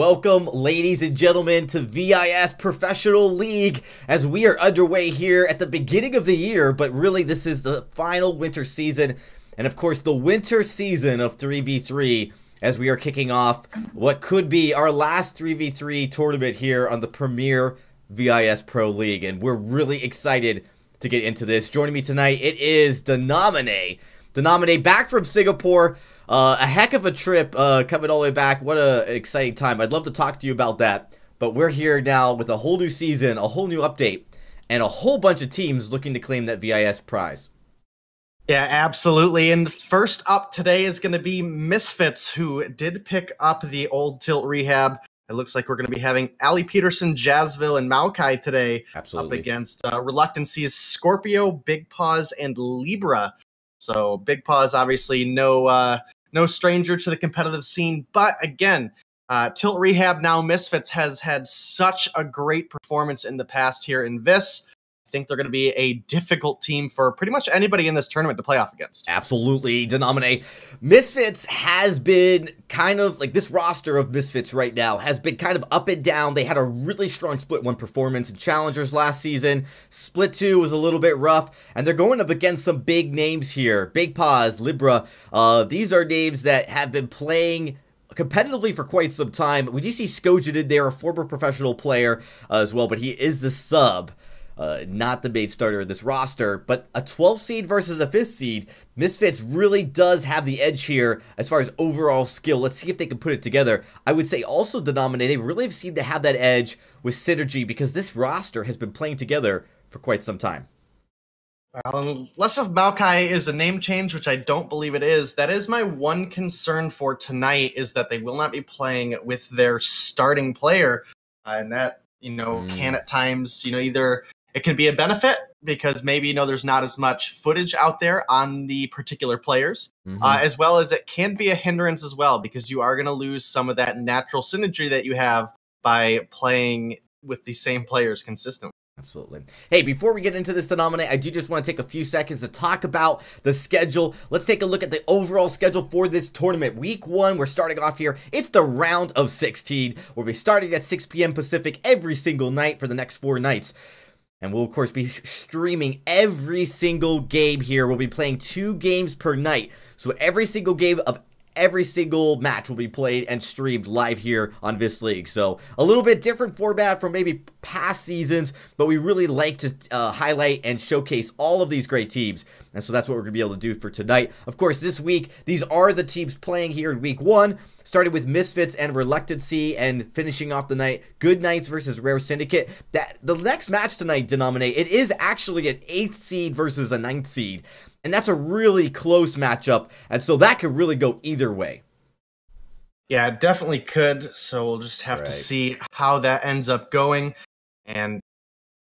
Welcome, ladies and gentlemen, to VIS Professional League as we are underway here at the beginning of the year, but really this is the final winter season, and of course the winter season of 3v3 as we are kicking off what could be our last 3v3 tournament here on the premier VIS Pro League, and we're really excited to get into this. Joining me tonight, it is Denomine. Denomine back from Singapore. A heck of a trip coming all the way back. What an exciting time. I'd love to talk to you about that. But we're here now with a whole new season, a whole new update, and a whole bunch of teams looking to claim that VIS prize. Yeah, absolutely. And first up today is going to be Misfits, who did pick up the old Tilt Rehab. It looks like we're going to be having Ali Peterson, Jazzville, and Maokai today. Absolutely. Up against Reluctancy's Scorpio, Big Paws, and Libra. So Big Paws, obviously no stranger to the competitive scene, but again, Tilt Rehab, now Misfits, has had such a great performance in the past here in VIS. I think they're going to be a difficult team for pretty much anybody in this tournament to play off against. Absolutely, Denomine. Misfits has been kind of like, this roster of Misfits right now has been kind of up and down. They had a really strong Split 1 performance in Challengers last season. Split 2 was a little bit rough, and they're going up against some big names here. Big Paws, Libra, these are names that have been playing competitively for quite some time. We do see Skojin in there, a former professional player as well, but he is the sub. Not the main starter of this roster, but a 12 seed versus a 5th seed, Misfits really does have the edge here as far as overall skill. Let's see if they can put it together. I would say also Denomine, they really seem to have that edge with synergy because this roster has been playing together for quite some time. Unless if Maokai is a name change, which I don't believe it is, that is my one concern for tonight, is that they will not be playing with their starting player, and that, can at times, either it can be a benefit because maybe, there's not as much footage out there on the particular players, as well as it can be a hindrance as well, because you are going to lose some of that natural synergy that you have by playing with the same players consistently. Absolutely. Hey, before we get into this Denomine, I do just want to take a few seconds to talk about the schedule. Let's take a look at the overall schedule for this tournament. Week 1, we're starting off here. It's the round of 16. We'll be starting at 6 p.m. Pacific every single night for the next 4 nights. And we'll, of course, be streaming every single game here. We'll be playing 2 games per night. So every single game of every single match will be played and streamed live here on VIS League. So a little bit different format from maybe past seasons, but we really like to highlight and showcase all of these great teams. And so that's what we're going to be able to do for tonight. Of course, this week, these are the teams playing here in week 1, starting with Misfits and Reluctancy, and finishing off the night, Good Knights versus Rare Syndicate. The next match tonight, Denomine, it is actually an 8th seed versus a 9th seed. And that's a really close matchup, and so that could really go either way. Yeah, it definitely could, so we'll just have to see how that ends up going. And,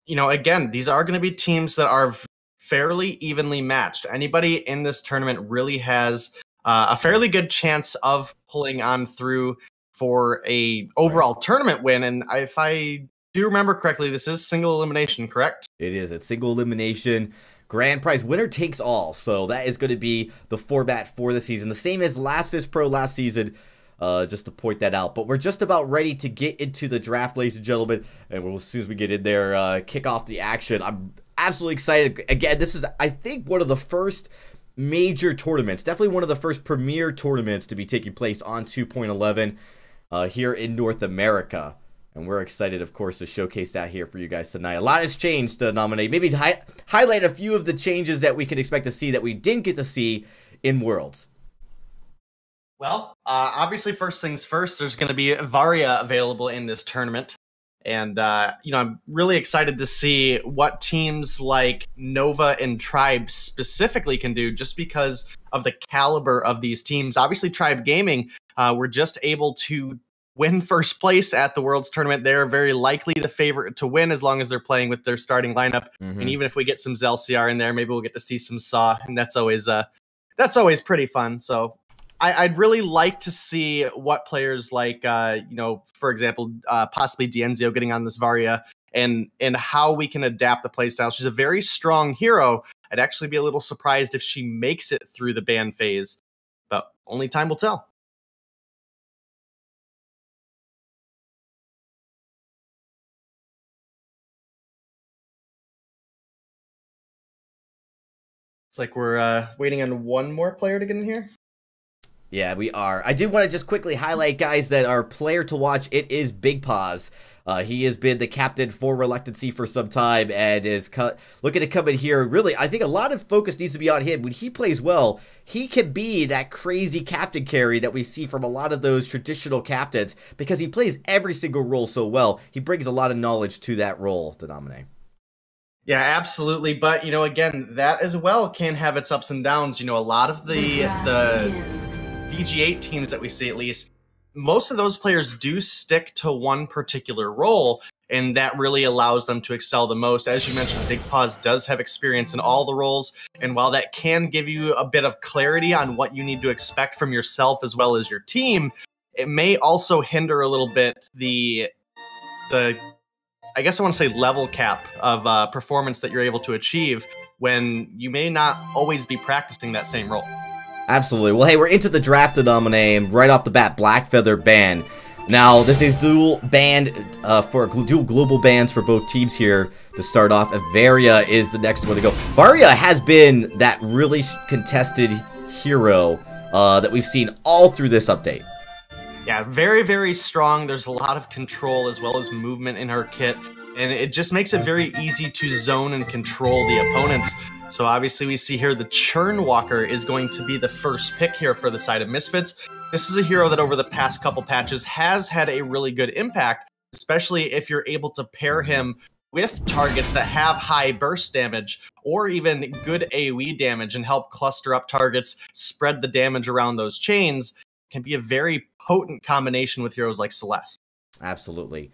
again, these are going to be teams that are fairly evenly matched. Anybody in this tournament really has a fairly good chance of pulling on through for a overall tournament win, and if I do remember correctly, this is single elimination, correct? It is. It's single elimination. Grand prize, winner takes all. So that is going to be the format for the season. The same as last VISPRO last season, just to point that out. But we're just about ready to get into the draft, ladies and gentlemen. And as soon as we get in there, kick off the action. I'm absolutely excited. Again, this is, I think, one of the first major tournaments. Definitely one of the first premier tournaments to be taking place on 2.11 here in North America. And we're excited, of course, to showcase that here for you guys tonight. A lot has changed to nominate. Maybe to highlight a few of the changes that we can expect to see that we didn't get to see in Worlds. Well, obviously, first things first, there's going to be Varia available in this tournament. And, I'm really excited to see what teams like Nova and Tribe specifically can do just because of the caliber of these teams. Obviously, Tribe Gaming were just able to win first place at the Worlds tournament. They're very likely the favorite to win as long as they're playing with their starting lineup. And even if we get some ZLCR in there, maybe we'll get to see some Saw, and that's always pretty fun. So I'd really like to see what players like, for example, possibly Dienzio getting on this Varia, and how we can adapt the playstyle. She's a very strong hero. I'd actually be a little surprised if she makes it through the ban phase, but only time will tell. It's like we're waiting on one more player to get in here. Yeah, we are. I did want to just quickly highlight, guys, that our player to watch, it is Big Paws. He has been the captain for Reluctancy for some time and is looking to come in here. Really, I think a lot of focus needs to be on him. When he plays well, he can be that crazy captain carry that we see from a lot of those traditional captains because he plays every single role so well. He brings a lot of knowledge to that role, Denomine. Yeah, absolutely. But, you know, again, that as well can have its ups and downs. You know, a lot of the VG8 teams that we see, at least, most of those players do stick to one particular role, and that really allows them to excel the most. As you mentioned, Big Paws does have experience in all the roles, and while that can give you a bit of clarity on what you need to expect from yourself as well as your team, it may also hinder a little bit the I guess I want to say level cap of performance that you're able to achieve when you may not always be practicing that same role. Absolutely. Well, hey, we're into the draft Denomine right off the bat. Black Feather ban. Now, this is dual band for dual global bans for both teams here to start off. Varia is the next one to go. Varia has been that really contested hero that we've seen all through this update. Yeah, very, very strong. There's a lot of control as well as movement in her kit, and it just makes it very easy to zone and control the opponents. So obviously we see here the Churn Walker is going to be the first pick here for the side of Misfits. This is a hero that over the past couple patches has had a really good impact, especially if you're able to pair him with targets that have high burst damage or even good AoE damage and help cluster up targets, spread the damage around those chains. Can be a very potent combination with heroes like Celeste. Absolutely.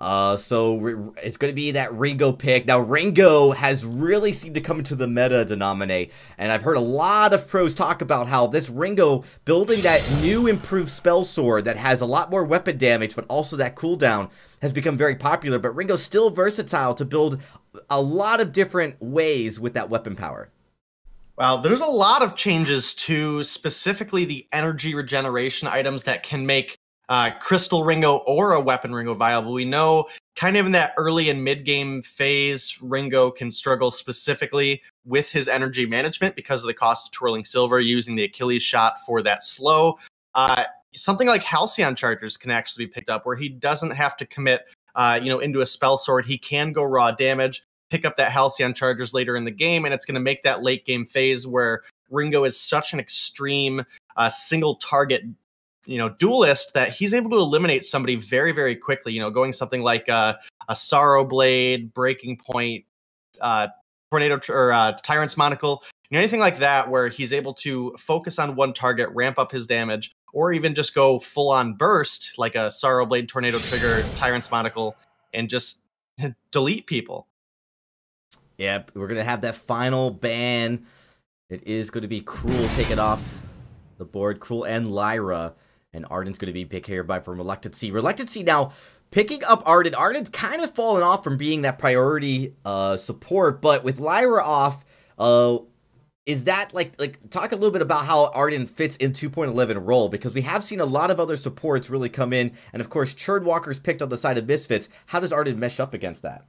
So it's going to be that Ringo pick. Now, Ringo has really seemed to come into the meta Denomine, and I've heard a lot of pros talk about how this Ringo building that new improved spell sword that has a lot more weapon damage, but also that cooldown has become very popular. But Ringo's still versatile to build a lot of different ways with that weapon power. Well, there's a lot of changes to specifically the energy regeneration items that can make Crystal Ringo or a Weapon Ringo viable. We know kind of in that early and mid-game phase, Ringo can struggle specifically with his energy management because of the cost of Twirling Silver, using the Achilles shot for that slow. Something like Halcyon Chargers can actually be picked up where he doesn't have to commit into a spell sword. He can go raw damage, pick up that Halcyon Chargers later in the game, and it's going to make that late game phase where Ringo is such an extreme single target duelist that he's able to eliminate somebody very, very quickly, going something like a Sorrow Blade, Breaking Point, Tornado, or Tyrant's Monocle, anything like that where he's able to focus on one target, ramp up his damage, or even just go full on burst like a Sorrow Blade, Tornado Trigger, Tyrant's Monocle, and just delete people. Yep, we're going to have that final ban. It is going to be Cruel taken off the board. Cruel and Lyra. And Arden's going to be picked here from Reluctancy. Reluctancy now picking up Arden. Arden's kind of fallen off from being that priority support. But with Lyra off, is that like talk a little bit about how Arden fits in 2.11 role? Because we have seen a lot of other supports really come in. And of course, Churn Walker's picked on the side of Misfits. How does Arden mesh up against that?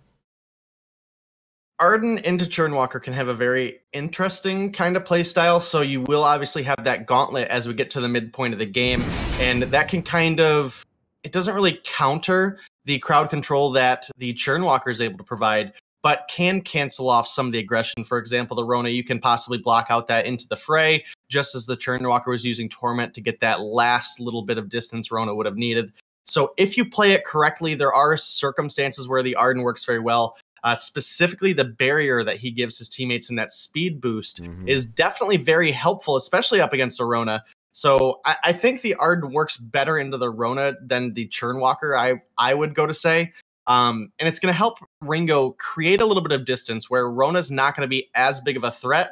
Arden into Churnwalker can have a very interesting kind of play style, so you will obviously have that gauntlet as we get to the midpoint of the game, and that can it doesn't really counter the crowd control that the Churnwalker is able to provide, but can cancel off some of the aggression. For example, the Rona, you can possibly block out that into the fray, just as the Churnwalker was using Torment to get that last little bit of distance Rona would have needed. So if you play it correctly, there are circumstances where the Arden works very well. Specifically, the barrier that he gives his teammates in that speed boost is definitely very helpful, especially up against a Rona. So I think the Arden works better into the Rona than the Churnwalker, I would go to say. And it's going to help Ringo create a little bit of distance where Rona's not going to be as big of a threat.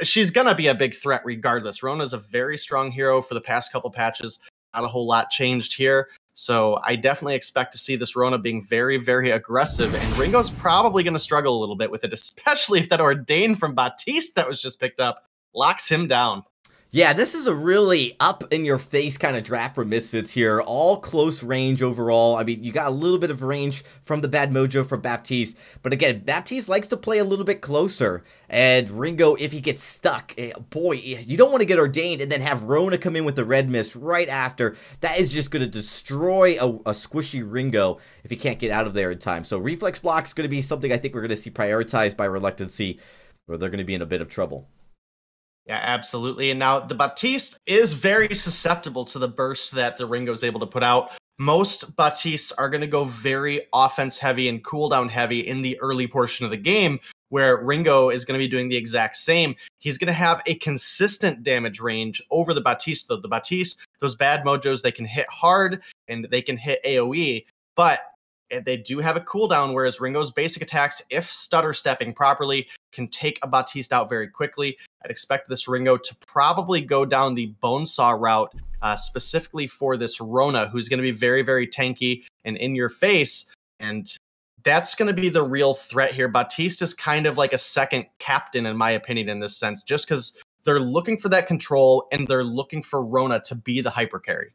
She's going to be a big threat regardless. Rona's a very strong hero for the past couple patches. Not a whole lot changed here. So I definitely expect to see this Rona being very, very aggressive, and Ringo's probably going to struggle a little bit with it, especially if that Ordain from Baptiste that was just picked up locks him down. Yeah, this is a really up-in-your-face kind of draft for Misfits here. All close range overall. I mean, you got a little bit of range from the bad mojo from Baptiste. But again, Baptiste likes to play a little bit closer. And Ringo, if he gets stuck, boy, you don't want to get ordained and then have Rona come in with the red mist right after. That is just going to destroy a squishy Ringo if he can't get out of there in time. So Reflex Block is going to be something I think we're going to see prioritized by Reluctancy, or they're going to be in a bit of trouble. Yeah, absolutely. And now the Baptiste is very susceptible to the burst that the Ringo is able to put out. Most Baptistes are going to go very offense heavy and cooldown heavy in the early portion of the game, where Ringo is going to be doing the exact same. He's going to have a consistent damage range over the Baptiste, though. The Baptiste, those bad mojos, they can hit hard and they can hit AoE, but they do have a cooldown, whereas Ringo's basic attacks, if stutter stepping properly, can take a Baptiste out very quickly. I'd expect this Ringo to probably go down the Bonesaw route, specifically for this Rona, who's going to be very, very tanky and in your face. And that's going to be the real threat here. Baptiste is kind of like a second captain, in my opinion, in this sense, just because they're looking for that control and they're looking for Rona to be the hyper carry.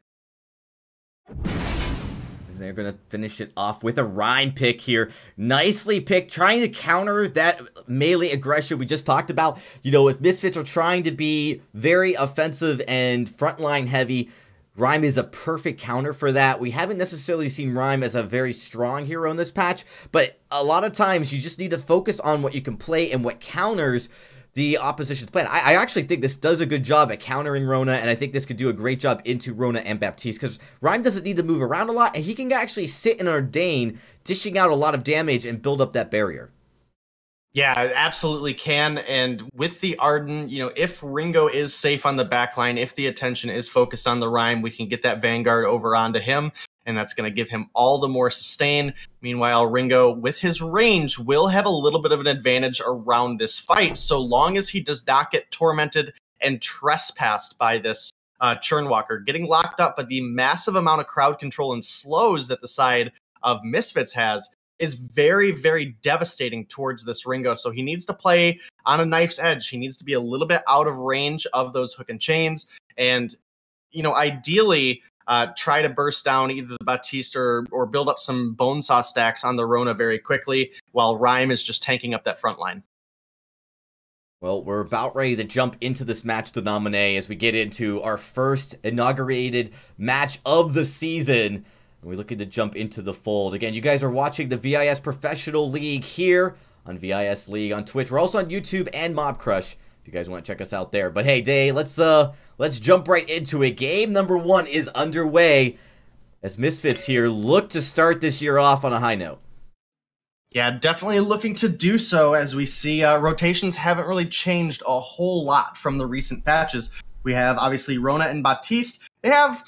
They're going to finish it off with a Rhyme pick here. Nicely picked, trying to counter that melee aggression we just talked about. You know, if Misfits are trying to be very offensive and frontline heavy, Rhyme is a perfect counter for that. We haven't necessarily seen Rhyme as a very strong hero in this patch, but a lot of times you just need to focus on what you can play and what counters the opposition's plan. I actually think this does a good job at countering Rona, and I think this could do a great job into Rona and Baptiste, because Rhyme doesn't need to move around a lot, and he can actually sit and ordain, dishing out a lot of damage and build up that barrier. Yeah, it absolutely can. And with the Arden, you know, if Ringo is safe on the backline, if the attention is focused on the Rhyme, we can get that Vanguard over onto him, and that's going to give him all the more sustain. Meanwhile, Ringo, with his range, will have a little bit of an advantage around this fight, so long as he does not get tormented and trespassed by this Churnwalker. Getting locked up by the massive amount of crowd control and slows that the side of Misfits has is very, very devastating towards this Ringo. So he needs to play on a knife's edge. He needs to be a little bit out of range of those hook and chains. And, you know, ideally, try to burst down either the Baptiste or build up some Bonesaw stacks on the Rona very quickly, while Rhyme is just tanking up that front line. Well, we're about ready to jump into this match to nominate as we get into our first inaugurated match of the season. And we're looking to jump into the fold. Again, you guys are watching the VIS Professional League here on VIS League on Twitch. We're also on YouTube and Mob Crush if you guys want to check us out there. But hey, Day, let's jump right into it. Game number 1 is underway as Misfits here look to start this year off on a high note. Yeah, definitely looking to do so, as we see rotations haven't really changed a whole lot from the recent patches. We have, obviously, Rona and Baptiste. They have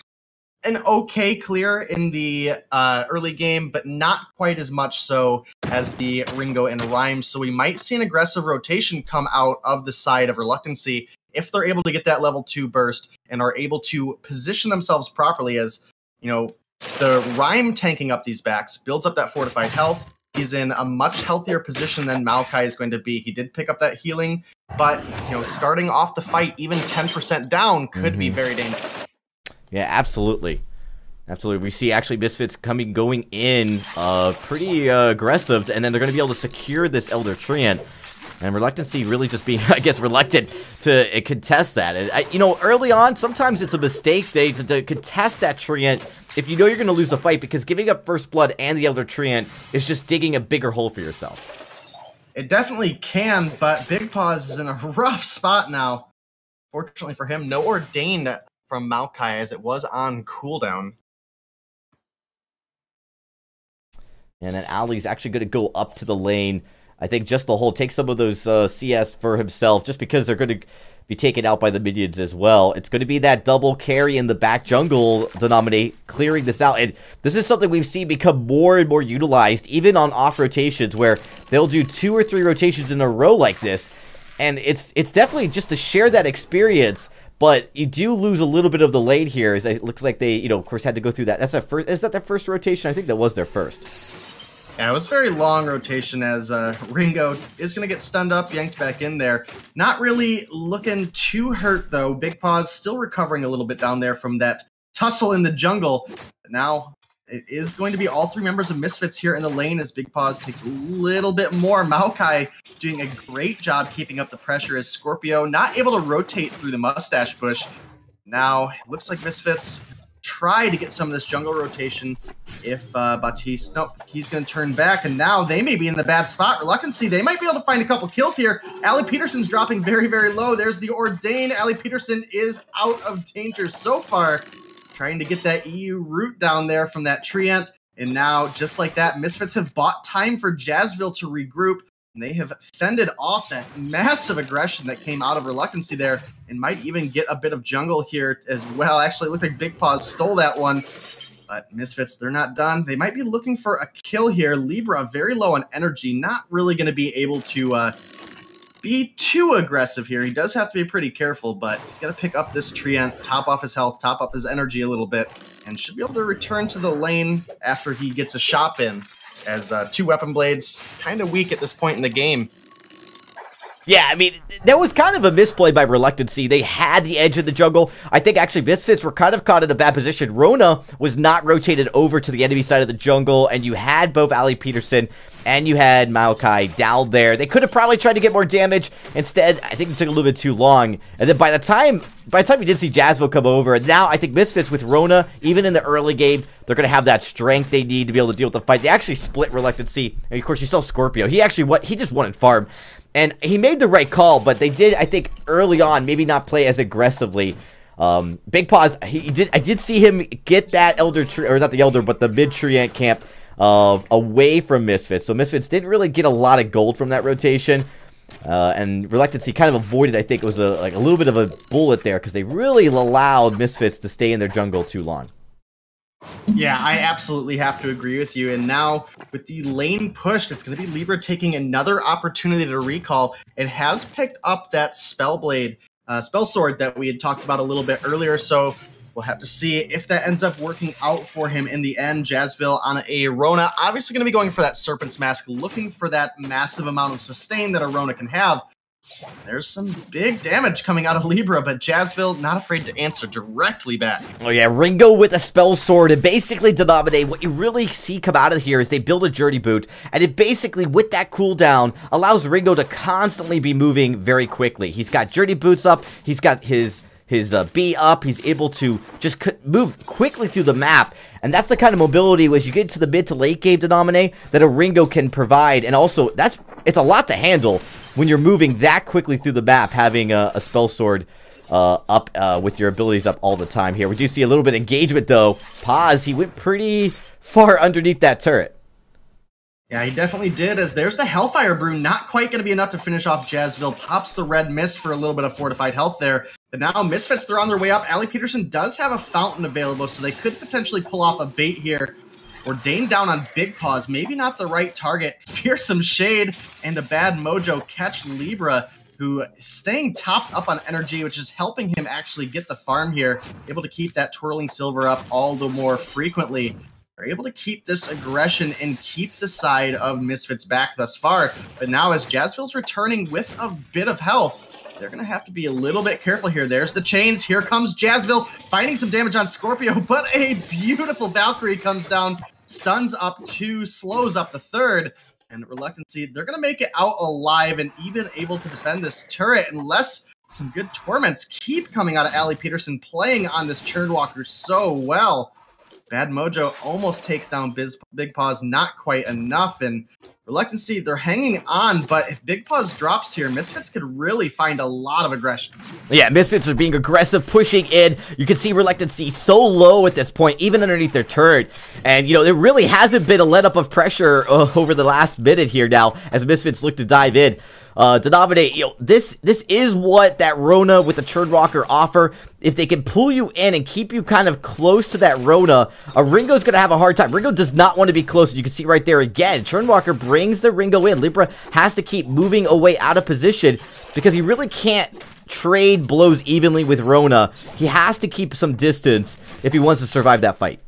an okay clear in the early game, but not quite as much so as the Ringo and Rhyme. So we might see an aggressive rotation come out of the side of Reluctancy if they're able to get that level 2 burst and are able to position themselves properly, as, you know, the Rhyme tanking up these backs builds up that fortified health. He's in a much healthier position than Maokai is going to be. He did pick up that healing, but, you know, starting off the fight, even 10% down could be very dangerous. Yeah, absolutely. Absolutely. We see actually Misfits going in pretty aggressive, and then they're going to be able to secure this Elder Treant. And Reluctancy really just being, I guess, reluctant to contest that. You know, early on, sometimes it's a mistake to contest that Treant if you know you're going to lose the fight, because giving up First Blood and the Elder Treant is just digging a bigger hole for yourself. It definitely can, but Big Paws is in a rough spot now. Fortunately for him, no Ordained from Maokai, as it was on cooldown. And then Ali's actually going to go up to the lane. I think just the hold, take some of those CS for himself, just because they're going to be taken out by the minions as well. It's going to be that double carry in the back jungle, Denominate, clearing this out. And this is something we've seen become more and more utilized, even on off rotations, where they'll do 2 or 3 rotations in a row like this. And it's definitely just to share that experience. But you do lose a little bit of the lane here, as it looks like they, you know, of course, had to go through that. That's their first. Is that their first rotation? I think that was their first. Yeah, it was a very long rotation as Ringo is going to get stunned up, yanked back in there. Not really looking too hurt, though. Big Paws still recovering a little bit down there from that tussle in the jungle. But now it is going to be all three members of Misfits here in the lane as Big Paws takes a little bit more. Maokai doing a great job keeping up the pressure as Scorpio not able to rotate through the mustache bush. Now, it looks like Misfits try to get some of this jungle rotation if Batiste, nope, he's going to turn back, and now they may be in the bad spot. Reluctancy, they might be able to find a couple kills here. Ali Peterson's dropping very, very low. There's the Ordain. Ali Peterson is out of danger so far, trying to get that EU root down there from that Treant, and now, just like that, Misfits have bought time for Jazzville to regroup, and they have fended off that massive aggression that came out of Reluctancy there, and might even get a bit of jungle here as well. Actually, it looked like Big Paws stole that one, but Misfits, they're not done. They might be looking for a kill here. Libra, very low on energy, not really going to be able to be too aggressive here. He does have to be pretty careful, but he's got to pick up this Treant, top off his health, top up his energy a little bit, and should be able to return to the lane after he gets a shop in, as two Weapon Blades kind of weak at this point in the game. Yeah, I mean, that was kind of a misplay by Reluctancy. They had the edge of the jungle. I think actually Misfits were kind of caught in a bad position. Rona was not rotated over to the enemy side of the jungle, and you had both Ali Peterson and you had Maokai down there. They could have probably tried to get more damage. Instead, I think it took a little bit too long. And then by the time we did see Jazzville come over, and now I think Misfits with Rona, even in the early game, they're going to have that strength they need to be able to deal with the fight. They actually split Reluctancy, and of course you saw Scorpio. He just won in farm. And he made the right call, but they did, I think, early on, maybe not play as aggressively. Big Paws, I did see him get that Elder Tree, or not the Elder, but the mid Treant camp away from Misfits. So Misfits didn't really get a lot of gold from that rotation. And Reluctancy kind of avoided, I think it was like a little bit of a bullet there, because they really allowed Misfits to stay in their jungle too long. Yeah, I absolutely have to agree with you. And now, with the lane pushed, it's going to be Libra taking another opportunity to recall. It has picked up that Spell Blade, Spell Sword that we had talked about a little bit earlier, so we'll have to see if that ends up working out for him in the end. Jazzville on a Rona, obviously going to be going for that Serpent's Mask, looking for that massive amount of sustain that a Rona can have. There's some big damage coming out of Libra, but Jazzville not afraid to answer directly back. Oh yeah, Ringo with a Spell Sword, and basically Denominate, what you really see come out of here is they build a Journey Boot, and it basically, with that cooldown, allows Ringo to constantly be moving very quickly. He's got Journey Boots up, he's got his B up, he's able to just move quickly through the map, and that's the kind of mobility as you get to the mid to late game Denominate that a Ringo can provide, and also, it's a lot to handle when you're moving that quickly through the map, having a Spell Sword up with your abilities up all the time here. We do see a little bit of engagement, though. Paz, he went pretty far underneath that turret. Yeah, he definitely did, as there's the Hellfire Brew, not quite going to be enough to finish off Jazzville. Pops the Red Mist for a little bit of fortified health there. But now Misfits, they're on their way up. Ali Peterson does have a Fountain available, so they could potentially pull off a bait here. Ordained down on Big Paws, maybe not the right target. Fearsome Shade and a Bad Mojo catch Libra, who is staying topped up on energy, which is helping him actually get the farm here. Able to keep that Twirling Silver up all the more frequently. They're able to keep this aggression and keep the side of Misfits back thus far. But now as Jazzville's returning with a bit of health, they're going to have to be a little bit careful here. There's the chains. Here comes Jazzville, finding some damage on Scorpio, but a beautiful Valkyrie comes down, stuns up two, slows up the third, and Reluctancy, they're going to make it out alive and even able to defend this turret unless some good torments keep coming out of Ali Peterson, playing on this Churnwalker so well. Bad Mojo almost takes down Big Paws, not quite enough, and Reluctancy, they're hanging on, but if Big Paws drops here, Misfits could really find a lot of aggression. Yeah, Misfits are being aggressive, pushing in. You can see Reluctancy so low at this point, even underneath their turret. And, you know, there really hasn't been a let-up of pressure over the last minute here now, as Misfits look to dive in. Denominate, you know, this is what that Rona with the Churnwalker offer. If they can pull you in and keep you kind of close to that Rona, Ringo's going to have a hard time. Ringo does not want to be close. You can see right there again, Churnwalker brings the Ringo in. Libra has to keep moving away out of position because he really can't trade blows evenly with Rona. He has to keep some distance if he wants to survive that fight.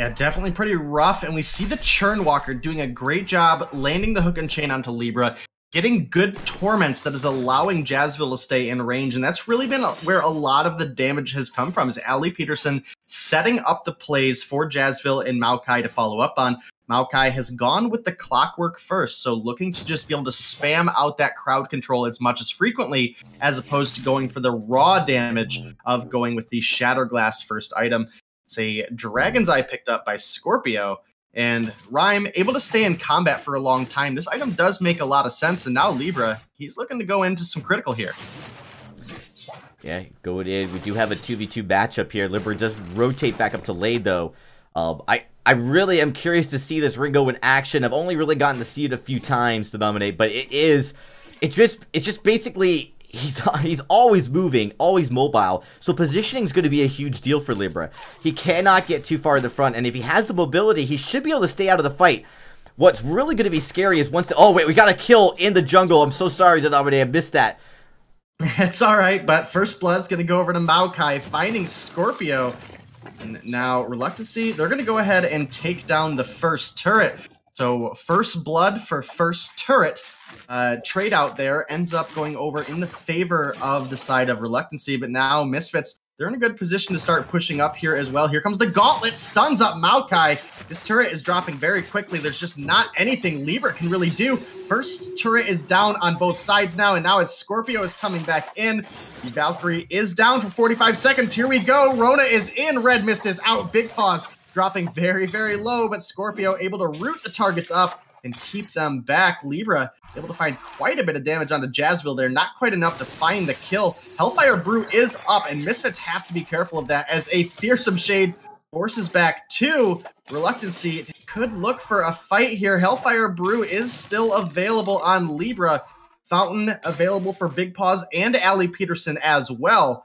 Yeah, definitely pretty rough, and we see the Churn Walker doing a great job landing the hook and chain onto Libra, getting good torments that is allowing Jazzville to stay in range, and that's really been where a lot of the damage has come from, is Ali Peterson setting up the plays for Jazzville and Maokai to follow up on. Maokai has gone with the clockwork first, so looking to just be able to spam out that crowd control as much as frequently, as opposed to going for the raw damage of going with the Shatterglass first item. It's a Dragon's Eye picked up by Scorpio, and Rhyme able to stay in combat for a long time. This item does make a lot of sense, and now Libra, he's looking to go into some critical here. Yeah, going in. We do have a 2v2 matchup here. Libra does rotate back up to lane, though. I really am curious to see this Ringo in action. I've only really gotten to see it a few times to dominate, but it's just basically he's always moving, always mobile. So positioning is going to be a huge deal for Libra. He cannot get too far in the front, and if he has the mobility, he should be able to stay out of the fight. What's really going to be scary is oh wait, we got a kill in the jungle. I'm so sorry, Dominate, I missed that. It's all right, but first blood's going to go over to Maokai, finding Scorpio. And now Reluctancy, they're going to go ahead and take down the first turret. So first blood for first turret. Trade out there ends up going over in the favor of the side of Reluctancy, but now Misfits, they're in a good position to start pushing up here as well. Here comes the Gauntlet, stuns up Maokai. This turret is dropping very quickly. There's just not anything Libra can really do. First turret is down on both sides now, and now as Scorpio is coming back in, the Valkyrie is down for 45 seconds. Here we go. Rona is in. Red Mist is out. Big Paws dropping very, very low, but Scorpio able to root the targets up and keep them back. Libra able to find quite a bit of damage onto Jazzville there. Not quite enough to find the kill. Hellfire Brew is up, and Misfits have to be careful of that as a Fearsome Shade forces back to Reluctancy. They could look for a fight here. Hellfire Brew is still available on Libra. Fountain available for Big Paws and Ali Peterson as well.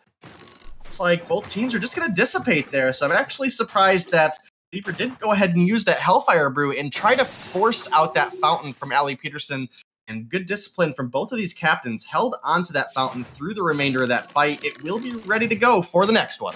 Looks like both teams are just going to dissipate there, so I'm actually surprised that Libra didn't go ahead and use that Hellfire Brew and try to force out that Fountain from Ali Peterson. And good discipline from both of these captains held onto that Fountain through the remainder of that fight. It will be ready to go for the next one.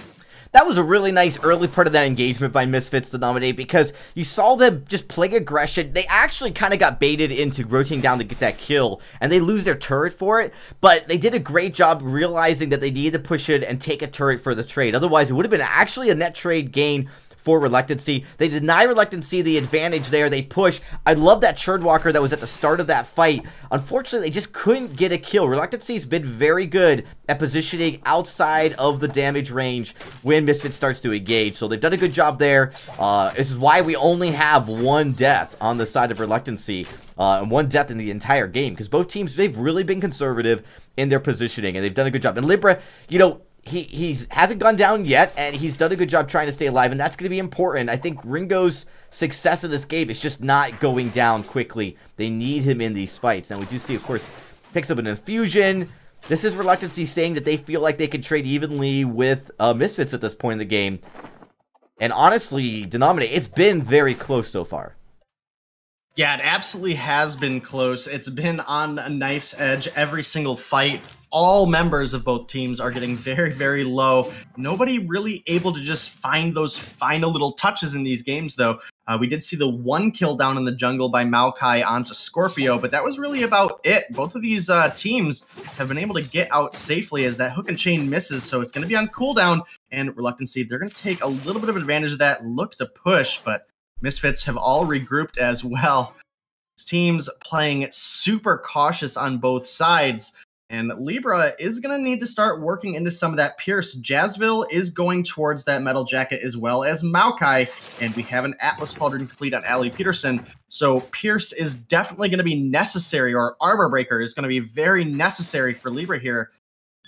That was a really nice early part of that engagement by Misfits to dominate, because you saw them just play aggression. They actually kind of got baited into rotating down to get that kill, and they lose their turret for it, but they did a great job realizing that they needed to push it and take a turret for the trade. Otherwise, it would have been actually a net trade gain for Reluctancy. They deny Reluctancy the advantage there. They push. I love that Churn Walker that was at the start of that fight. Unfortunately, they just couldn't get a kill. Reluctancy's been very good at positioning outside of the damage range when Misfit starts to engage. So they've done a good job there. This is why we only have one death on the side of Reluctancy. And one death in the entire game, because both teams, they've really been conservative in their positioning, and they've done a good job. And Libra, you know, he hasn't gone down yet, and he's done a good job trying to stay alive, and that's going to be important. I think Ringo's success in this game is just not going down quickly. They need him in these fights. Now, we do see, of course, picks up an infusion. This is Reluctancy saying that they feel like they can trade evenly with Misfits at this point in the game. And honestly, Denominate, it's been very close so far. Yeah, it absolutely has been close. It's been on a knife's edge every single fight. All members of both teams are getting very, very low. Nobody really able to just find those final little touches in these games, though. We did see the one kill down in the jungle by Maokai onto Scorpio, but that was really about it. Both of these teams have been able to get out safely as that hook and chain misses, so it's going to be on cooldown, and Reluctancy, they're going to take a little bit of advantage of that, look to push, but Misfits have all regrouped as well. This team's playing super cautious on both sides. And Libra is going to need to start working into some of that Pierce. Jazzville is going towards that Metal Jacket as well as Maokai. And we have an Atlas Pauldron complete on Ali Peterson. So Pierce is definitely going to be necessary, or Armor Breaker is going to be very necessary for Libra here.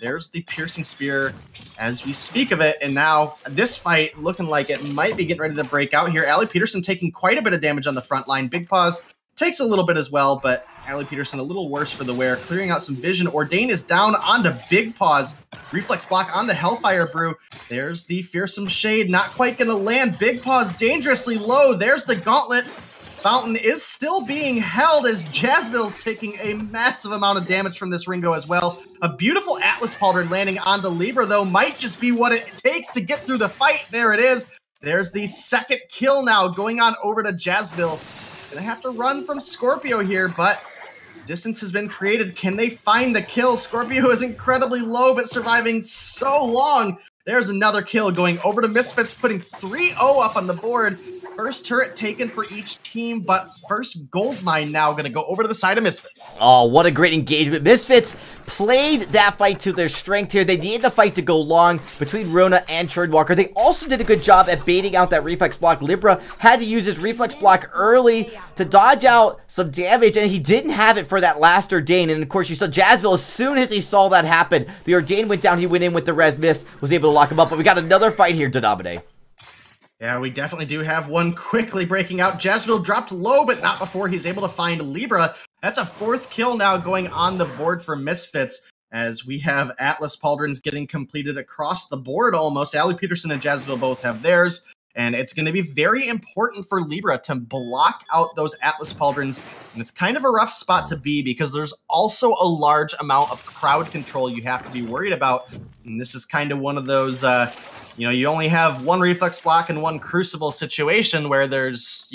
There's the Piercing Spear as we speak of it. And now this fight looking like it might be getting ready to break out here. Ali Peterson taking quite a bit of damage on the front line. Big Paws takes a little bit as well, but Ali Peterson a little worse for the wear, clearing out some vision. Ordain is down onto Big Paws. Reflex block on the Hellfire Brew. There's the Fearsome Shade, not quite going to land. Big Paws dangerously low. There's the Gauntlet. Fountain is still being held as Jazzville's taking a massive amount of damage from this Ringo as well. A beautiful Atlas Pauldron landing onto Libra, though, might just be what it takes to get through the fight. There it is. There's the second kill now going on over to Jazzville. Gonna have to run from Scorpio here, but distance has been created. Can they find the kill? Scorpio is incredibly low, but surviving so long. There's another kill going over to Misfits, putting 3-0 up on the board. First turret taken for each team, but first gold mine now going to go over to the side of Misfits. Oh, what a great engagement. Misfits played that fight to their strength here. They needed the fight to go long between Rona and Churnwalker. They also did a good job at baiting out that reflex block. Libra had to use his reflex block early to dodge out some damage, and he didn't have it for that last Ordain. And of course, you saw Jazzville, as soon as he saw that happen, the Ordain went down, he went in with the res mist, was able to lock him up. But we got another fight here, Denamine. Yeah, we definitely do have one quickly breaking out. Jazzville dropped low, but not before he's able to find Libra. That's a 4th kill now going on the board for Misfits, as we have Atlas Pauldrons getting completed across the board almost. Ali Peterson and Jazzville both have theirs, and it's going to be very important for Libra to block out those Atlas Pauldrons, and it's kind of a rough spot to be because there's also a large amount of crowd control you have to be worried about, and this is kind of one of those... you know, you only have one reflex block and one crucible situation where there's,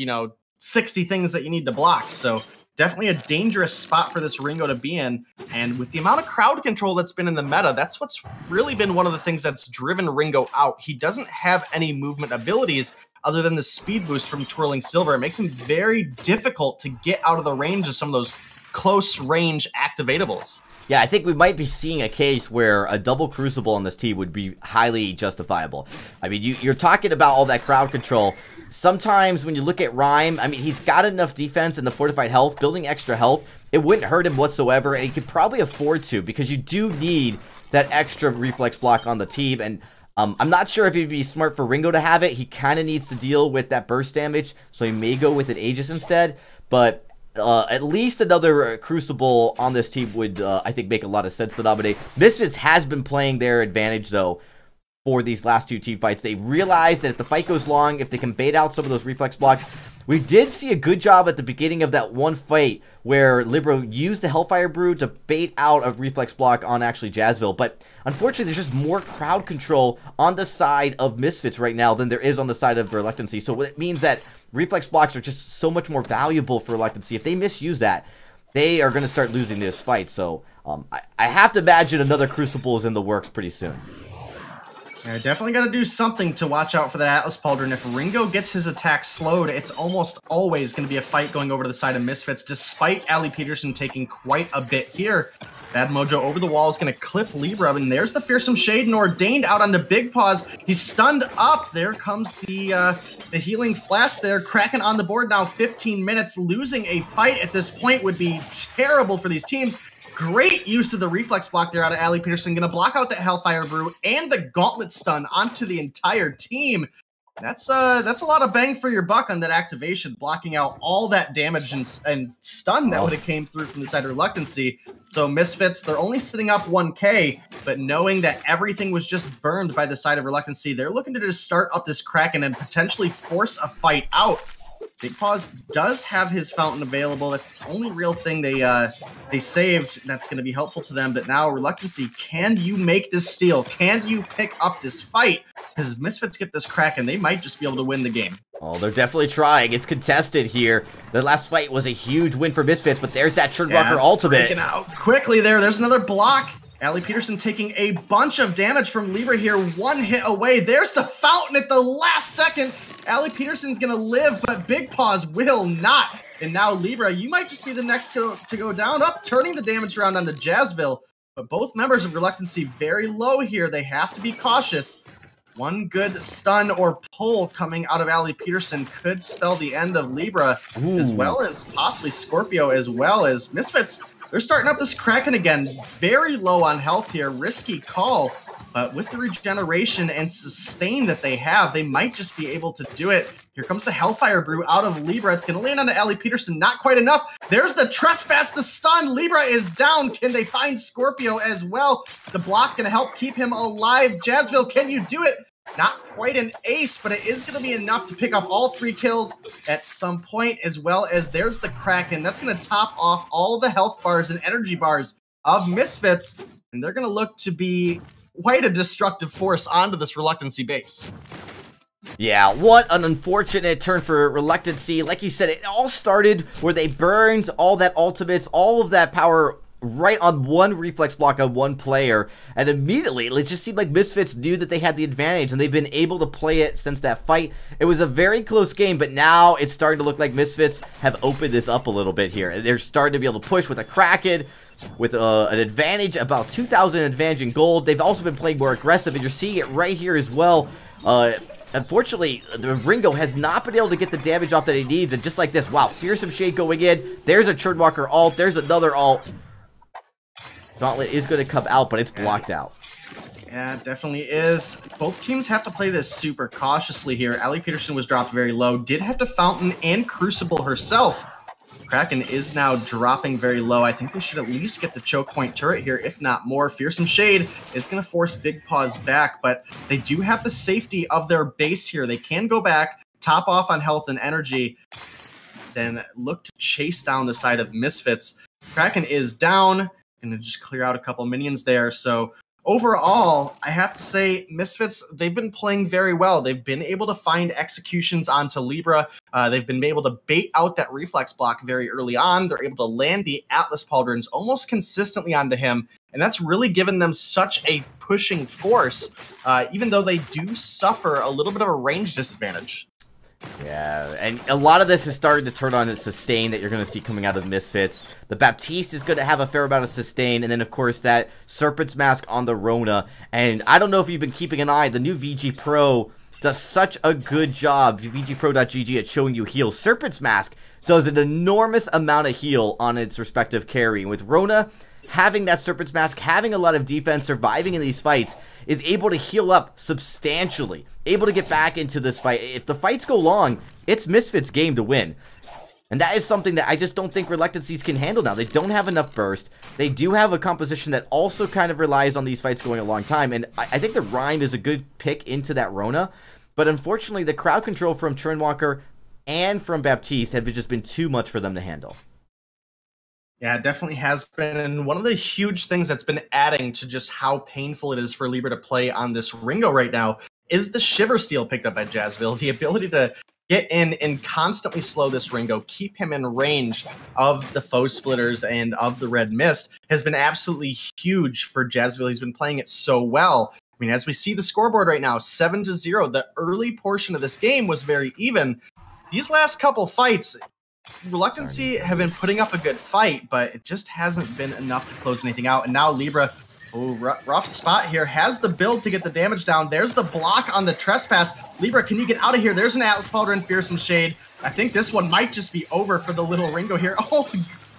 60 things that you need to block. So definitely a dangerous spot for this Ringo to be in. And with the amount of crowd control that's been in the meta, that's what's really been one of the things that's driven Ringo out. He doesn't have any movement abilities other than the speed boost from Twirling Silver. It makes him very difficult to get out of the range of some of those close range activatables. Yeah, I think we might be seeing a case where a double Crucible on this team would be highly justifiable. I mean, you're talking about all that crowd control. Sometimes when you look at Rhyme, I mean, he's got enough defense and the fortified health, building extra health, it wouldn't hurt him whatsoever, and he could probably afford to, because you do need that extra reflex block on the team. And I'm not sure if it'd be smart for Ringo to have it. He kind of needs to deal with that burst damage, so he may go with an Aegis instead, but... at least another Crucible on this team would, I think, make a lot of sense to nominate. Misfits has been playing their advantage, though, for these last 2 team fights. They realized that if the fight goes long, if they can bait out some of those reflex blocks, we did see a good job at the beginning of that one fight where Libro used the Hellfire Brew to bait out a reflex block on actually Jazzville. But unfortunately, there's just more crowd control on the side of Misfits right now than there is on the side of Reluctancy. So it means that reflex blocks are just so much more valuable for Reluctancy. If they misuse that, they are going to start losing this fight. So I have to imagine another Crucible is in the works pretty soon. Yeah, definitely got to do something to watch out for that Atlas Pauldron. If Ringo gets his attack slowed, it's almost always going to be a fight going over to the side of Misfits, despite Ali Peterson taking quite a bit here. Bad Mojo over the wall is going to clip Libra, and there's the Fearsome Shade and Ordained out onto Big Paws. He's stunned up. There comes the Healing Flask there, cracking on the board now. 15 minutes. Losing a fight at this point would be terrible for these teams. Great use of the reflex block there out of Ali Peterson. Going to block out that Hellfire Brew and the Gauntlet Stun onto the entire team. That's a lot of bang for your buck on that activation, blocking out all that damage and stun that would have came through from the side of Reluctancy. So Misfits, they're only sitting up 1K, but knowing that everything was just burned by the side of Reluctancy, they're looking to just start up this Kraken and potentially force a fight out. Big Paws does have his fountain available. That's the only real thing they saved that's going to be helpful to them. But now, Reluctancy, can you make this steal? Can you pick up this fight? Because if Misfits get this Kraken, they might just be able to win the game. Oh, they're definitely trying. It's contested here. The last fight was a huge win for Misfits, but there's that Churnwalker ultimate. Out quickly there. There's another block. Ali Peterson taking a bunch of damage from Libra here. One hit away. There's the fountain at the last second. Ali Peterson's going to live, but Big Paws will not. And now Libra, you might just be the next to go down. Up, turning the damage around onto Jazzville. But both members of Reluctancy very low here. They have to be cautious. One good stun or pull coming out of Ali Peterson could spell the end of Libra, as well as possibly Scorpio, as well as Misfits. They're starting up this Kraken again. Very low on health here. Risky call. But with the regeneration and sustain that they have, they might just be able to do it. Here comes the Hellfire Brew out of Libra. It's going to land onto Ali Peterson. Not quite enough. There's the Trespass, the stun. Libra is down. Can they find Scorpio as well? The block going to help keep him alive. Jazzville, can you do it? Not quite an ace, but it is going to be enough to pick up all 3 kills at some point, as well as there's the Kraken. That's going to top off all the health bars and energy bars of Misfits, and they're going to look to be quite a destructive force onto this Reluctancy base. Yeah, what an unfortunate turn for Reluctancy. Like you said, it all started where they burned all that ultimates, all of that power right on one reflex block on one player, and immediately it just seemed like Misfits knew that they had the advantage, and they've been able to play it since that fight. It was a very close game, but now it's starting to look like Misfits have opened this up a little bit here. They're starting to be able to push with a Kraken, with an advantage, about 2,000 advantage in gold. They've also been playing more aggressive, and you're seeing it right here as well. Unfortunately, the Ringo has not been able to get the damage off that he needs, and just like this, wow, Fearsome Shade going in. There's a Churnwalker ult. There's another ult. Gauntlet is going to come out, but it's blocked out. Yeah, it definitely is. Both teams have to play this super cautiously here. Allie Peterson was dropped very low. Did have to Fountain and Crucible herself. Kraken is now dropping very low. I think they should at least get the choke point turret here, if not more. Fearsome Shade is going to force Big Paws back, but they do have the safety of their base here. They can go back, top off on health and energy, then look to chase down the side of Misfits. Kraken is down. Gonna just clear out a couple minions there. So overall, I have to say, Misfits, they've been playing very well. They've been able to find executions onto Libra. They've been able to bait out that reflex block very early on. They're able to land the Atlas Pauldrons almost consistently onto him, and that's really given them such a pushing force, even though they do suffer a little bit of a range disadvantage. Yeah, and a lot of this is starting to turn on the sustain that you're going to see coming out of Misfits. The Baptiste is going to have a fair amount of sustain, and then, of course, that Serpent's Mask on the Rona. And I don't know if you've been keeping an eye, the new VG Pro does such a good job, VGPro.gg, at showing you heals. Serpent's Mask does an enormous amount of heal on its respective carry. And with Rona having that Serpent's Mask, having a lot of defense, surviving in these fights, is able to heal up substantially, able to get back into this fight. If the fights go long, it's Misfits' game to win. And that is something that I just don't think Reluctancies can handle now. They don't have enough burst. They do have a composition that also kind of relies on these fights going a long time. And I think the Rhyme is a good pick into that Rona. But unfortunately, the crowd control from Churnwalker and from Baptiste have just been too much for them to handle. Yeah, it definitely has been, and one of the huge things that's been adding to just how painful it is for Libra to play on this Ringo right now is the Shiver Steel picked up by Jazzville. The ability to get in and constantly slow this Ringo, keep him in range of the foe splitters and of the Red Mist has been absolutely huge for Jazzville. He's been playing it so well. I mean, as we see the scoreboard right now, 7-0, the early portion of this game was very even. These last couple fights, Reluctancy have been putting up a good fight, but it just hasn't been enough to close anything out. And now Libra, rough spot here, has the build to get the damage down. There's the block on the Trespass. Libra, can you get out of here? There's an Atlas Pauldron, Fearsome Shade. I think this one might just be over for the little Ringo here. Oh,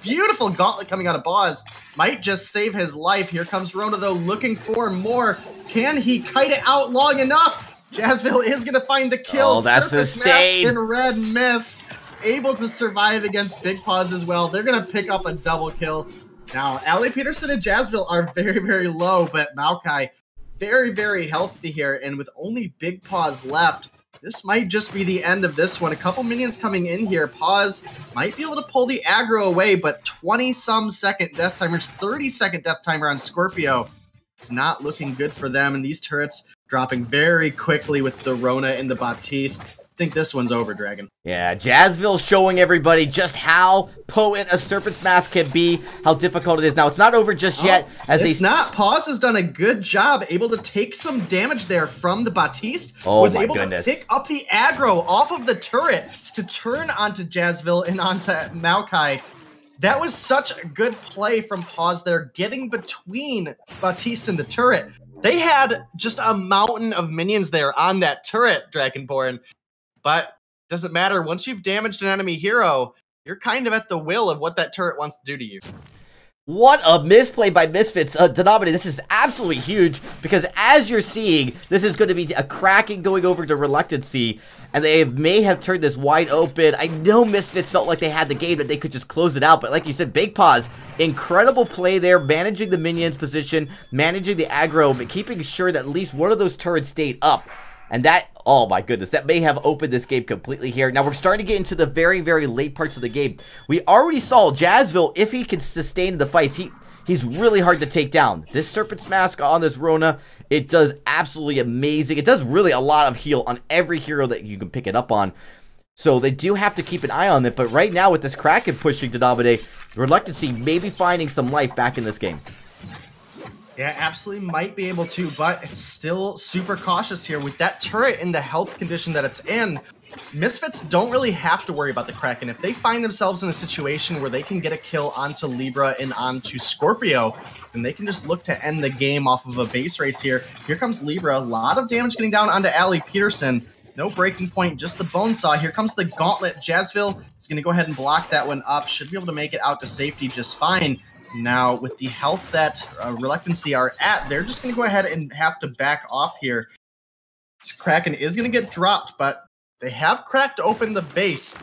beautiful gauntlet coming out of Boz. Might just save his life. Here comes Rona, though, looking for more. Can he kite it out long enough? Jazzville is going to find the kill. Oh, that's Surface Mask and Red Mist able to survive against Big Paws as well. They're going to pick up a double kill. Now, Allie Peterson and Jazzville are very, very low, but Maokai very, very healthy here. And with only Big Paws left, this might just be the end of this one. A couple minions coming in here. Paws might be able to pull the aggro away, but 20-some second death timers, 30-second death timer on Scorpio. It's not looking good for them. And these turrets dropping very quickly with the Rona and the Baptiste. I think this one's over, Dragon. Yeah, Jazzville showing everybody just how potent a Serpent's Mask can be, how difficult it is. Now, it's not over just yet. It's not. Paws has done a good job, able to take some damage there from the Baptiste. Oh, was my able goodness. to pick up the aggro off of the turret to turn onto Jazzville and onto Maokai. That was such a good play from Paws there, getting between Baptiste and the turret. They had just a mountain of minions there on that turret, Dragonborn. But doesn't matter. Once you've damaged an enemy hero, you're kind of at the will of what that turret wants to do to you. What a misplay by Misfits. Denominator, this is absolutely huge because as you're seeing, this is going to be a Kraken going over to Reluctancy, and they may have turned this wide open. I know Misfits felt like they had the game, that they could just close it out, but like you said, Big Paws, incredible play there, managing the minions position, managing the aggro, but keeping sure that at least one of those turrets stayed up. And that, oh my goodness, that may have opened this game completely here. Now we're starting to get into the very, very late parts of the game. We already saw Jazzville, if he can sustain the fights, he's really hard to take down. This Serpent's Mask on this Rona, it does absolutely amazing. It does really a lot of heal on every hero that you can pick it up on. So they do have to keep an eye on it, but right now with this Kraken pushing to dominate, Reluctancy maybe finding some life back in this game. Yeah, absolutely might be able to, but it's still super cautious here. With that turret in the health condition that it's in, Misfits don't really have to worry about the Kraken. If they find themselves in a situation where they can get a kill onto Libra and onto Scorpio, then they can just look to end the game off of a base race here. Here comes Libra, a lot of damage getting down onto Allie Peterson. No breaking point, just the bone saw. Here comes the gauntlet. Jazzville is going to go ahead and block that one up. Should be able to make it out to safety just fine. Now, with the health that Reluctancy are at, they're just going to go ahead and have to back off here. This Kraken is going to get dropped, but they have cracked open the base.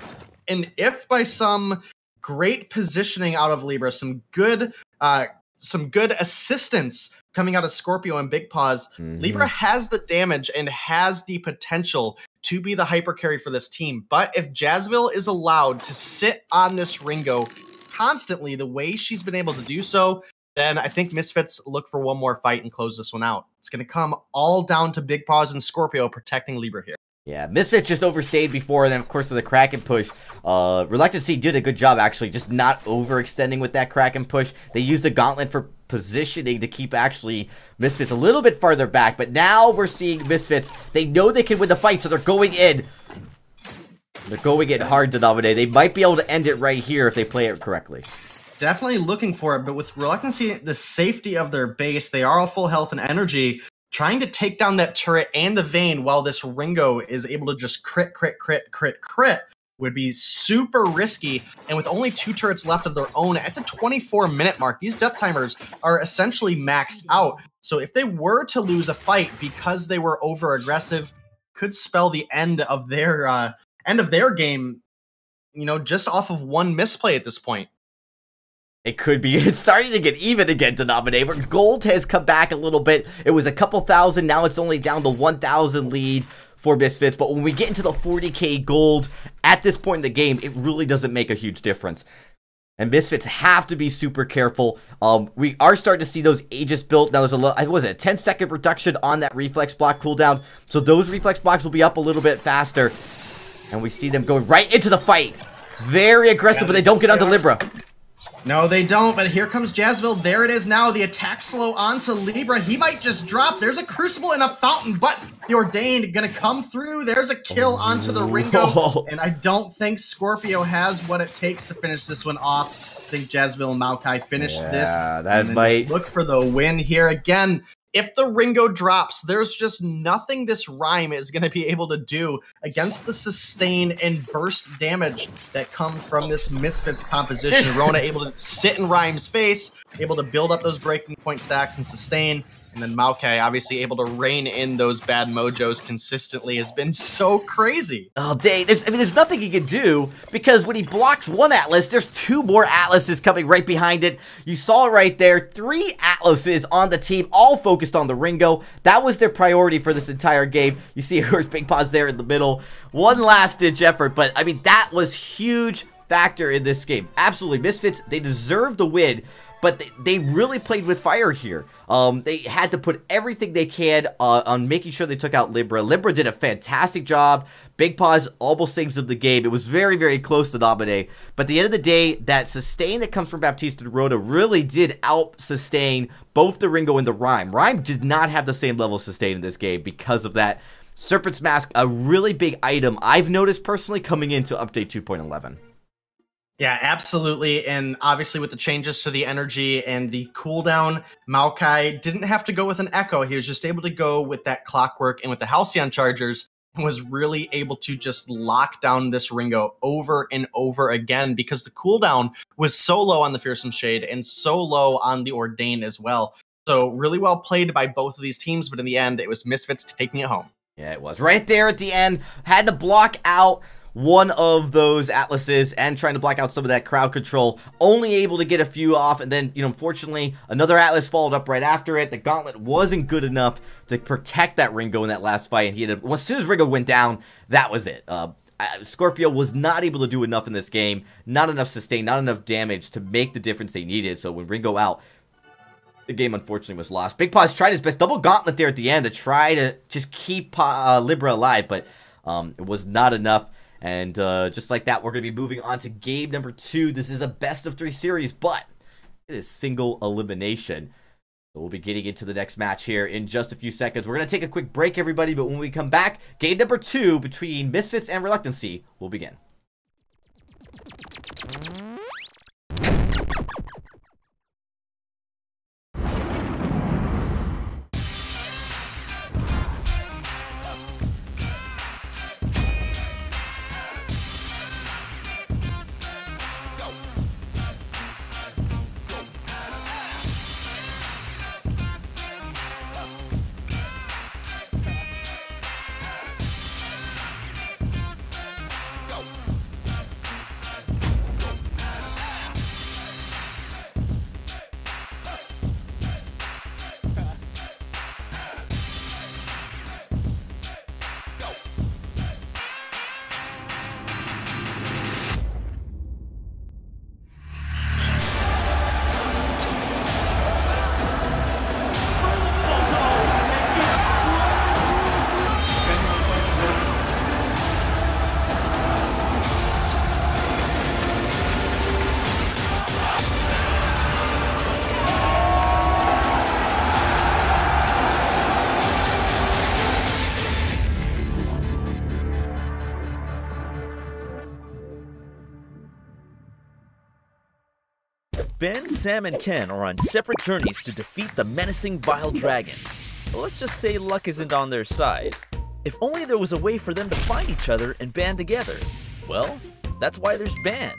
And if by some great positioning out of Libra, some good assistance coming out of Scorpio and Big Paws, Libra has the damage and has the potential to be the hyper carry for this team. But if Jazzville is allowed to sit on this Ringo constantly the way she's been able to do so, then I think Misfits look for one more fight and close this one out. It's going to come all down to Big Paws and Scorpio protecting Libra here. Yeah, Misfits just overstayed before, and then of course with the Kraken push, Reluctancy did a good job actually, just not overextending with that Kraken push. They used the Gauntlet for positioning to keep actually Misfits a little bit farther back, but now we're seeing Misfits, they know they can win the fight, so they're going in. They're going in hard to dominate. They might be able to end it right here if they play it correctly. Definitely looking for it, but with Reluctancy, the safety of their base, they are all full health and energy. Trying to take down that turret and the Vayne while this Ringo is able to just crit would be super risky. And with only 2 turrets left of their own at the 24-minute mark, these death timers are essentially maxed out. So if they were to lose a fight because they were over aggressive, could spell the end of their game, you know, just off of one misplay at this point. It could be. It's starting to get even again to nominate. But gold has come back a little bit. It was a couple thousand. Now it's only down to 1,000 lead for Misfits. But when we get into the 40K gold at this point in the game, it really doesn't make a huge difference. And Misfits have to be super careful. We are starting to see those Aegis built. Now there's a was it a 10-second reduction on that reflex block cooldown. So those reflex blocks will be up a little bit faster. And we see them going right into the fight. Very aggressive, but they don't get onto Libra. No, they don't, but here comes Jazzville. There it is now, the attack slow onto Libra. He might just drop. There's a Crucible and a Fountain, but the Ordained gonna come through. There's a kill onto the Ringo, and I don't think Scorpio has what it takes to finish this one off. I think Jazzville and Maokai finished this. That might look for the win here again. If the Ringo drops, there's just nothing this Rhyme is going to be able to do against the sustain and burst damage that come from this Misfits composition. Rona able to sit in Rhyme's face, able to build up those breaking point stacks and sustain. And then Maokai obviously able to rein in those bad mojos consistently has been so crazy. Oh, dang. There's nothing he can do because when he blocks one Atlas, there's 2 more Atlases coming right behind it. You saw it right there. 3 Atlases on the team, all focused on the Ringo. That was their priority for this entire game. You see, here's Big Paws there in the middle. One last-ditch effort, but, I mean, that was huge factor in this game. Absolutely. Misfits, they deserve the win. But they really played with fire here. They had to put everything they can on making sure they took out Libra. Libra did a fantastic job. Big Paws almost saves them the game. It was very, very close to dominate. But at the end of the day, that sustain that comes from Baptista Rhoda really did out-sustain both the Ringo and the Rhyme. Rhyme did not have the same level of sustain in this game because of that. Serpent's Mask, a really big item I've noticed personally coming into Update 2.11. Yeah, absolutely, and obviously with the changes to the energy and the cooldown, Maokai didn't have to go with an Echo. He was just able to go with that Clockwork and with the Halcyon Chargers, and was really able to just lock down this Ringo over and over again because the cooldown was so low on the Fearsome Shade and so low on the Ordained as well. So really well played by both of these teams, but in the end, it was Misfits taking it home. Yeah, it was. Right there at the end, had to block out one of those Atlases and trying to block out some of that crowd control. Only able to get a few off, and then, you know, unfortunately, another Atlas followed up right after it. The Gauntlet wasn't good enough to protect that Ringo in that last fight, and he ended up, as soon as Ringo went down, that was it. Scorpio was not able to do enough in this game. Not enough sustain, not enough damage to make the difference they needed. So when Ringo out, The game, unfortunately, was lost. Big Paws tried his best. Double gauntlet there at the end to try to just keep Libra alive, but it was not enough. And just like that, we're going to be moving on to game number 2. This is a best-of-3 series, but it is single elimination. So we'll be getting into the next match here in just a few seconds. We're going to take a quick break, everybody, but when we come back, game number 2 between Misfits and Reluctancy will begin. Ben, Sam, and Ken are on separate journeys to defeat the menacing Vile Dragon. But let's just say luck isn't on their side. If only there was a way for them to find each other and band together. Well, that's why there's Band.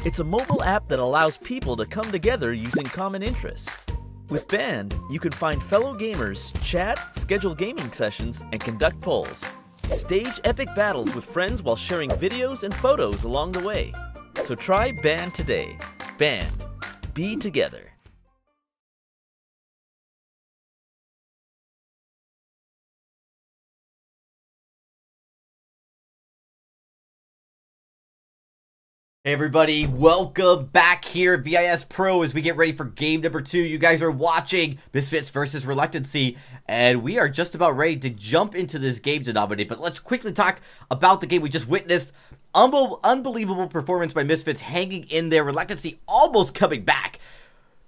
It's a mobile app that allows people to come together using common interests. With Band, you can find fellow gamers, chat, schedule gaming sessions, and conduct polls. Stage epic battles with friends while sharing videos and photos along the way. So try Band today. Band. Be together. Hey everybody, welcome back here at VISPRO as we get ready for game number 2. You guys are watching Misfits versus Reluctancy, and we are just about ready to jump into this game to dominate. But let's quickly talk about the game we just witnessed. Unbelievable performance by Misfits, hanging in there. Reluctancy almost coming back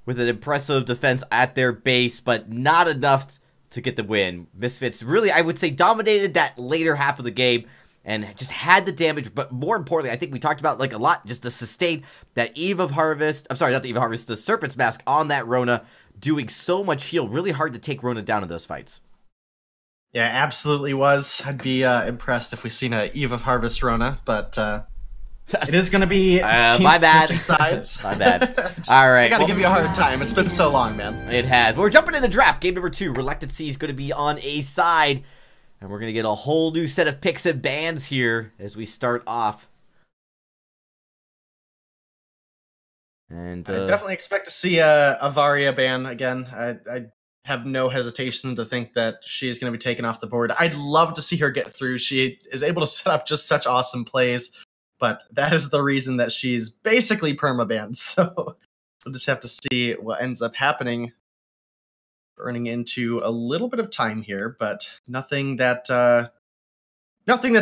with an impressive defense at their base, but not enough to get the win. Misfits really, I would say, dominated that later half of the game and just had the damage, but more importantly, I think we talked about like a lot, just to sustain that Eve of Harvest, I'm sorry, not the Eve of Harvest, the Serpent's Mask on that Rona, doing so much heal. Really hard to take Rona down in those fights. Yeah, absolutely was. I'd be impressed if we seen a Eve of Harvest Rona, but it is going to be my bad. Switching sides. My bad. All right. I got to give you a hard time. It's been so long, man. It has. Well, we're jumping in the draft. Game number 2. Reluctancy is going to be on a side, and we're going to get a whole new set of picks and bans here as we start off. And I definitely expect to see a Varia ban again. I have no hesitation to think that she is going to be taken off the board. I'd love to see her get through. She is able to set up just such awesome plays, but that is the reason that she's basically permabanned. So we'll just have to see what ends up happening. Running into a little bit of time here, but nothing that's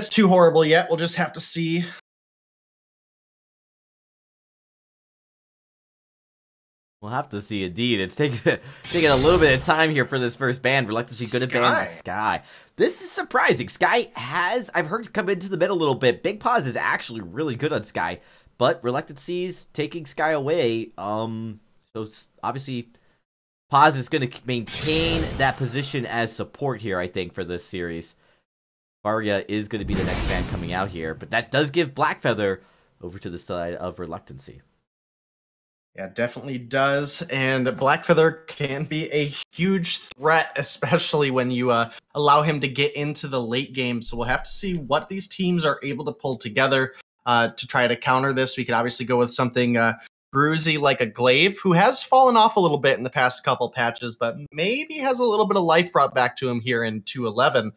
too horrible yet. We'll just have to see. We'll have to see, indeed. It's taking a little bit of time here for this first ban. Reluctancy going to ban Sky. This is surprising. Sky has, I've heard, come into the mid a little bit. Big Paws is actually really good on Sky, but Reluctancy's taking Sky away. So obviously, Paws is going to maintain that position as support here, I think, for this series. Varia is going to be the next ban coming out here, but that does give Blackfeather over to the side of Reluctancy. Yeah, definitely does. And Blackfeather can be a huge threat, especially when you allow him to get into the late game. So we'll have to see what these teams are able to pull together to try to counter this. We could obviously go with something bruisey like a Glaive, who has fallen off a little bit in the past couple patches, but maybe has a little bit of life brought back to him here in 2.11.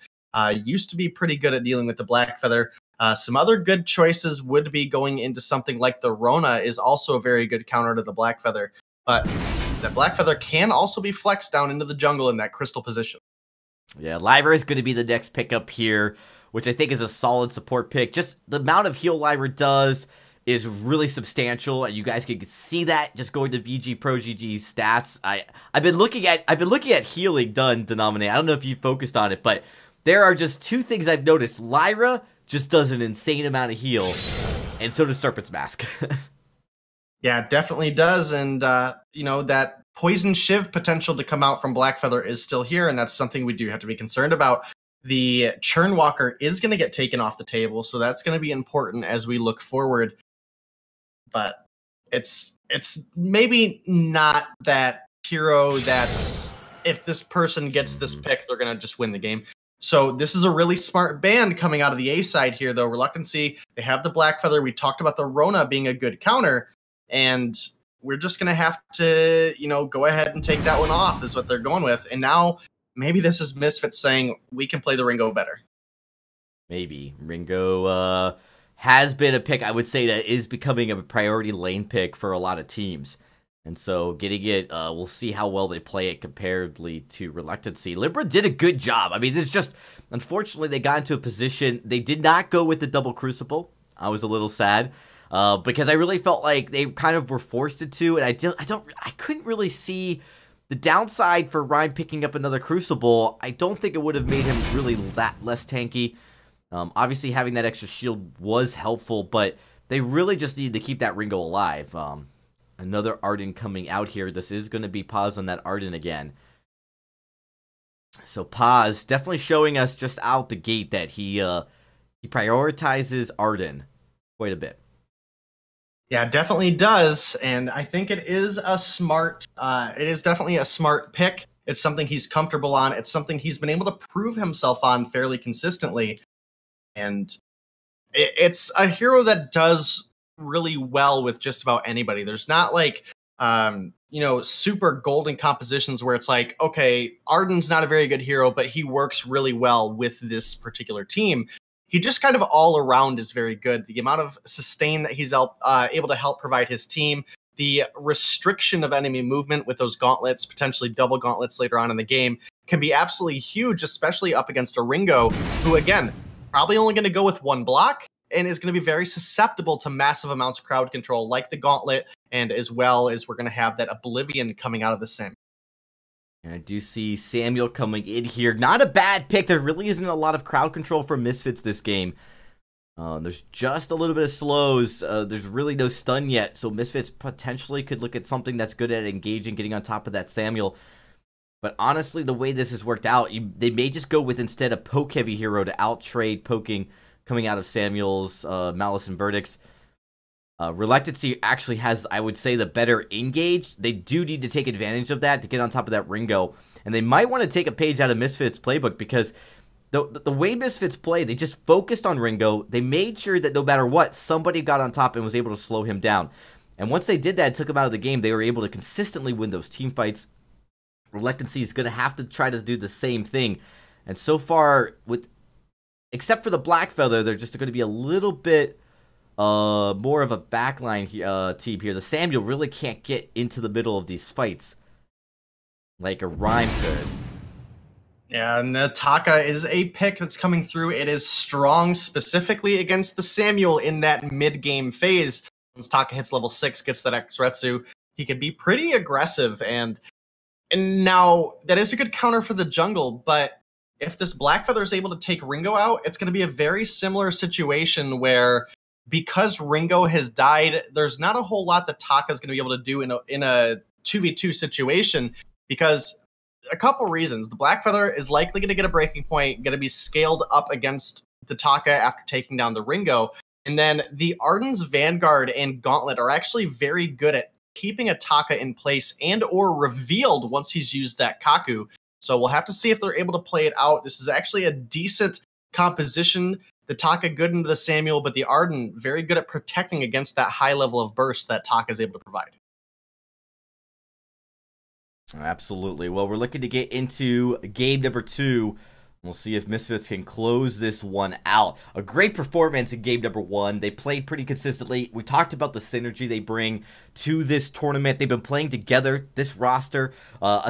Used to be pretty good at dealing with the Blackfeather. Some other good choices would be going into something like the Rona is also a very good counter to the Blackfeather. But that Blackfeather can also be flexed down into the jungle in that crystal position. Yeah, Lyra is going to be the next pickup here, which I think is a solid support pick. Just the amount of heal Lyra does is really substantial, and you guys can see that just going to VG Pro GG's stats. I've been looking at healing done, Denominate. I don't know if you focused on it, but there are just two things I've noticed. Lyra just does an insane amount of heal, and so does Serpent's Mask. Yeah, it definitely does, and you know, that Poison Shiv potential to come out from Blackfeather is still here, and that's something we do have to be concerned about. The Churnwalker is going to get taken off the table, so that's going to be important as we look forward. But it's maybe not that hero that's, if this person gets this pick, they're going to just win the game. So this is a really smart band coming out of the A side here, though. Reluctancy, they have the Blackfeather. We talked about the Rona being a good counter, and we're just going to have to, you know, go ahead and take that one off is what they're going with. And now maybe this is Misfits saying we can play the Ringo better. Maybe. Ringo has been a pick, I would say, that is becoming a priority lane pick for a lot of teams. And so getting it, we'll see how well they play it comparatively to Reluctancy. Libra did a good job. I mean, there's just, unfortunately, they got into a position, they did not go with the double Crucible. I was a little sad. Because I really felt like they kind of were forced to, and I couldn't really see the downside for Rhyme picking up another Crucible. I don't think it would have made him really that less tanky. Obviously, having that extra shield was helpful, but they really just needed to keep that Ringo alive. Another Arden coming out here. This is going to be Paz on that Arden again. So Paz definitely showing us just out the gate that he prioritizes Arden quite a bit. Yeah, it definitely does, and I think it is a smart, it is definitely a smart pick. It's something he's comfortable on. It's something he's been able to prove himself on fairly consistently, and it's a hero that does really well with just about anybody. There's not like, you know, super golden compositions where it's like, okay, Arden's not a very good hero, but he works really well with this particular team. He just kind of all around is very good. The amount of sustain that he's able to help provide his team, the restriction of enemy movement with those gauntlets, potentially double gauntlets later on in the game, can be absolutely huge, especially up against a Ringo, who, again, probably only going to go with one block and is going to be very susceptible to massive amounts of crowd control, like the gauntlet, and as well as we're going to have that Oblivion coming out of the sim. And I do see Samuel coming in here. Not a bad pick. There really isn't a lot of crowd control for Misfits this game. There's just a little bit of slows. There's really no stun yet, so Misfits potentially could look at something that's good at engaging, getting on top of that Samuel. But honestly, the way this has worked out, they may just go with instead a poke-heavy hero to out-trade poking coming out of Samuel's Malice and Verdicts. Reluctancy actually has, I would say, the better engage. They do need to take advantage of that to get on top of that Ringo. And they might want to take a page out of Misfits' playbook because the way Misfits play, they just focused on Ringo. They made sure that no matter what, somebody got on top and was able to slow him down. And once they did that, took him out of the game, they were able to consistently win those team fights. Reluctancy is going to have to try to do the same thing. And so far, except for the Blackfeather, they're just going to be a little bit more of a backline team here. The Samuel really can't get into the middle of these fights like a Rhyme could. Yeah, and Taka is a pick that's coming through. It is strong specifically against the Samuel in that mid-game phase. Once Taka hits level 6, gets that Exretsu, he can be pretty aggressive. And now, that is a good counter for the jungle, but if this Blackfeather is able to take Ringo out, it's going to be a very similar situation where, because Ringo has died, there's not a whole lot that Taka's going to be able to do in a 2v2 situation, because a couple reasons. The Blackfeather is likely going to get a breaking point, going to be scaled up against the Taka after taking down the Ringo, and then the Arden's Vanguard and Gauntlet are actually very good at keeping a Taka in place and or revealed once he's used that Kaku. So we'll have to see if they're able to play it out. This is actually a decent composition. The Taka good into the Samuel, but the Arden very good at protecting against that high level of burst that Taka is able to provide. Absolutely. Well, we're looking to get into game number 2 We'll see if Misfits can close this one out. A great performance in game number 1. They played pretty consistently. We talked about the synergy they bring to this tournament. They've been playing together, this roster.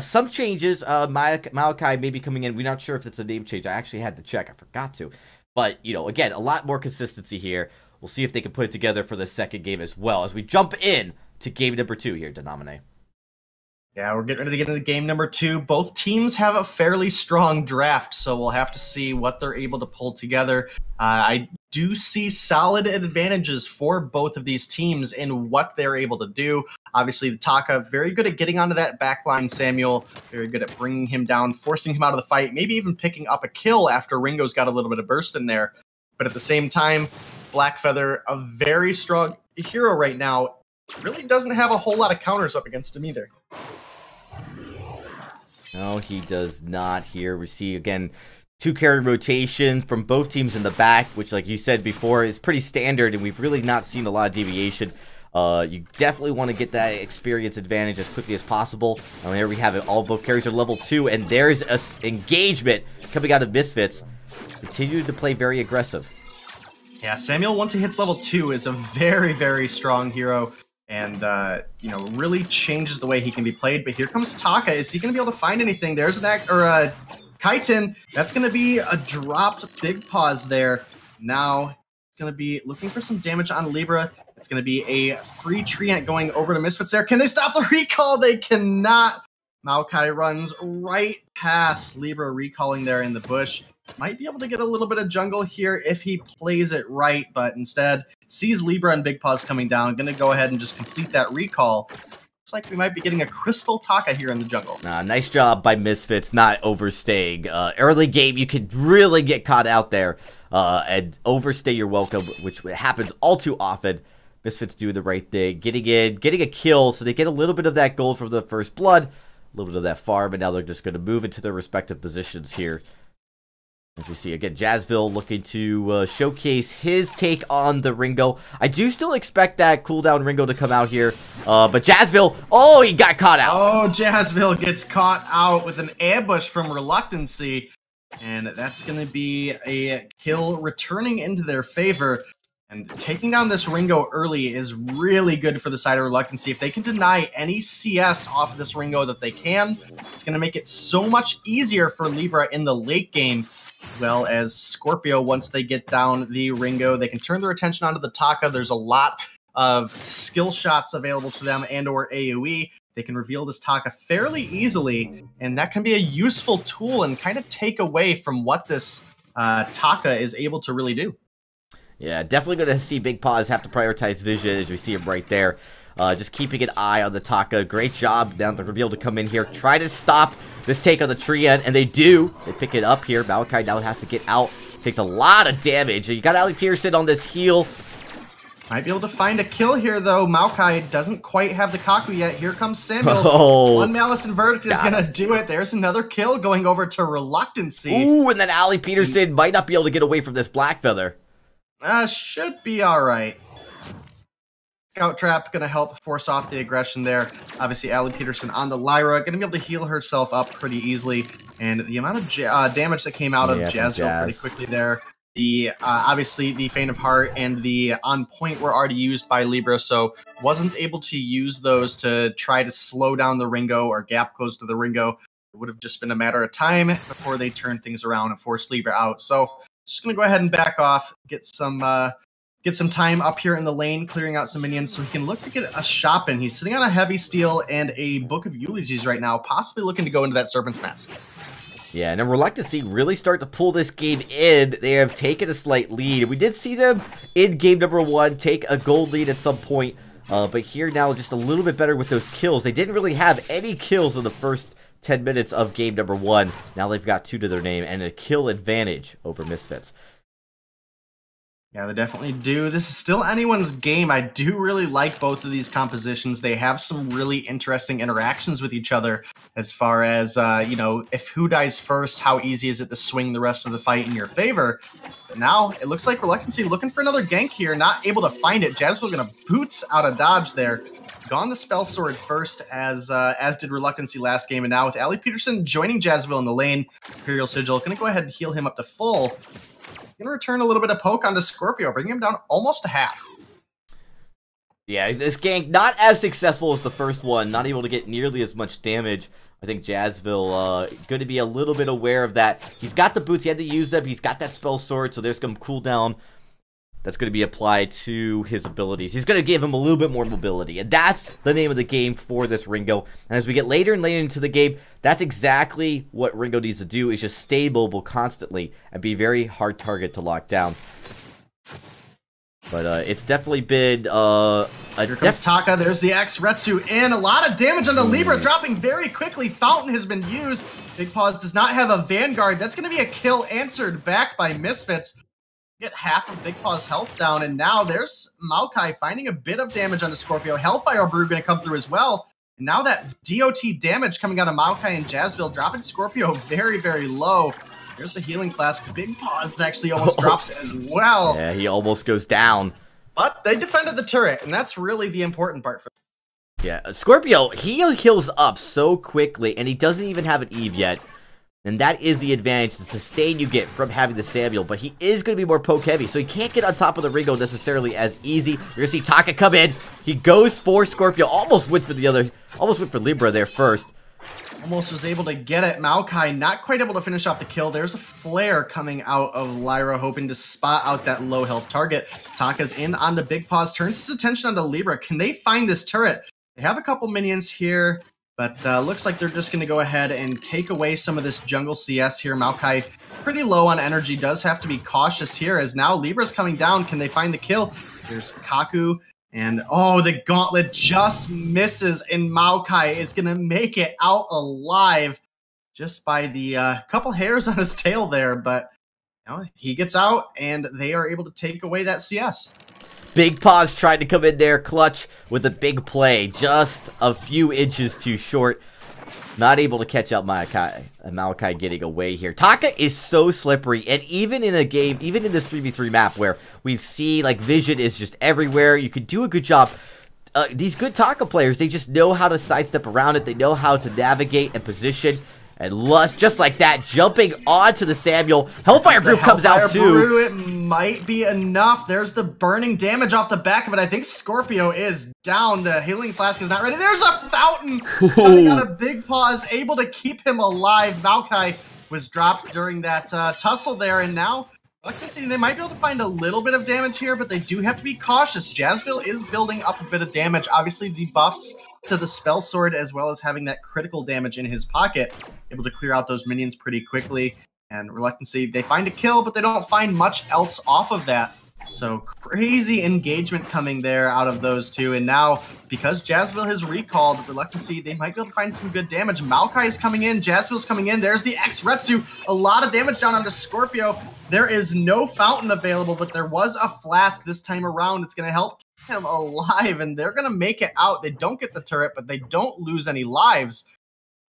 Some changes. Malachi may be coming in. We're not sure if it's a name change. I actually had to check. I forgot to. But, you know, again, a lot more consistency here. We'll see if they can put it together for the second game as well as we jump in to game number 2 here, Denomine. Yeah, we're getting ready to get into game number 2. Both teams have a fairly strong draft, so we'll have to see what they're able to pull together. I do see solid advantages for both of these teams in what they're able to do. Obviously, the Taka, very good at getting onto that backline Samuel, very good at bringing him down, forcing him out of the fight, maybe even picking up a kill after Ringo's got a little bit of burst in there. But at the same time, Blackfeather, a very strong hero right now, really doesn't have a whole lot of counters up against him either. No, he does not here. We see, again, 2 carry rotation from both teams in the back, which, like you said before, is pretty standard, and we've really not seen a lot of deviation. You definitely want to get that experience advantage as quickly as possible. And there we have it. Both carries are level 2, and there's an engagement coming out of Misfits. Continue to play very aggressive. Yeah, Samuel, once he hits level 2, is a very, very strong hero. And, you know, really changes the way he can be played. But here comes Taka. Is he going to be able to find anything? There's an Kaiten. That's going to be a dropped big pause there. Now, going to be looking for some damage on Libra. It's going to be a free Treant going over to Misfits there. Can they stop the recall? They cannot. Maokai runs right past Libra recalling there in the bush. Might be able to get a little bit of jungle here if he plays it right, but instead sees Libra and Big Paws coming down. Going to go ahead and just complete that recall. Looks like we might be getting a Crystal Taka here in the jungle. Nice job by Misfits not overstaying. Early game, you could really get caught out there and overstay your welcome, which happens all too often. Misfits do the right thing, getting a kill, so they get a little bit of that gold from the first blood, a little bit of that farm, and now they're just going to move into their respective positions here. As we see, again, Jazzville looking to showcase his take on the Ringo. I do still expect that cooldown Ringo to come out here. But Jazzville, oh, he got caught out. Oh, Jazzville gets caught out with an ambush from Reluctancy. And that's going to be a kill returning into their favor. And taking down this Ringo early is really good for the side of Reluctancy. If they can deny any CS off of this Ringo that they can, it's going to make it so much easier for Libra in the late game. As well as Scorpio, once they get down the Ringo, they can turn their attention onto the Taka. There's a lot of skill shots available to them and or AoE. They can reveal this Taka fairly easily, and that can be a useful tool and kind of take away from what this Taka is able to really do. Yeah, definitely going to see Big Paws have to prioritize vision as we see him right there. Just keeping an eye on the Taka. Great job. Now they're going to be able to come in here, try to stop this take on the Treant, and they do. They pick it up here. Malachi now has to get out. Takes a lot of damage. You got Ali Pearson on this heal. Might be able to find a kill here, though. Maokai doesn't quite have the Kaku yet. Here comes Samuel. Oh, One Malice and Verdict is going to do it. There's another kill going over to Reluctancy. Ooh, and then Ali Peterson might not be able to get away from this Blackfeather. Should be all right. Scout Trap going to help force off the aggression there. Obviously, Ali Peterson on the Lyra, going to be able to heal herself up pretty easily. And the amount of damage that came out of Jazzville pretty quickly there. The obviously, the Feint of Heart and the On Point were already used by Libra, so wasn't able to use those to try to slow down the Ringo or gap close to the Ringo. It would have just been a matter of time before they turned things around and forced Libra out. So just going to go ahead and back off, get some time up here in the lane, clearing out some minions so he can look to get a shop in. He's sitting on a Heavy Steel and a Book of Eulogies right now, possibly looking to go into that Serpent's Mask. Yeah, and then Reluctancy really start to pull this game in. They have taken a slight lead. We did see them in game number 1 take a gold lead at some point, but here now just a little bit better with those kills. They didn't really have any kills in the first 10 minutes of game number 1. Now they've got 2 to their name and a kill advantage over Misfits. Yeah, they definitely do. This is still anyone's game. I do really like both of these compositions. They have some really interesting interactions with each other as far as, you know, if who dies first, how easy is it to swing the rest of the fight in your favor. But now it looks like Reluctancy looking for another gank here, not able to find it. Jazzville going to boots out of dodge there. gone the Spell Sword first, as did Reluctancy last game, and now with Ali Peterson joining Jazzville in the lane, Imperial Sigil going to go ahead and heal him up to full. Going to return a little bit of poke onto Scorpio, bringing him down almost to half. Yeah, this gank not as successful as the first one, not able to get nearly as much damage. I think Jazzville going to be a little bit aware of that. He's got the boots, he had to use them, he's got that Spell Sword, so there's some cooldown that's going to be applied to his abilities. He's going to give him a little bit more mobility, and that's the name of the game for this Ringo. And as we get later and later into the game, that's exactly what Ringo needs to do, is just stay mobile constantly and be a very hard target to lock down. But it's definitely been here comes Taka. There's the X Retsu in. A lot of damage onto Libra, dropping very quickly. Fountain has been used. Big Paws does not have a Vanguard. That's going to be a kill answered back by Misfits. Get half of Big Paw's health down, and now there's Maokai finding a bit of damage onto Scorpio. Hellfire Brew going to come through as well. And now that DOT damage coming out of Maokai and Jazzville, dropping Scorpio very, very low. Here's the healing flask. Big Paws actually almost drops as well. Yeah, he almost goes down. But they defended the turret, and that's really the important part for them. Yeah, Scorpio, he heals up so quickly, and he doesn't even have an Eve yet. And that is the advantage, the sustain you get from having the Samuel. But he is going to be more poke heavy, so he can't get on top of the Ringo necessarily as easy. You're going to see Taka come in. He goes for Scorpio, almost went for Libra there first. Almost was able to get it. Maokai not quite able to finish off the kill. There's a flare coming out of Lyra, hoping to spot out that low health target. Taka's in onto Big Paws, turns his attention onto Libra. Can they find this turret? They have a couple minions here, but looks like they're just going to go ahead and take away some of this jungle CS here. Maokai pretty low on energy, does have to be cautious here, as now Libra's coming down. Can they find the kill? There's Kaku. And, oh, the gauntlet just misses, and Maokai is going to make it out alive just by the couple hairs on his tail there. But you know, he gets out, and they are able to take away that CS. Big Paws tried to come in there clutch with a big play, just a few inches too short. Not able to catch up Maokai getting away here. Taka is so slippery, and even in a game, even in this 3v3 map where we've seen like vision is just everywhere, you could do a good job. These good Taka players, they just know how to sidestep around it. They know how to navigate and position. And just like that, jumping onto the Samuel. Hellfire Brew comes out too. Brew, it might be enough. There's the burning damage off the back of it. I think Scorpio is down. The healing flask is not ready. There's a fountain coming out of Big Paws, able to keep him alive. Maokai was dropped during that tussle there, and now they might be able to find a little bit of damage here, but they do have to be cautious. Jazzville is building up a bit of damage. Obviously, the buffs to the Spell Sword, as well as having that critical damage in his pocket, able to clear out those minions pretty quickly. And Reluctancy, they find a kill, but they don't find much else off of that. So crazy engagement coming there out of those two. And now, because Jazzville has recalled Reluctancy, they might be able to find some good damage. Maokai is coming in. Jazzville's coming in. There's the X Retsu. A lot of damage down onto Scorpio. There is no fountain available, but there was a flask this time around. It's going to help keep him alive, and they're going to make it out. They don't get the turret, but they don't lose any lives.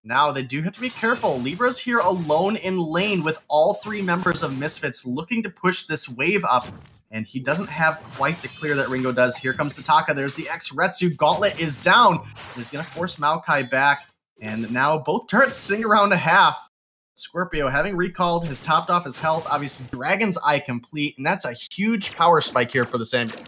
Now, they do have to be careful. Libra's here alone in lane with all three members of Misfits looking to push this wave up. And he doesn't have quite the clear that Ringo does. Here comes the Taka. There's the X Retsu. Gauntlet is down. He's going to force Maokai back. And now both turrets sitting around a half. Scorpio, having recalled, has topped off his health. Obviously, Dragon's Eye complete. And that's a huge power spike here for the Syndicate.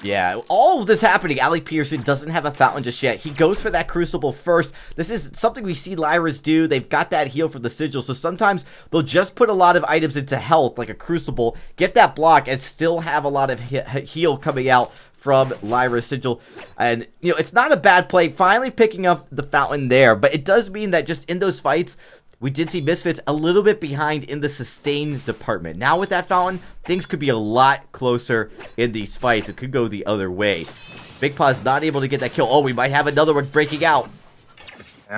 Yeah, all of this happening. Ali Pearson doesn't have a fountain just yet. He goes for that Crucible first. This is something we see Lyra's do. They've got that heal from the Sigil, so sometimes they'll just put a lot of items into health, like a Crucible, get that block, and still have a lot of heal coming out from Lyra's Sigil. And, you know, it's not a bad play, finally picking up the fountain there, but it does mean that just in those fights, we did see Misfits a little bit behind in the sustain department. Now with that fountain, things could be a lot closer in these fights. It could go the other way. Big Paw's not able to get that kill. Oh, we might have another one breaking out.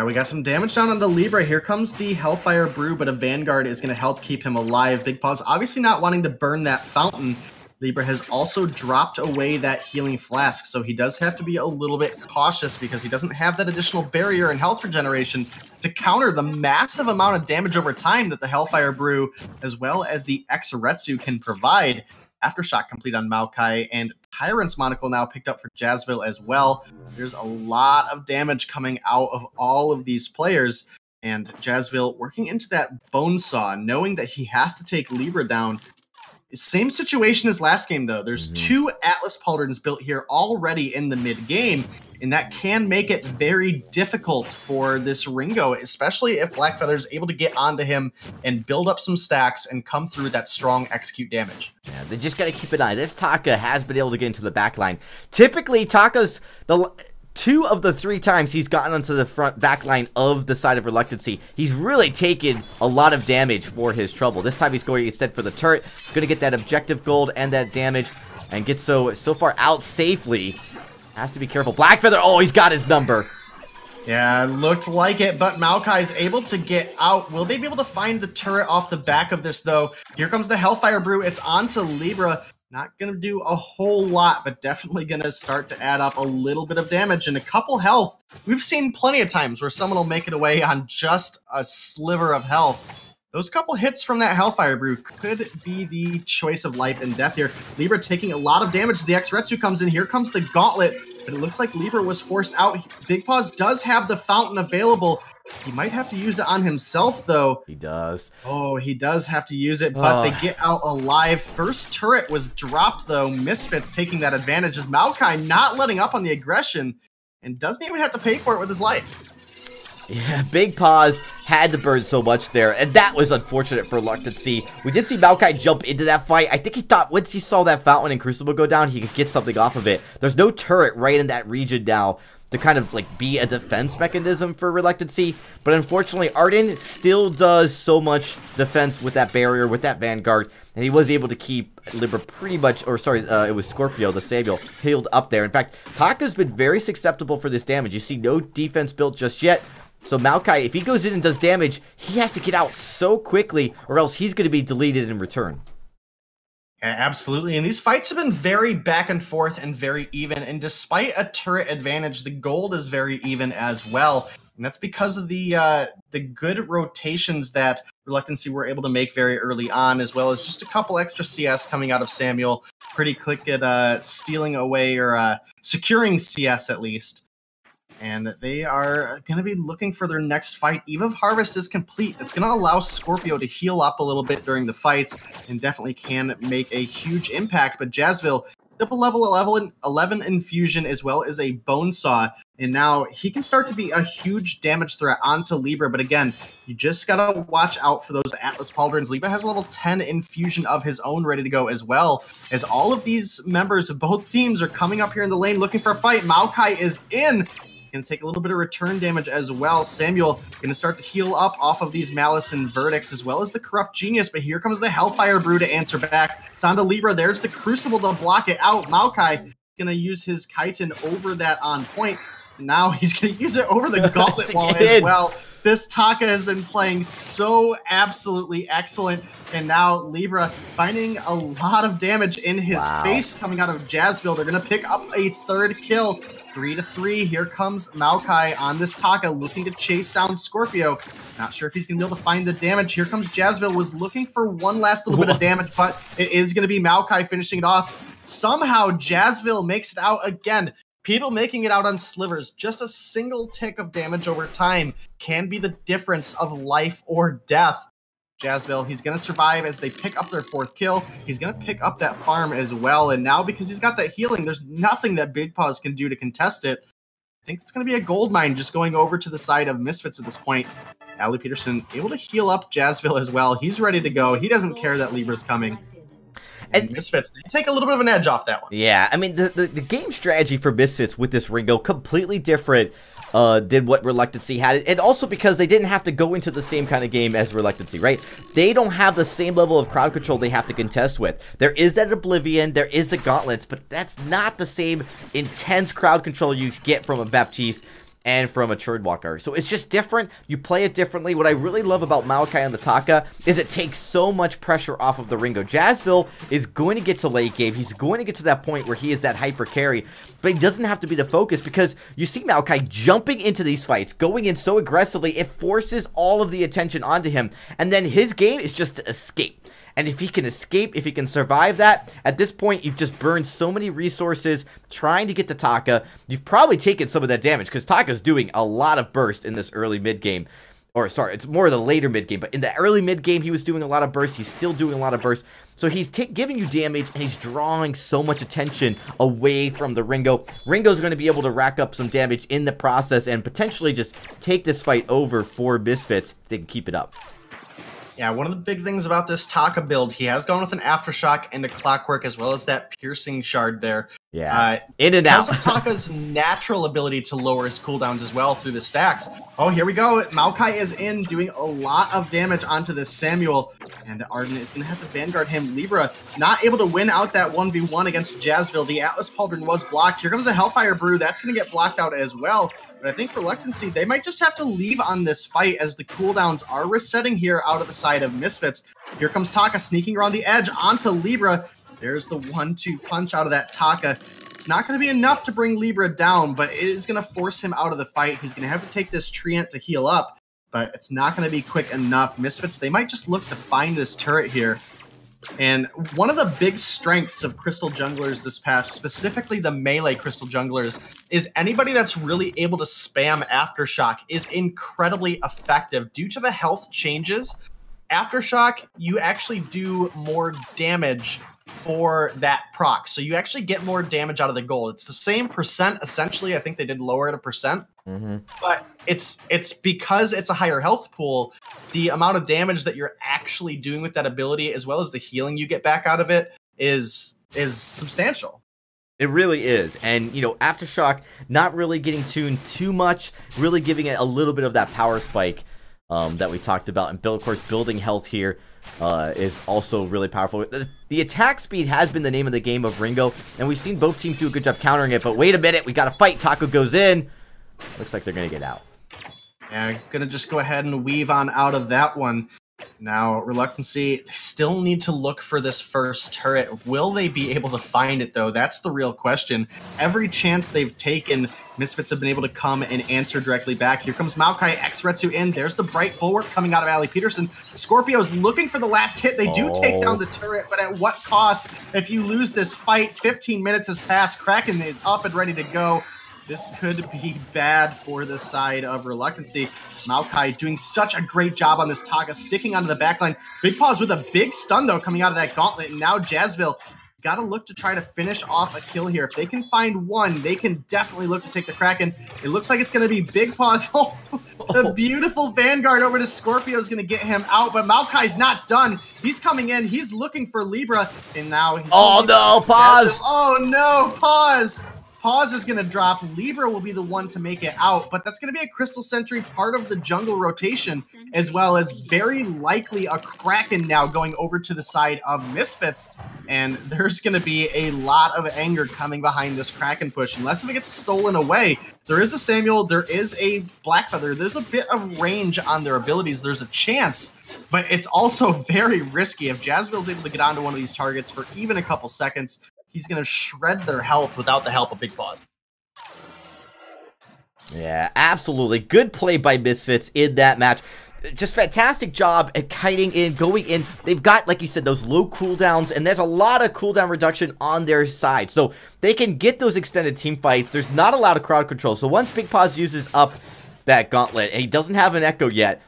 We got some damage down onto Libra. Here comes the Hellfire Brew, but a Vanguard is going to help keep him alive. Big Paw's obviously not wanting to burn that fountain. Libra has also dropped away that healing flask, so he does have to be a little bit cautious because he doesn't have that additional barrier and health regeneration to counter the massive amount of damage over time that the Hellfire Brew, as well as the X Retsu, can provide. Aftershock complete on Maokai, and Tyrant's Monocle now picked up for Jazzville as well. There's a lot of damage coming out of all of these players, and Jazzville working into that Bonesaw, knowing that he has to take Libra down. Same situation as last game, though. There's two Atlas Pauldrons built here already in the mid-game, and that can make it very difficult for this Ringo, especially if Blackfeather's able to get onto him and build up some stacks and come through that strong execute damage. Yeah, they just got to keep an eye. This Taka has been able to get into the back line. Typically, Taka's two of the 3 times he's gotten onto the front back line of the side of Reluctancy, he's really taken a lot of damage for his trouble. This time he's going instead for the turret, going to get that objective gold and that damage, and get so far out safely. Has to be careful. Blackfeather, oh, he's got his number. Yeah, looked like it, but Maokai's able to get out. Will they be able to find the turret off the back of this, though? Here comes the Hellfire Brew. It's on to Libra. Not going to do a whole lot, but definitely going to start to add up a little bit of damage and a couple health. We've seen plenty of times where someone will make it away on just a sliver of health. Those couple hits from that Hellfire Brew could be the choice of life and death here. Libra taking a lot of damage. The X-Retsu comes in. Here comes the Gauntlet, but it looks like Libra was forced out. Big Paws does have the Fountain available. He might have to use it on himself, though. He does. Oh, he does have to use it, but they get out alive. First turret was dropped, though. Misfits taking that advantage as Maokai not letting up on the aggression and doesn't even have to pay for it with his life. Yeah, Big Paws had to burn so much there, and that was unfortunate for Reluctancy. We did see Maokai jump into that fight. I think he thought once he saw that Fountain and Crucible go down, he could get something off of it. There's no turret right in that region now to kind of like be a defense mechanism for Reluctancy, but unfortunately Arden still does so much defense with that barrier, with that Vanguard, and he was able to keep Libra pretty much, or sorry, it was Scorpio, the Samuel, healed up there. In fact, Taka's been very susceptible for this damage. You see no defense built just yet. So Maokai, if he goes in and does damage, he has to get out so quickly or else he's going to be deleted in return. Yeah, absolutely. And these fights have been very back and forth and very even. And despite a turret advantage, the gold is very even as well. And that's because of the good rotations that Reluctancy were able to make very early on, as well as just a couple extra CS coming out of Samuel. Pretty quick at stealing away or securing CS at least. And they are going to be looking for their next fight. Eve of Harvest is complete. It's going to allow Scorpio to heal up a little bit during the fights and definitely can make a huge impact. But Jazzville, double level 11 infusion as well as a Bonesaw. And now he can start to be a huge damage threat onto Libra. But again, you just got to watch out for those Atlas Pauldrons. Libra has a level 10 infusion of his own ready to go as well. As all of these members of both teams are coming up here in the lane looking for a fight. Maokai is in. Going to take a little bit of return damage as well. Samuel going to start to heal up off of these Malice and Verdicts as well as the Corrupt Genius, but here comes the Hellfire Brew to answer back. It's on to Libra. There's the Crucible to block it out. Maokai going to use his chitin over that on point. Now he's going to use it over the Gauntlet wall as well. This Taka has been playing so absolutely excellent, and now Libra finding a lot of damage in his face coming out of Jazzville. They're going to pick up a third kill. 3-3. Here comes Maokai on this Taka looking to chase down Scorpio. Not sure if he's going to be able to find the damage. Here comes Jazzville. Was looking for one last little bit of damage, but it is going to be Maokai finishing it off. Somehow Jazzville makes it out again. People making it out on slivers. Just a single tick of damage over time can be the difference of life or death. Jazzville, he's going to survive as they pick up their fourth kill. He's going to pick up that farm as well. And now because he's got that healing, there's nothing that Big Paws can do to contest it. I think it's going to be a gold mine just going over to the side of Misfits at this point. Ali Peterson able to heal up Jazzville as well. He's ready to go. He doesn't care that Libra's coming. And Misfits, they take a little bit of an edge off that one. Yeah, I mean, the game strategy for Misfits with this Ringo, completely different than what Reluctancy had. And also because they didn't have to go into the same kind of game as Reluctancy, right? They don't have the same level of crowd control they have to contest with. There is that Oblivion, there is the Gauntlets, but that's not the same intense crowd control you get from a Baptiste and from a Churnwalker. So it's just different. You play it differently. What I really love about Maokai on the Taka is it takes so much pressure off of the Ringo. Jazzville is going to get to late game. He's going to get to that point where he is that hyper carry, but he doesn't have to be the focus because you see Maokai jumping into these fights, going in so aggressively, it forces all of the attention onto him, and then his game is just to escape. And if he can escape, if he can survive that, at this point, you've just burned so many resources trying to get to Taka. You've probably taken some of that damage, because Taka's doing a lot of burst in this early mid-game. Or, sorry, it's more the later mid-game, but in the early mid-game, he was doing a lot of burst. He's still doing a lot of burst. So he's giving you damage, and he's drawing so much attention away from the Ringo. Ringo's going to be able to rack up some damage in the process and potentially just take this fight over for Misfits if they can keep it up. Yeah, one of the big things about this Taka build, he has gone with an Aftershock and a Clockwork, as well as that Piercing Shard there. Yeah, in and out. Because of Taka's natural ability to lower his cooldowns as well through the stacks. Oh, here we go. Maokai is in, doing a lot of damage onto this Samuel. And Arden is going to have to Vanguard him. Libra not able to win out that 1v1 against Jazzville. The Atlas Pauldron was blocked. Here comes the Hellfire Brew. That's going to get blocked out as well. But I think Reluctancy, they might just have to leave on this fight as the cooldowns are resetting here out of the side of Misfits. Here comes Taka sneaking around the edge onto Libra. There's the 1-2 punch out of that Taka. It's not going to be enough to bring Libra down, but it is going to force him out of the fight. He's going to have to take this Treant to heal up, but it's not going to be quick enough. Misfits, they might just look to find this turret here. And one of the big strengths of Crystal Junglers this patch, specifically the melee Crystal Junglers, is anybody that's really able to spam Aftershock is incredibly effective. Due to the health changes, Aftershock, you actually do more damage for that proc. So you actually get more damage out of the gold. It's the same percent, essentially. I think they did lower it a percent. But it's because it's a higher health pool, the amount of damage that you're actually doing with that ability, as well as the healing you get back out of it, is substantial. It really is. And, you know, Aftershock not really getting tuned too much, really giving it a little bit of that power spike that we talked about. And, of course, building health here is also really powerful. The attack speed has been the name of the game of Ringo, and we've seen both teams do a good job countering it. But wait a minute, we got to fight. Taco goes in. Looks like they're going to get out. Yeah, gonna just go ahead and weave on out of that one. Now, Reluctancy, they still need to look for this first turret. Will they be able to find it, though? That's the real question. Every chance they've taken, Misfits have been able to come and answer directly back. Here comes Maokai, X-Retsu in. There's the Bright Bulwark coming out of Ali Peterson. Scorpio's looking for the last hit. They do take down the turret, but at what cost? If you lose this fight, 15 minutes has passed. Kraken is up and ready to go. This could be bad for the side of Reluctancy. Maokai doing such a great job on this Taka, sticking onto the backline. Big Paws with a big stun, though, coming out of that gauntlet. And now Jazzville got to look to try to finish off a kill here. If they can find one, they can definitely look to take the Kraken. It looks like it's going to be Big Paws. Oh, the beautiful Vanguard over to Scorpio is going to get him out, but Maokai's not done. He's coming in. He's looking for Libra, and now he's... Oh, no, Pause! Oh, no, Pause! Pause is going to drop. Libra will be the one to make it out, but that's going to be a Crystal Sentry, part of the jungle rotation, as well as very likely a Kraken now going over to the side of Misfits, and there's going to be a lot of anger coming behind this Kraken push, unless if it gets stolen away. There is a Samuel, there is a Blackfeather, there's a bit of range on their abilities, there's a chance, but it's also very risky. If Jazzville's able to get onto one of these targets for even a couple seconds, he's going to shred their health without the help of Big Paws. Yeah, absolutely. Good play by Misfits in that match. Just fantastic job at kiting in, going in. They've got, like you said, those low cooldowns, and there's a lot of cooldown reduction on their side. So they can get those extended team fights. There's not a lot of crowd control. So once Big Paws uses up that gauntlet, and he doesn't have an Echo yet,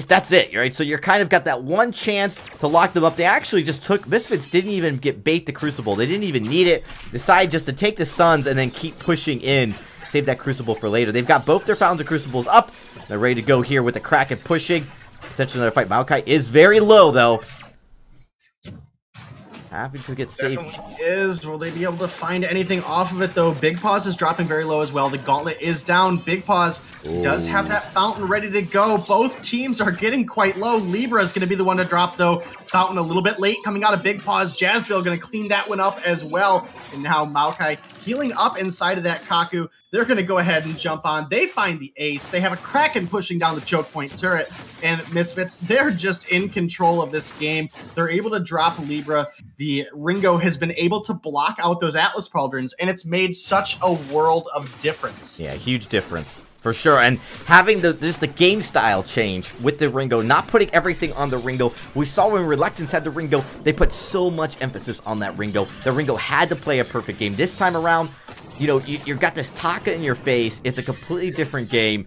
that's it, right? So you're kind of got that one chance to lock them up. They actually just took, Misfits didn't even get bait the Crucible. They didn't even need it. Decided just to take the stuns and then keep pushing in. Save that Crucible for later. They've got both their Fountains of Crucibles up. They're ready to go here with the Kraken pushing. Potentially another fight. Maokai is very low, though. Having to get saved. Definitely is. Will they be able to find anything off of it, though? Big Paws is dropping very low as well. The Gauntlet is down. Big Paws does have that Fountain ready to go. Both teams are getting quite low. Libra is going to be the one to drop, though. Fountain a little bit late coming out of Big Paws. Jazzville going to clean that one up as well. And now Maokai healing up inside of that Kaku. They're going to go ahead and jump on. They find the ace. They have a Kraken pushing down the choke point turret. And Misfits, they're just in control of this game. They're able to drop Libra. The Ringo has been able to block out those Atlas Pauldrons, and it's made such a world of difference. Yeah, huge difference. For sure, and having just the game style change with the Ringo, not putting everything on the Ringo. We saw when Reluctance had the Ringo, they put so much emphasis on that Ringo. The Ringo had to play a perfect game. This time around, you know, you got this Taka in your face. It's a completely different game.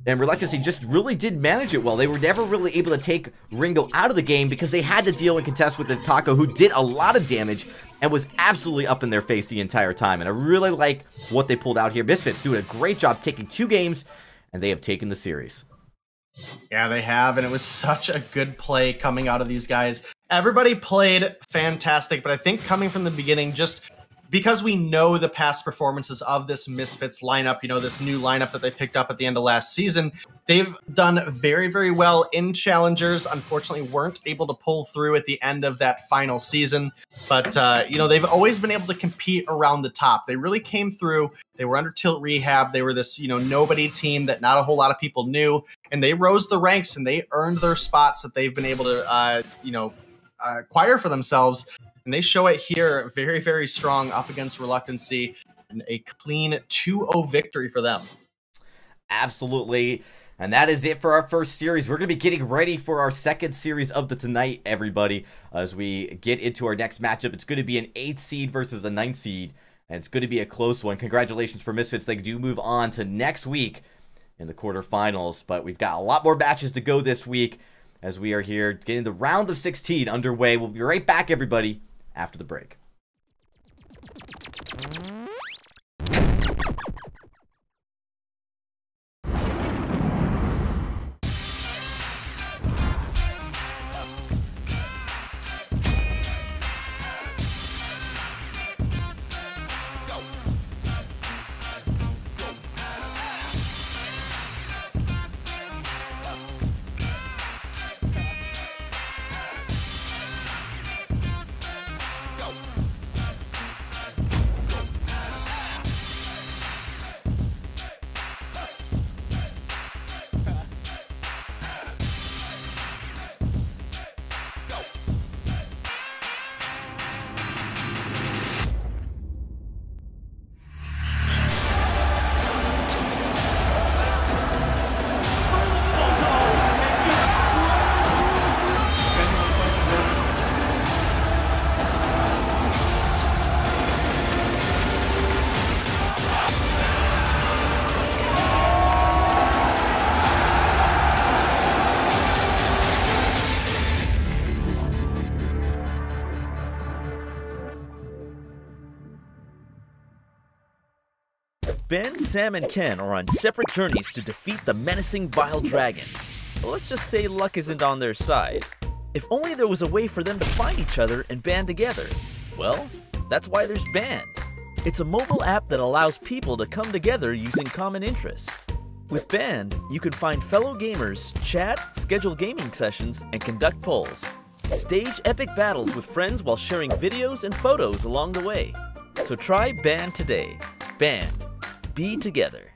And Reluctancy just really did manage it well. They were never really able to take Ringo out of the game because they had to deal and contest with the Taka, who did a lot of damage and was absolutely up in their face the entire time. And I really like what they pulled out here. Misfits doing a great job taking 2 games, and they have taken the series. Yeah, they have, and it was such a good play coming out of these guys. Everybody played fantastic, but I think coming from the beginning, just because we know the past performances of this Misfits lineup, you know, this new lineup that they picked up at the end of last season, they've done very, very well in Challengers. Unfortunately, weren't able to pull through at the end of that final season. But, you know, they've always been able to compete around the top. They really came through. They were under Tilt Rehab. They were this, you know, nobody team that not a whole lot of people knew. And they rose the ranks and they earned their spots that they've been able to, you know, acquire for themselves. And they show it here very, very strong up against Reluctancy, and a clean 2-0 victory for them. Absolutely. And that is it for our first series. We're going to be getting ready for our second series of the tonight, everybody, as we get into our next matchup. It's going to be an 8th seed versus a 9th seed, and it's going to be a close one. Congratulations for Misfits. They do move on to next week in the quarterfinals, but we've got a lot more matches to go this week as we are here getting the round of 16 underway. We'll be right back, everybody, after the break. Ben, Sam, and Ken are on separate journeys to defeat the menacing Vile Dragon. But let's just say luck isn't on their side. If only there was a way for them to find each other and band together. Well, that's why there's Band. It's a mobile app that allows people to come together using common interests. With Band, you can find fellow gamers, chat, schedule gaming sessions, and conduct polls. Stage epic battles with friends while sharing videos and photos along the way. So try Band today. Band. Be together.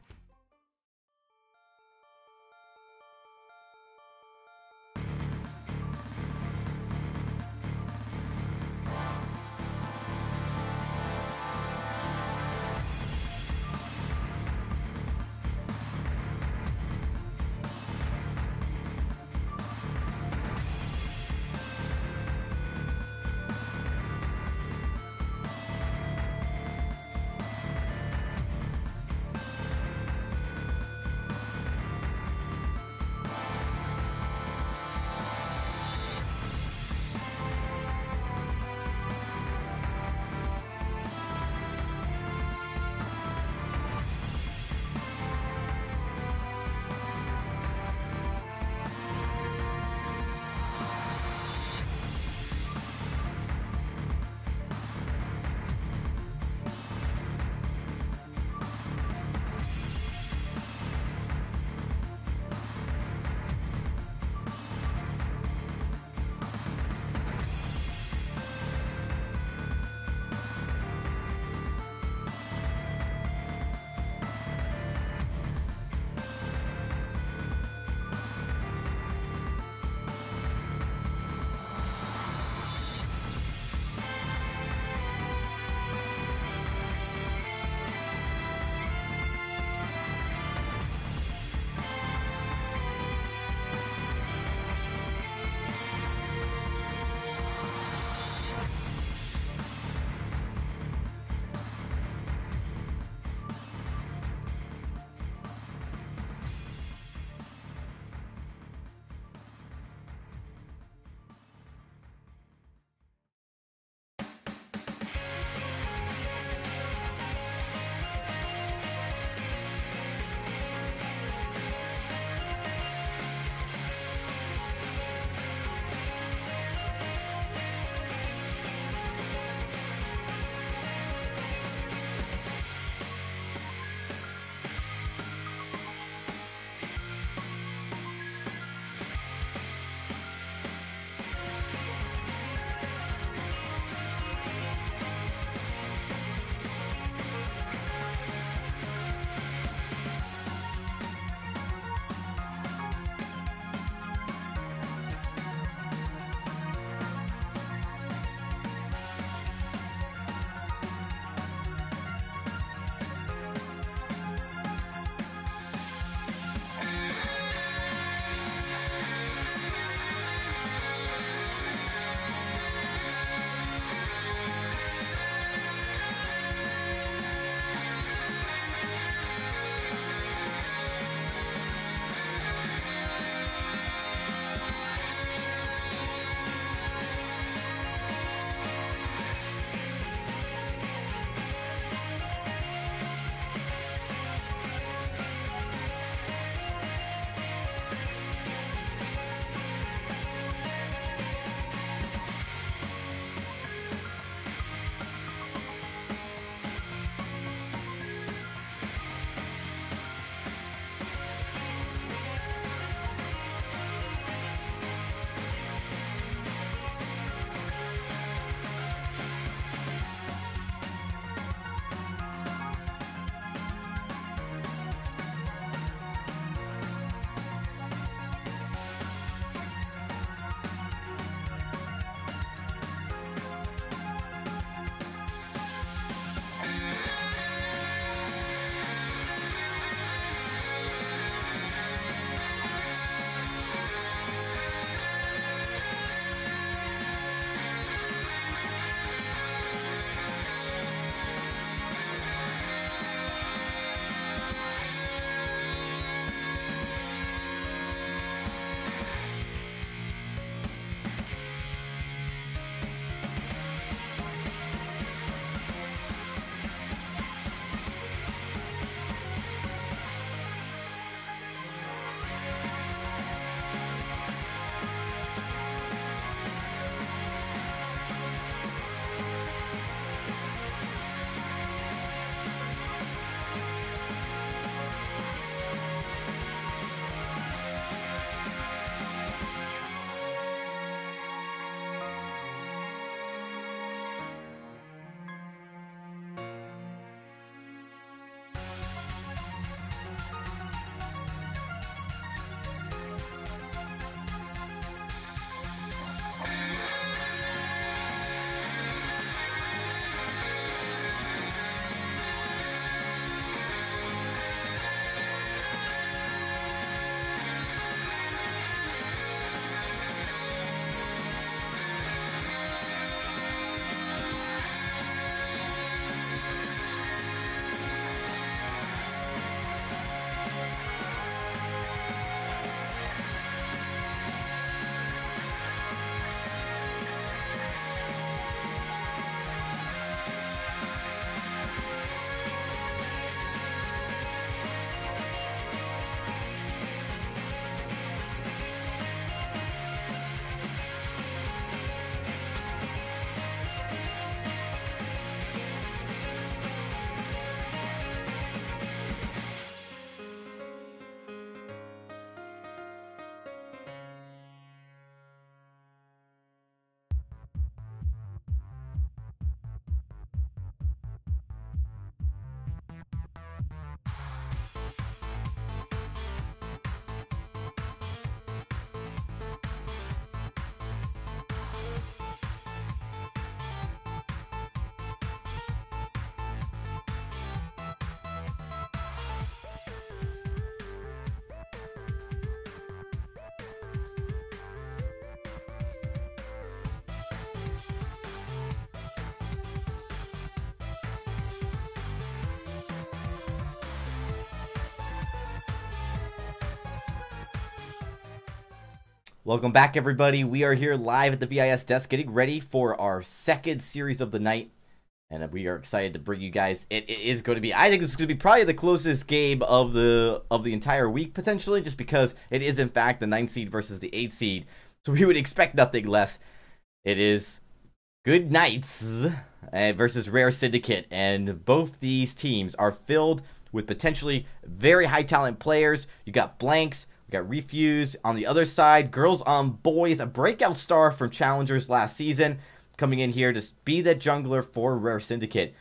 Welcome back, everybody. We are here live at the VIS desk getting ready for our second series of the night. And we are excited to bring you guys. It is going to be, I think this is going to be probably the closest game of the entire week, potentially, just because it is, in fact, the 9th seed versus the 8th seed. So we would expect nothing less. It is Good Knights versus Rare Syndicate. And both these teams are filled with potentially very high talent players. You got Blanks. We got Refuse on the other side. Girls on Boys, a breakout star from Challengers last season, coming in here to be the jungler for Rare Syndicate.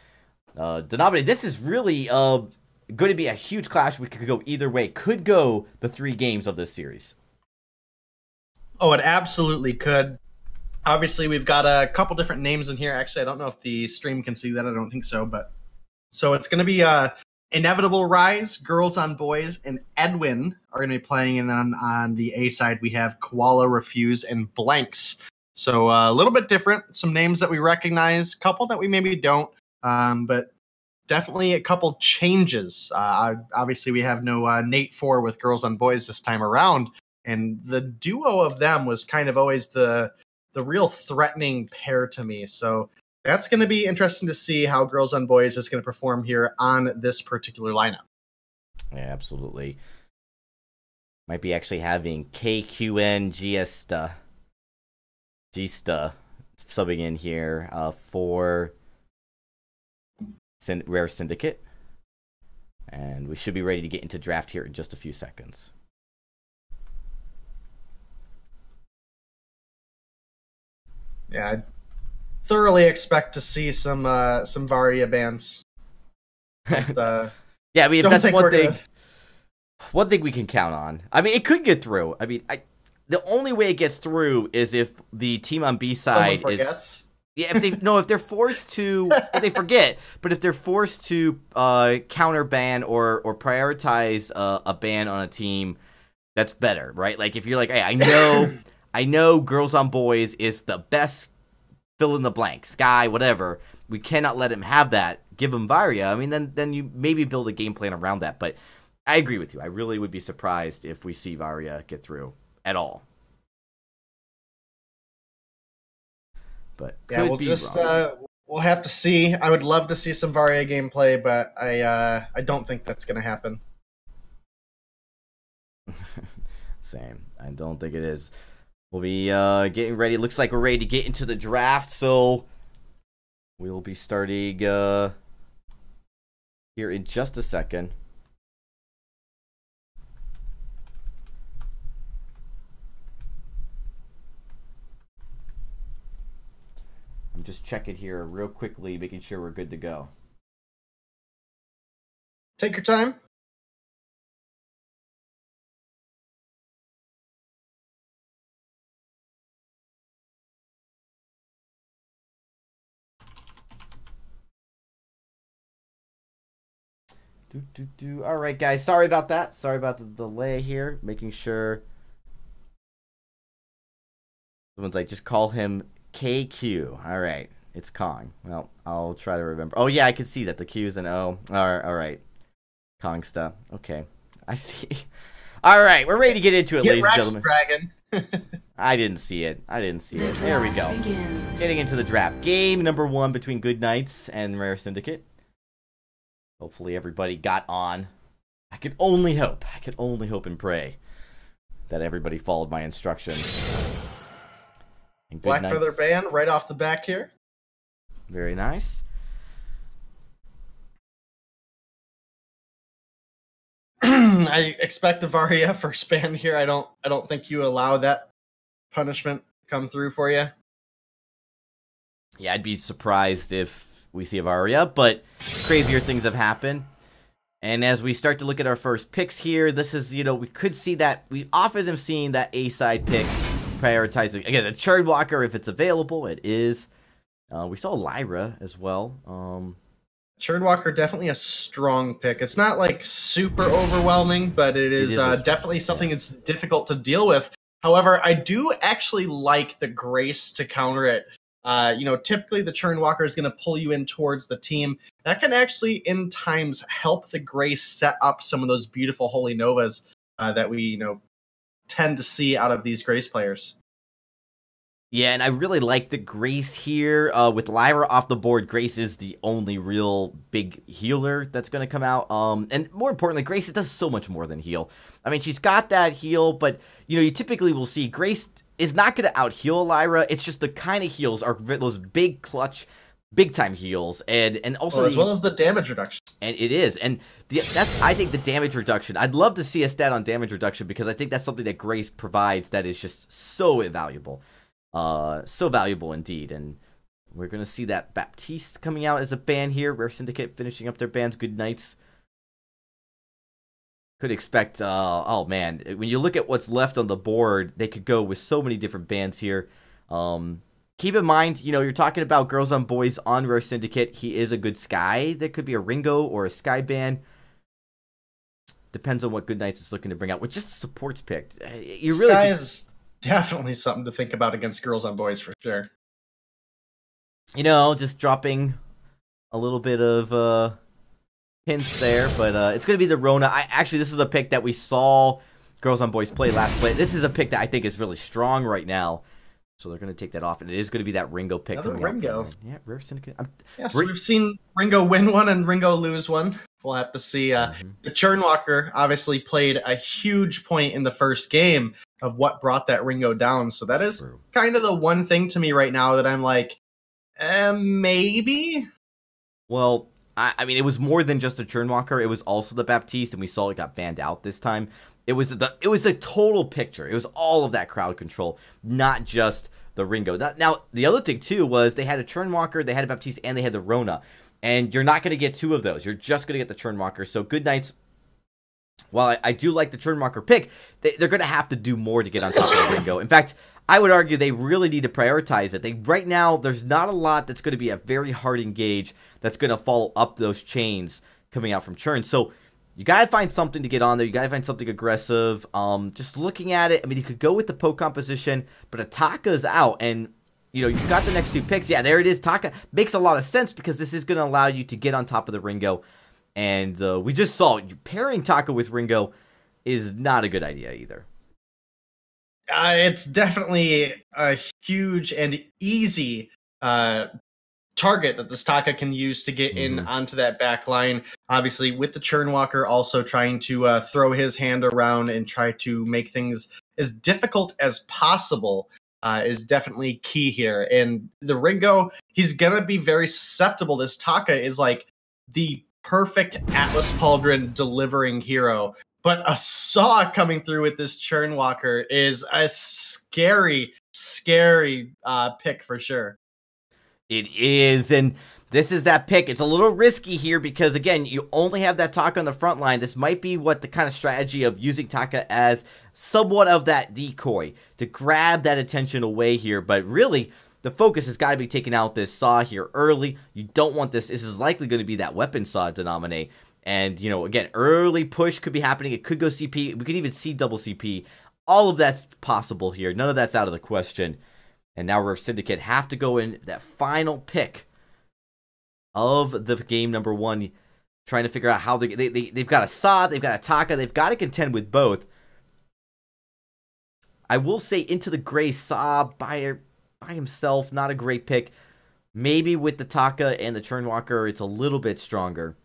Denobity, this is really going to be a huge clash. We could go either way. Could go the 3 games of this series. Oh, it absolutely could. Obviously, we've got a couple different names in here. Actually, I don't know if the stream can see that. I don't think so. But so it's going to be Inevitable Rise, Girls on Boys, and Edwin are going to be playing. And then on the A side, we have Koala, Refuse, and Blanks. So a little bit different. Some names that we recognize, a couple that we maybe don't, but definitely a couple changes. Obviously, we have no Nate 4 with Girls on Boys this time around. And the duo of them was kind of always the real threatening pair to me. So that's going to be interesting to see how Girls on Boys is going to perform here on this particular lineup. Yeah, absolutely. Might be actually having KQN Gista subbing in here for Rare Syndicate. And we should be ready to get into draft here in just a few seconds. Yeah, I thoroughly expect to see some Varia bans. But, yeah, I mean, if that's one thing we can count on. I mean, it could get through. I mean, the only way it gets through is if the team on B side is, yeah, if they're forced to, if they forget, but if they're forced to counter ban or prioritize a ban on a team, that's better, right? Like if you're like, hey, I know Girls on Boys is the best fill in the blank, Sky, whatever. We cannot let him have that. Give him Varia. I mean, then you maybe build a game plan around that. But I agree with you. I really would be surprised if we see Varia get through at all. But yeah, we'll have to see. I would love to see some Varia gameplay, but I don't think that's going to happen. Same. I don't think it is. We'll be getting ready. Looks like we're ready to get into the draft, so we'll be starting here in just a second. I'm just checking here real quickly, making sure we're good to go. Take your time. All right, guys. Sorry about that. Sorry about the delay here. Making sure. Someone's like, just call him KQ. All right. It's Kong. Well, I'll try to remember. Oh, yeah, I can see that. The Q is an O. All right. Kong stuff. Okay. I see. All right. We're ready to get into it, ladies and gentlemen. Dragon. I didn't see it. There we go. Getting into the draft. Game number 1 between Good Knights and Rare Syndicate. Hopefully everybody got on. I could only hope and pray that everybody followed my instructions. Black Feather ban right off the back here. Very nice. I expect a Varia first ban here. I don't think you allow that punishment come through for you. Yeah, I'd be surprised if we see a Varia, but crazier things have happened. And as we start to look at our first picks here, this is, we could see that we often have seen that A side pick prioritizing, again, a Churn Walker if it's available. It is. We saw Lyra as well. Churn Walker, definitely a strong pick. It's not like super overwhelming, but it is definitely something that's difficult to deal with. However, I do actually like the Grace to counter it. Typically the Churn Walker is going to pull you in towards the team. That can actually, in times, help the Grace set up some of those beautiful Holy Novas that we, tend to see out of these Grace players. Yeah, and I really like the Grace here. With Lyra off the board, Grace is the only real big healer that's going to come out. And more importantly, Grace does so much more than heal. I mean, she's got that heal, but, you typically will see Grace is not going to out-heal Lyra. It's just the kind of heals are those big clutch, big-time heals. And also... as well as the damage reduction. And it is. And that's, I think, the damage reduction. I'd love to see a stat on damage reduction because I think that's something that Grace provides that is just so invaluable. So valuable indeed, and we're gonna see that Baptiste coming out as a ban here. Rare Syndicate finishing up their bans. Good nights. Could expect. Oh man, when you look at what's left on the board, they could go with so many different bans here. Keep in mind, you're talking about girls on boys on Rare Syndicate. He is a good Sky. That could be a Ringo or a Sky ban. Depends on what Good Nights is looking to bring out. With just a supports pick, you really Sky is definitely something to think about against girls on boys for sure. Just dropping a little bit of hints there, but it's going to be the Rona. This is a pick that we saw girls on boys play last play. This is a pick that I think is really strong right now. So they're going to take that off, and it is going to be that Ringo pick. Another Ringo. Yeah, Rare Syndicate. So we've seen Ringo win one and Ringo lose one. We'll have to see. The Churnwalker obviously played a huge point in the first game of what brought that Ringo down. So that is kind of the one thing to me right now that I'm like, maybe? Well, I mean, it was more than just a Churnwalker. It was also the Baptiste, and we saw it got banned out this time. It was the total picture. It was all of that crowd control, not just the Ringo. Now, the other thing, too, was they had a Churnwalker, they had a Baptiste, and they had the Rona. And you're not going to get two of those. You're just going to get the Churnwalker. So, Good Nights, while I do like the Churnwalker pick, they're going to have to do more to get on top of the Ringo. In fact, I would argue they really need to prioritize it. Right now, there's not a lot that's going to be a very hard engage that's going to follow up those chains coming out from Churn. So, you got to find something to get on there. You got to find something aggressive. Just looking at it, I mean, you could go with the poke composition, but Ataka's out, and, you've got the next two picks. Yeah, there it is. Taka makes a lot of sense because this is going to allow you to get on top of the Ringo, and we just saw pairing Taka with Ringo is not a good idea either. It's definitely a huge and easy target that this Taka can use to get in onto that back line. Obviously, with the Churnwalker also trying to throw his hand around and try to make things as difficult as possible is definitely key here. And the Ringo, he's going to be very susceptible. This Taka is like the perfect Atlas Pauldron delivering hero. But a Saw coming through with this Churnwalker is a scary, scary pick for sure. It is, and this is that pick. It's a little risky here because, again, you only have that Taka on the front line. This might be what the kind of strategy of using Taka as somewhat of that decoy to grab that attention away here. But really, the focus has got to be taking out this Saw here early. You don't want this. This is likely going to be that weapon Saw denominate. And, again, early push could be happening. It could go CP. We could even see double CP. All of that's possible here. None of that's out of the question. And now Rare Syndicate have to go in that final pick of the game number one, trying to figure out how they've got a Saw, they've got a Taka, they've got to contend with both. I will say Into the Gray Saw by himself, not a great pick. Maybe with the Taka and the Churnwalker, it's a little bit stronger.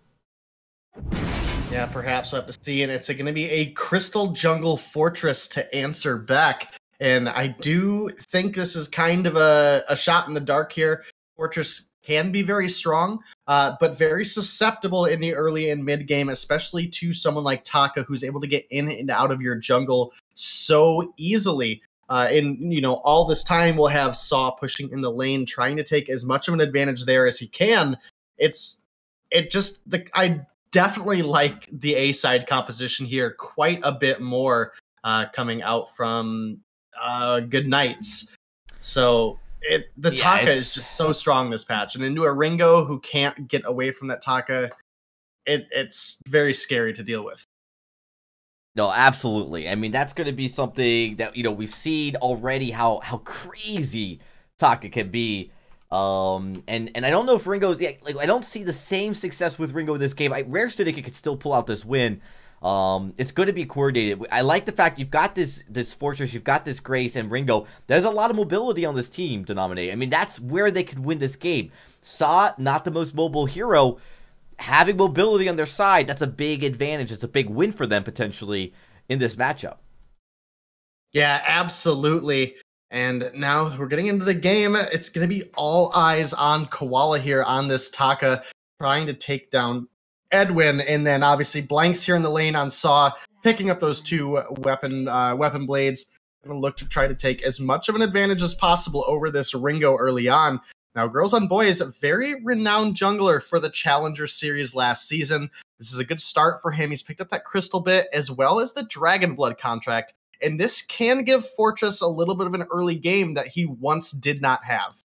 Yeah, perhaps we'll have to see. And it's going to be a Crystal Jungle Fortress to answer back. And I do think this is kind of a shot in the dark here. Fortress can be very strong, but very susceptible in the early and mid game, especially to someone like Taka, who's able to get in and out of your jungle so easily. All this time we'll have Saw pushing in the lane, trying to take as much of an advantage there as he can. I definitely like the A side composition here quite a bit more coming out from Good Nights. So Taka is just so strong this patch, and into a Ringo who can't get away from that Taka, it's very scary to deal with. No, absolutely. I mean, that's going to be something that we've seen already how crazy Taka can be. And I don't know if Ringo, I don't see the same success with Ringo this game. Rare Syndicate could still pull out this win. It's going to be coordinated. I like the fact you've got this Fortress, you've got this Grace and Ringo. There's a lot of mobility on this team, Denominate. I mean, that's where they could win this game. Saw, not the most mobile hero, having mobility on their side, that's a big advantage. It's a big win for them, potentially, in this matchup. Yeah, absolutely. And now we're getting into the game. It's going to be all eyes on Koala here on this Taka, trying to take down Edwin, and then obviously Blanks here in the lane on Saw, picking up those two weapon blades. Gonna look to try to take as much of an advantage as possible over this Ringo early on. Now, Girls on Boys, a very renowned jungler for the Challenger Series last season. This is a good start for him. He's picked up that Crystal Bit as well as the Dragon Blood contract, and this can give Fortress a little bit of an early game that he once did not have.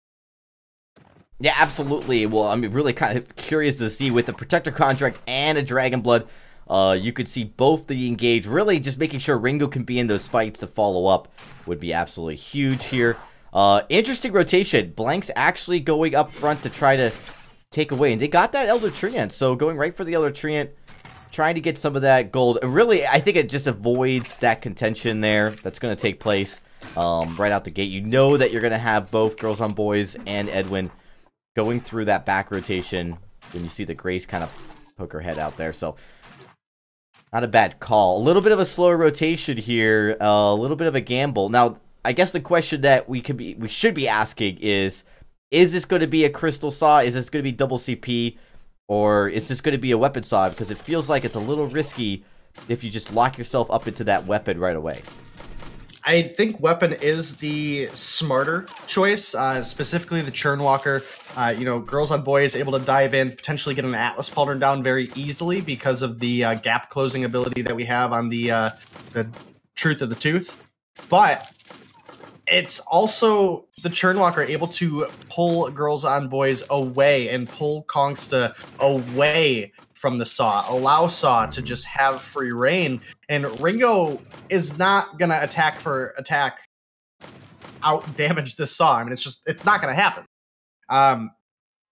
Yeah, absolutely. Well, I'm really kind of curious to see with the Protector contract and a Dragon Blood, you could see both the engage. Really just making sure Ringo can be in those fights to follow up would be absolutely huge here. Interesting rotation. Blanks actually going up front to try to take away. And they got that Elder Treant, so going right for the Elder Treant, trying to get some of that gold. Really, I think it just avoids that contention there that's going to take place right out the gate. You know that you're going to have both Girls on Boys and Edwin going through that back rotation when you see the Grace kind of poke her head out there. So, not a bad call. A little bit of a slower rotation here. A little bit of a gamble. Now, I guess the question that we should be asking is this going to be a Crystal Saw? Is this going to be double CP? Or is this going to be a weapon saw? Because it feels like it's a little risky if you just lock yourself up into that weapon right away. I think weapon is the smarter choice, specifically the Churnwalker. You know, Girls on Boys able to dive in, potentially get an Atlas Pauldron down very easily because of the gap closing ability that we have on the Truth of the Tooth. But it's also the Churnwalker able to pull Girls on Boys away and pull Kongsta away from the Saw, allow Saw to just have free reign, and Ringo is not gonna attack out damage this Saw. I mean, it's not gonna happen.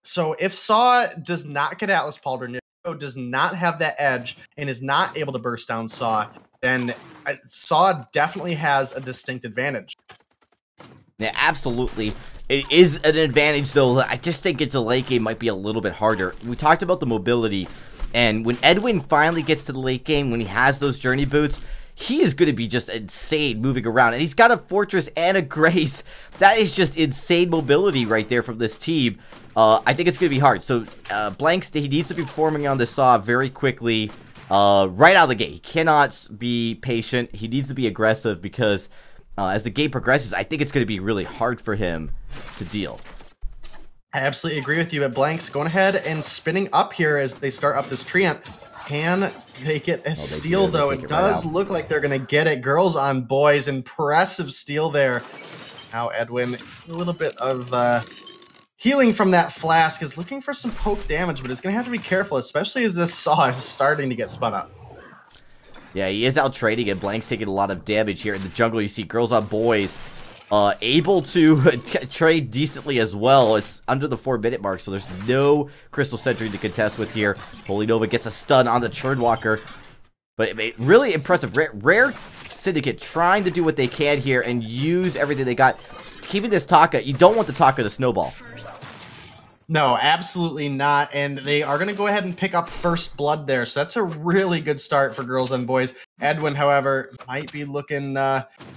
So if Saw does not get Atlas Pauldron, does not have that edge, and is not able to burst down Saw, then Saw definitely has a distinct advantage. Yeah, absolutely. It is an advantage, though. I just think it's a late game might be a little bit harder. We talked about the mobility, and when Edwin finally gets to the late game, when he has those journey boots, he is going to be just insane moving around. And he's got a Fortress and a Grace. That is just insane mobility right there from this team. I think it's going to be hard. So, Blanks, he needs to be performing on the Saw very quickly, right out of the gate. He cannot be patient. He needs to be aggressive because as the game progresses, I think it's going to be really hard for him to deal. I absolutely agree with you. At Blanks going ahead and spinning up here as they start up this Treant. Can they get a steal, though? It does look like they're going to get it. Girls on Boys, impressive steal there. Now Edwin, a little bit of healing from that flask, is looking for some poke damage, but is going to have to be careful, especially as this Saw is starting to get spun up. Yeah, he is out trading, and Blank's taking a lot of damage here in the jungle. You see Girls on Boys able to trade decently as well. It's under the 4-minute mark, so there's no Crystal Sentry to contest with here. Holy Nova gets a stun on the Churnwalker. But really impressive. Rare Syndicate trying to do what they can here and use everything they got. Keeping this Taka, you don't want the Taka to snowball. No, absolutely not. And they are going to go ahead and pick up first blood there. So that's a really good start for Girls and Boys. Edwin, however, might be looking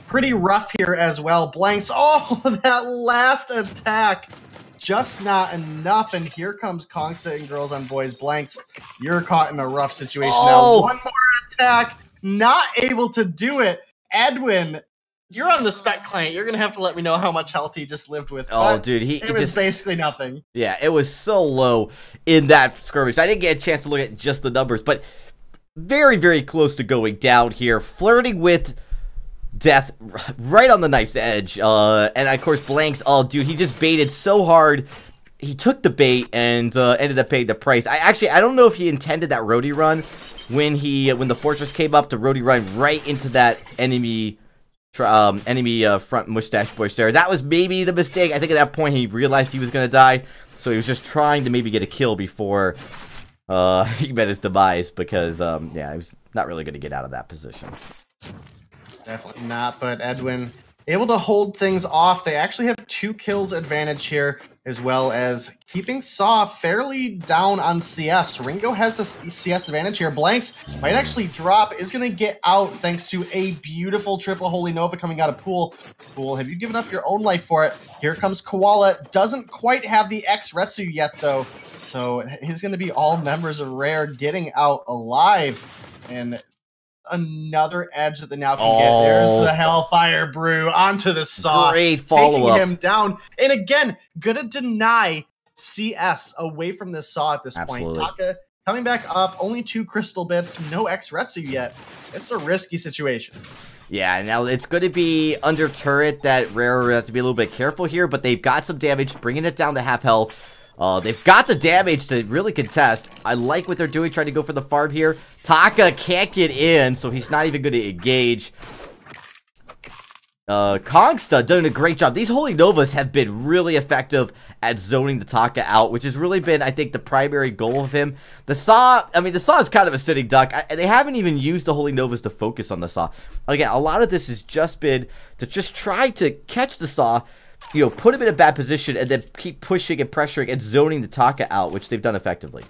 pretty rough here as well. Blanks, oh, that last attack, just not enough. And here comes Kongsta and Girls on Boys. Blanks, you're caught in a rough situation now. One more attack, not able to do it. Edwin, you're on the spec client. You're going to have to let me know how much health he just lived with. Oh, dude. It was basically nothing. Yeah, it was so low in that skirmish. I didn't get a chance to look at just the numbers, but very, very close to going down here. Flirting with death right on the knife's edge. And, of course, Blanks. Oh, dude, he just baited so hard. He took the bait and ended up paying the price. I don't know if he intended that roadie run when the Fortress came up to roadie run right into that enemy front mustache bush there. That was maybe the mistake. I think at that point he realized he was going to die, so he was just trying to maybe get a kill before he met his demise because, yeah, it was not really going to get out of that position. Definitely not, but Edwin able to hold things off. They actually have 2 kills advantage here, as well as keeping Saw fairly down on CS. Ringo has a CS advantage here. Blanks might actually drop, is going to get out thanks to a beautiful triple Holy Nova coming out of Pool. Pool, have you given up your own life for it? Here comes Koala. Doesn't quite have the X Retsu yet, though. So he's going to be all members of Rare getting out alive. And another edge that they now can get. There's the Hellfire Brew onto the Saw. Great follow-up. Taking him down. And again, gonna deny CS away from this Saw at this point. Taka coming back up, only 2 crystal bits, no X Retsu yet. It's a risky situation. Yeah, now it's going to be under turret that Rare has to be a little bit careful here, but they've got some damage, bringing it down to half health. They've got the damage to really contest. I like what they're doing, trying to go for the farm here. Taka can't get in, so he's not even going to engage. Kongsta doing a great job. These Holy Novas have been really effective at zoning the Taka out, which has really been, I think, the primary goal of him. The Saw is kind of a sitting duck. They haven't even used the Holy Novas to focus on the Saw. Again, a lot of this has just been to just try to catch the Saw, you know, put him in a bad position, and then keep pushing and pressuring and zoning the Taka out, which they've done effectively.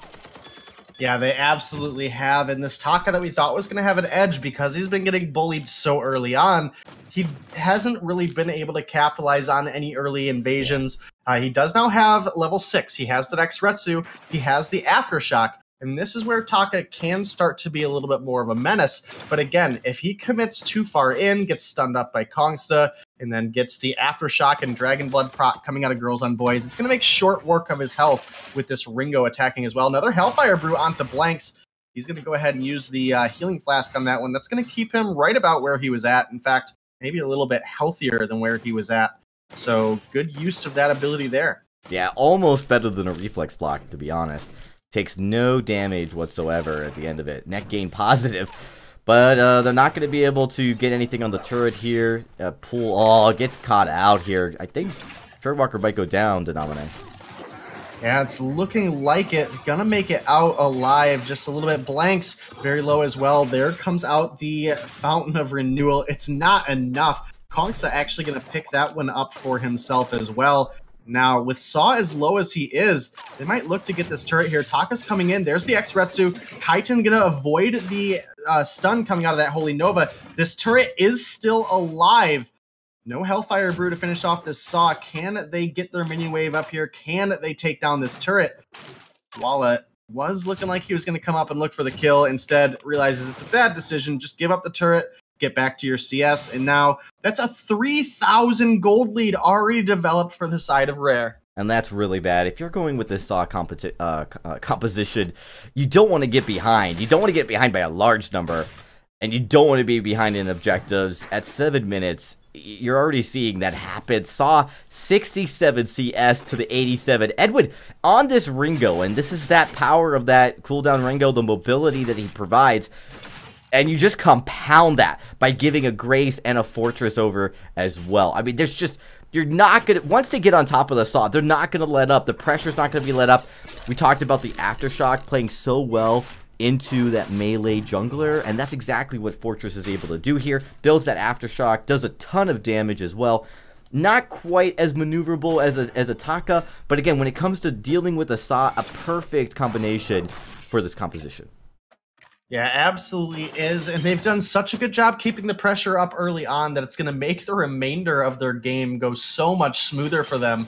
Yeah, they absolutely have. And this Taka that we thought was going to have an edge because he's been getting bullied so early on, he hasn't really been able to capitalize on any early invasions. He does now have level 6. He has the X Retsu. He has the Aftershock. And this is where Taka can start to be a little bit more of a menace. But again, if he commits too far in, gets stunned up by Kongsta, and then gets the Aftershock and Dragon Blood proc coming out of Girls on Boys, it's going to make short work of his health with this Ringo attacking as well. Another Hellfire Brew onto Blanks. He's going to go ahead and use the Healing Flask on that one. That's going to keep him right about where he was at. In fact, maybe a little bit healthier than where he was at. So good use of that ability there. Yeah, almost better than a Reflex block, to be honest. Takes no damage whatsoever at the end of it. Net gain positive. But they're not going to be able to get anything on the turret here. Pool, gets caught out here. I think Turretwalker might go down, Denominate. Yeah, it's looking like it. Gonna make it out alive just a little bit. Blanks very low as well. There comes out the Fountain of Renewal. It's not enough. Kongsta actually gonna pick that one up for himself as well. Now, with Saw as low as he is, they might look to get this turret here. Taka's coming in. There's the X-Retsu. Kaiten gonna avoid the stun coming out of that Holy Nova. This turret is still alive. No Hellfire Brew to finish off this Saw. Can they get their minion wave up here? Can they take down this turret? Walla was looking like he was going to come up and look for the kill. Instead, realizes it's a bad decision. Just give up the turret, get back to your CS. And now that's a 3,000 gold lead already developed for the side of Rare. And that's really bad. If you're going with this Saw composition, you don't want to get behind. You don't want to get behind by a large number. And you don't want to be behind in objectives. At 7 minutes, you're already seeing that happen. Saw 67 CS to the 87. Edwin, on this Ringo, and this is that power of that cooldown Ringo, the mobility that he provides, and you just compound that by giving a Grace and a Fortress over as well. I mean, there's just, you're not going to, once they get on top of the Saw, they're not going to let up. The pressure's not going to be let up. We talked about the Aftershock playing so well into that melee jungler, and that's exactly what Fortress is able to do here. Builds that Aftershock, does a ton of damage as well. Not quite as maneuverable as a Taka, but again, when it comes to dealing with a Saw, a perfect combination for this composition. Yeah, absolutely is, and they've done such a good job keeping the pressure up early on that it's going to make the remainder of their game go so much smoother for them.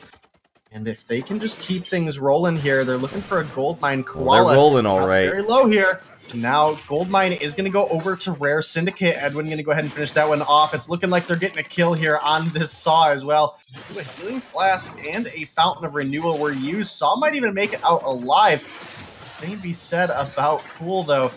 And if they can just keep things rolling here, they're looking for a Goldmine. Koala. They're rolling all right. Very low here. Now Goldmine is going to go over to Rare Syndicate. Edwin going to go ahead and finish that one off. It's looking like they're getting a kill here on this Saw as well. A Healing Flask and a Fountain of Renewal were used. Saw might even make it out alive. Same be said about Pool, though.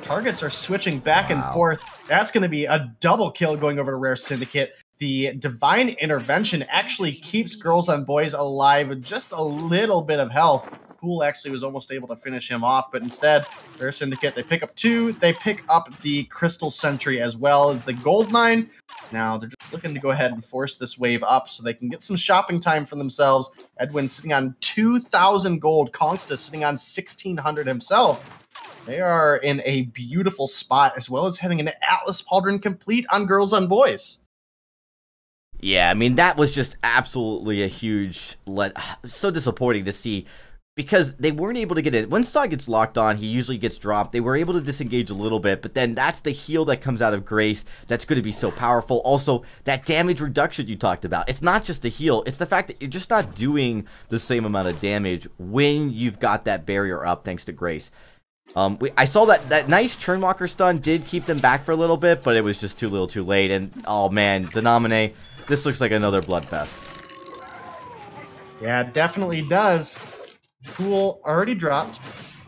Targets are switching back and forth. That's going to be a double kill going over to Rare Syndicate. The Divine Intervention actually keeps Girls on Boys alive with just a little bit of health. Pool actually was almost able to finish him off, but instead, Rare Syndicate, they pick up 2. They pick up the Crystal Sentry as well as the Goldmine. Now, they're just looking to go ahead and force this wave up so they can get some shopping time for themselves. Edwin sitting on 2,000 gold. Kongsta sitting on 1,600 himself. They are in a beautiful spot, as well as having an Atlas Pauldron complete on Girls on Boys. Yeah, I mean, that was just absolutely a huge so disappointing to see, because they weren't able to get it. When Saw gets locked on, he usually gets dropped. They were able to disengage a little bit, but then that's the heal that comes out of Grace that's going to be so powerful. Also, that damage reduction you talked about. It's not just the heal. It's the fact that you're just not doing the same amount of damage when you've got that barrier up thanks to Grace. I saw that nice Churnwalker stun did keep them back for a little bit, but it was just too little too late. And, oh man, Denominate, this looks like another Bloodfest. Yeah, it definitely does. Pool already dropped.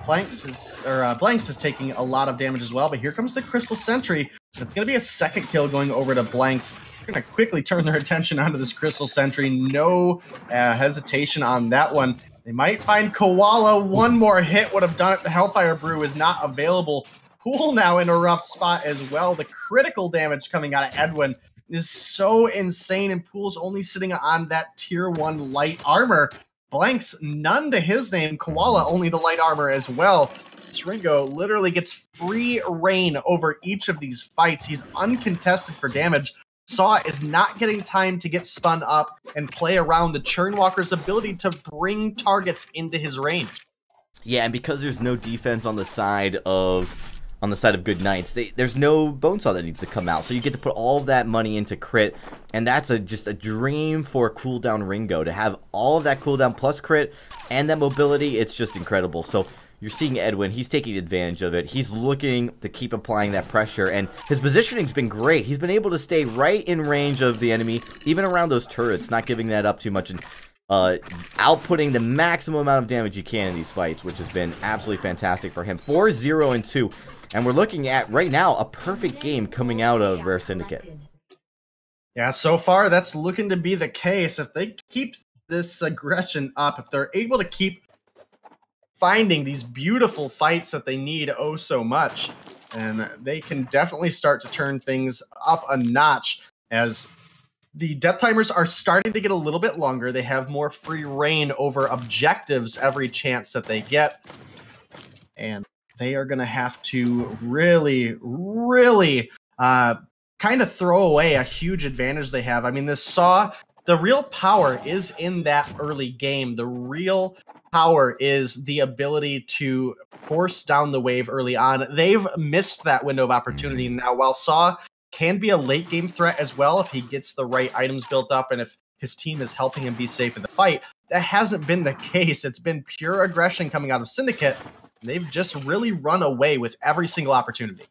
Blanks is taking a lot of damage as well, but here comes the Crystal Sentry. It's going to be a second kill going over to Blanks. They're going to quickly turn their attention onto this Crystal Sentry. No hesitation on that one. They might find Koala. One more hit would have done it. The Hellfire Brew is not available. Pool now in a rough spot as well. The critical damage coming out of Edwin is so insane, and Pool's only sitting on that tier 1 light armor. Blanks, none to his name. Koala, only the light armor as well. Ringo literally gets free reign over each of these fights. He's uncontested for damage. Saw is not getting time to get spun up and play around the Churnwalker's ability to bring targets into his range. Yeah, and because there's no defense on the side of Good Knights, there's no Bonesaw that needs to come out. So you get to put all of that money into crit, and that's just a dream for cooldown Ringo. To have all of that cooldown plus crit and that mobility, it's just incredible. So you're seeing Edwin, he's taking advantage of it. He's looking to keep applying that pressure, and his positioning's been great. He's been able to stay right in range of the enemy, even around those turrets, not giving that up too much, and outputting the maximum amount of damage you can in these fights, which has been absolutely fantastic for him. 4-0-2, and we're looking at, right now, a perfect game coming out of Rare Syndicate. Yeah, so far, that's looking to be the case. If they keep this aggression up, if they're able to keep finding these beautiful fights that they need oh so much, and they can definitely start to turn things up a notch, as the death timers are starting to get a little bit longer. They have more free reign over objectives every chance that they get, and they are going to have to really kind of throw away a huge advantage they have. I mean, this Saw, the real power is in that early game. The real power is the ability to force down the wave early on. They've missed that window of opportunity now. While Saw can be a late game threat as well if he gets the right items built up and if his team is helping him be safe in the fight, that hasn't been the case. It's been pure aggression coming out of Syndicate. They've just really run away with every single opportunity.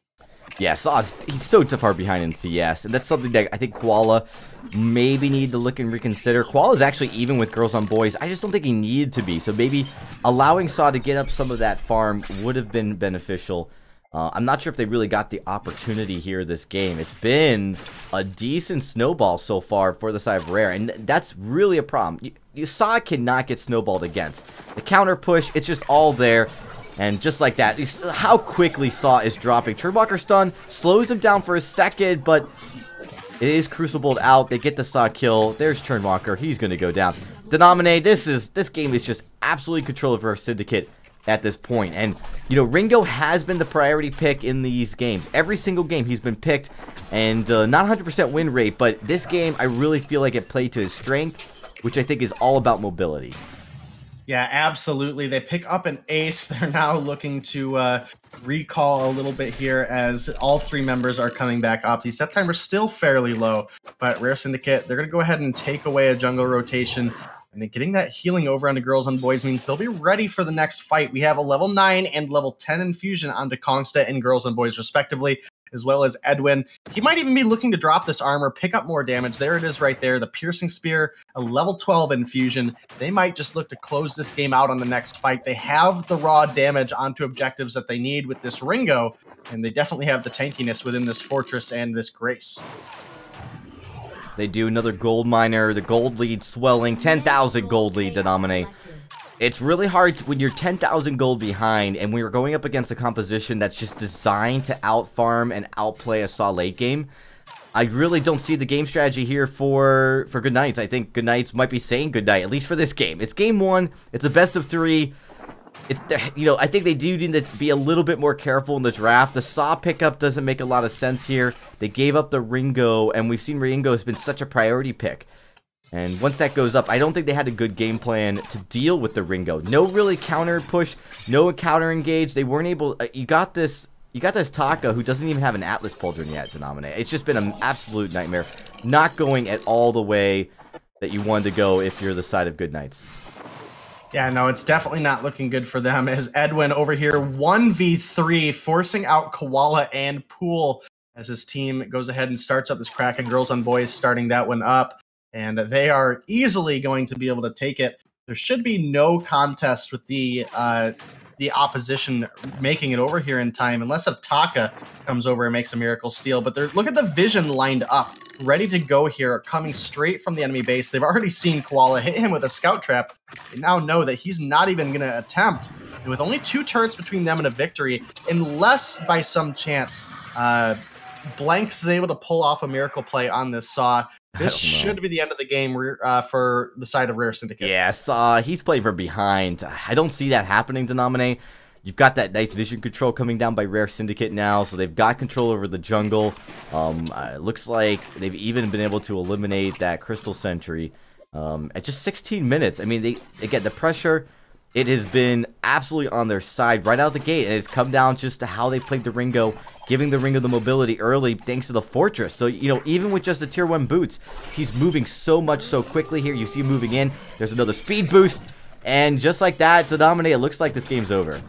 Yeah, Saw's, he's so far behind in CS, and that's something that I think Koala maybe need to look and reconsider. Koala's actually even with Girls on Boys. I just don't think he needed to be, so maybe allowing Saw to get up some of that farm would have been beneficial. I'm not sure if they really got the opportunity here this game. It's been a decent snowball so far for the side of Rare, and that's really a problem. Saw cannot get snowballed against. The counter push, it's just all there. And just like that, how quickly Saw is dropping. Churnwalker stun slows him down for a second, but it is crucibled out. They get the Saw kill. There's Churnwalker. He's going to go down. Denominate, this game is just absolutely controlled for Syndicate at this point. And, you know, Ringo has been the priority pick in these games. Every single game he's been picked, and not 100% win rate, but this game I really feel like it played to his strength, which I think is all about mobility. Yeah, absolutely. They pick up an ace. They're now looking to recall a little bit here as all three members are coming back up. The set timer's still fairly low, but Rare Syndicate, they're going to go ahead and take away a jungle rotation. And getting that healing over onto Girls on Boys means they'll be ready for the next fight. We have a level 9 and level 10 infusion onto Kongsta and Girls on Boys respectively, as well as Edwin. He might even be looking to drop this armor, pick up more damage. There it is right there, the Piercing Spear, a level 12 infusion. They might just look to close this game out on the next fight. They have the raw damage onto objectives that they need with this Ringo, and they definitely have the tankiness within this Fortress and this Grace. They do another gold miner, the gold lead swelling, 10,000 gold lead to dominate. It's really hard when you're 10,000 gold behind and when you're going up against a composition that's just designed to out-farm and outplay a Saw late game. I really don't see the game strategy here for Good Knights. I think Good Knights might be saying good night, at least for this game. It's game 1, it's a best of 3. I think they do need to be a little bit more careful in the draft. The Saw pickup doesn't make a lot of sense here. They gave up the Ringo, and we've seen Ringo has been such a priority pick. And once that goes up, I don't think they had a good game plan to deal with the Ringo. No really counter push, no counter engage. They weren't able. You got this Taka who doesn't even have an Atlas Pauldron yet to nominate. It's just been an absolute nightmare. Not going at all the way that you wanted to go if you're the side of Good Knights. Yeah, no, it's definitely not looking good for them as Edwin over here 1v3, forcing out Koala and Pool as his team goes ahead and starts up this Kraken Girls on Boys, starting that one up. And they are easily going to be able to take it. There should be no contest with the opposition making it over here in time, unless if Taka comes over and makes a miracle steal. But look at the vision lined up, ready to go here, coming straight from the enemy base. They've already seen Koala hit him with a scout trap. They now know that he's not even going to attempt. And with only 2 turrets between them and a victory, unless by some chance Blanks is able to pull off a miracle play on this Saw, this should be the end of the game for the side of Rare Syndicate. Yeah, Saw, he's playing from behind. I don't see that happening to nominate. You've got that nice vision control coming down by Rare Syndicate now, so they've got control over the jungle. It looks like they've even been able to eliminate that Crystal Sentry at just 16 minutes. I mean, again, the pressure, it has been absolutely on their side right out the gate, and it's come down just to how they played the Ringo, giving the Ringo the mobility early thanks to the Fortress. So, even with just the Tier 1 boots, he's moving so much so quickly here. You see him moving in. There's another speed boost, and just like that, to dominate, it looks like this game's over.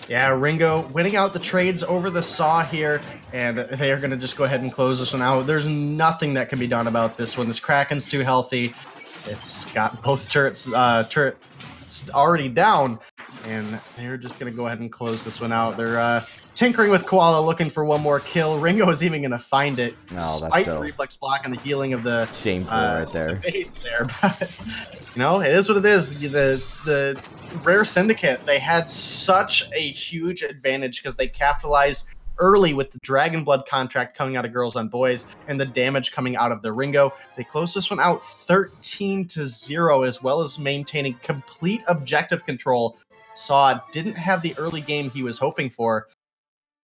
Yeah, Ringo winning out the trades over the Saw here, and they are going to just go ahead and close this one out. There's nothing that can be done about this one. This Kraken's too healthy. It's got both turrets already down, and they're just going to go ahead and close this one out. They're tinkering with Koala, looking for one more kill. Ringo is even going to find it, despite the reflex block and the healing of the shameful right there. The base there. But it is what it is. The Rare Syndicate, they had such a huge advantage because they capitalized early with the Dragon Blood contract coming out of Girls on Boys and the damage coming out of the Ringo. They closed this one out 13-0, as well as maintaining complete objective control. Saw didn't have the early game he was hoping for.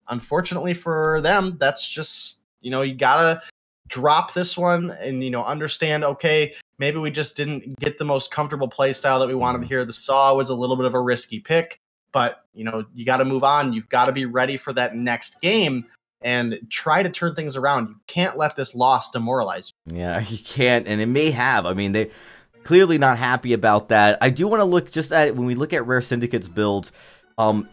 Unfortunately for them, that's just, you gotta drop this one and, understand, okay, maybe we just didn't get the most comfortable play style that we wanted here. The Saw was a little bit of a risky pick. But, you got to move on. You've got to be ready for that next game and try to turn things around. You can't let this loss demoralize you. Yeah, you can't, and it may have. I mean, they're clearly not happy about that. I do want to look just at, when we look at Rare Syndicate's builds,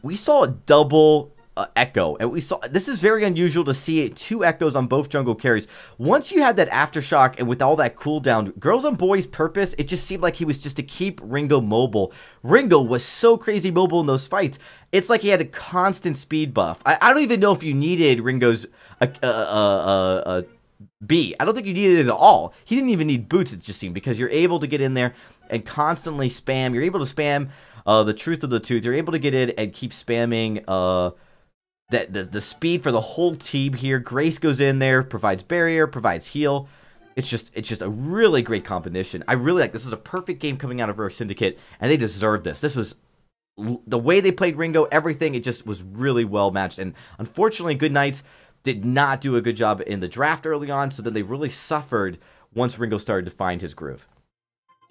we saw a double echo, and this is very unusual to see 2 echoes on both jungle carries. Once you had that aftershock and with all that cooldown, Girls on Boys' purpose, it just seemed like he was just to keep Ringo mobile. Ringo was so crazy mobile in those fights. It's like he had a constant speed buff. I don't even know if you needed Ringo's B. I don't think you needed it at all. He didn't even need boots, it just seemed, because you're able to get in there and constantly spam. You're able to spam the Truth of the Tooth. You're able to get in and keep spamming the speed for the whole team here. Grace goes in there, provides barrier, provides heal. It's just a really great combination. I really like this. Is a perfect game coming out of Rare Syndicate, and they deserved this. This was the way they played Ringo, everything. It just was really well matched. And unfortunately, Good Knights did not do a good job in the draft early on, so then they really suffered once Ringo started to find his groove.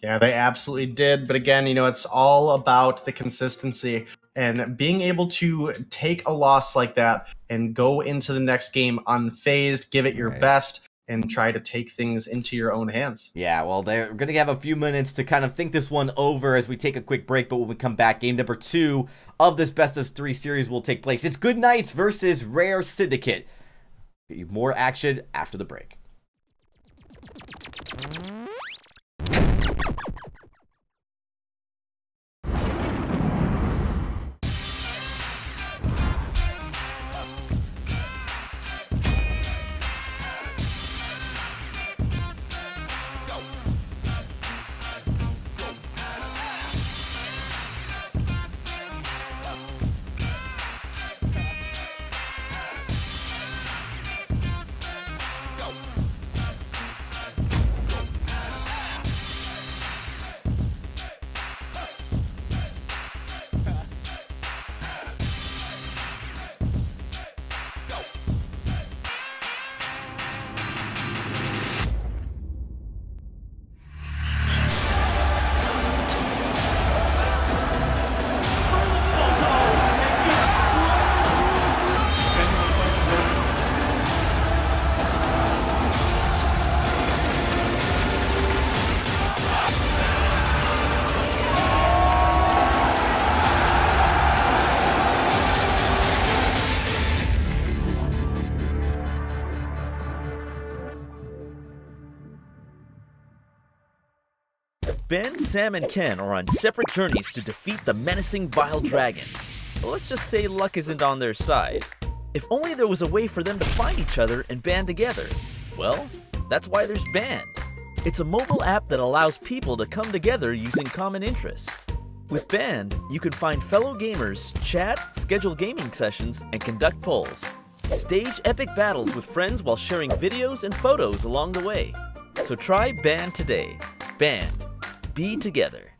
Yeah, they absolutely did. But again, it's all about the consistency and being able to take a loss like that and go into the next game unfazed, give it your best, and try to take things into your own hands. Yeah, well, they're going to have a few minutes to kind of think this one over as we take a quick break. But when we come back, game number 2 of this best-of-3 series will take place. It's Good Knights versus Rare Syndicate. More action after the break. Ben, Sam, and Ken are on separate journeys to defeat the menacing Vile Dragon. But let's just say luck isn't on their side. If only there was a way for them to find each other and band together. Well, that's why there's Band. It's a mobile app that allows people to come together using common interests. With Band, you can find fellow gamers, chat, schedule gaming sessions, and conduct polls. Stage epic battles with friends while sharing videos and photos along the way. So try Band today. Band. Be together.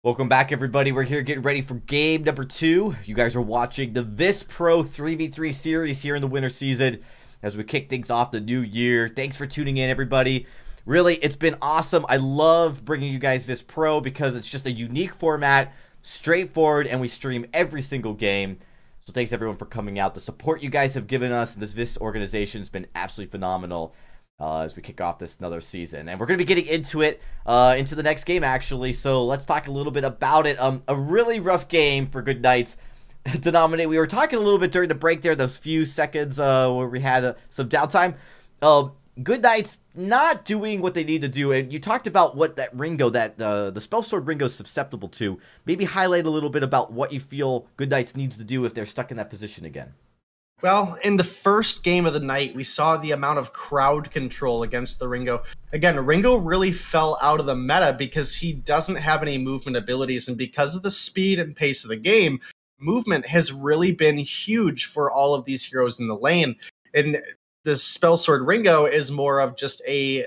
Welcome back, everybody. We're here getting ready for game number 2. You guys are watching the VISPRO 3v3 series here in the winter season as we kick things off the new year. Thanks for tuning in, everybody. Really, it's been awesome. I love bringing you guys VISPRO because it's just a unique format, straightforward, and we stream every single game. So thanks, everyone, for coming out. The support you guys have given us and this VIS organization has been absolutely phenomenal as we kick off this another season. And we're going to be getting into it, into the next game, actually. So let's talk a little bit about it. A really rough game for Good Knights. Denominate. We were talking a little bit during the break there, those few seconds where we had some downtime. Good Knights not doing what they need to do, and you talked about what that Ringo, the Spell Sword Ringo is susceptible to. Maybe highlight a little bit about what you feel Good Knights needs to do if they're stuck in that position again. Well, in the first game of the night, we saw the amount of crowd control against the Ringo. Again, Ringo really fell out of the meta because he doesn't have any movement abilities, and because of the speed and pace of the game, movement has really been huge for all of these heroes in the lane. And the Spell Sword Ringo is more of just a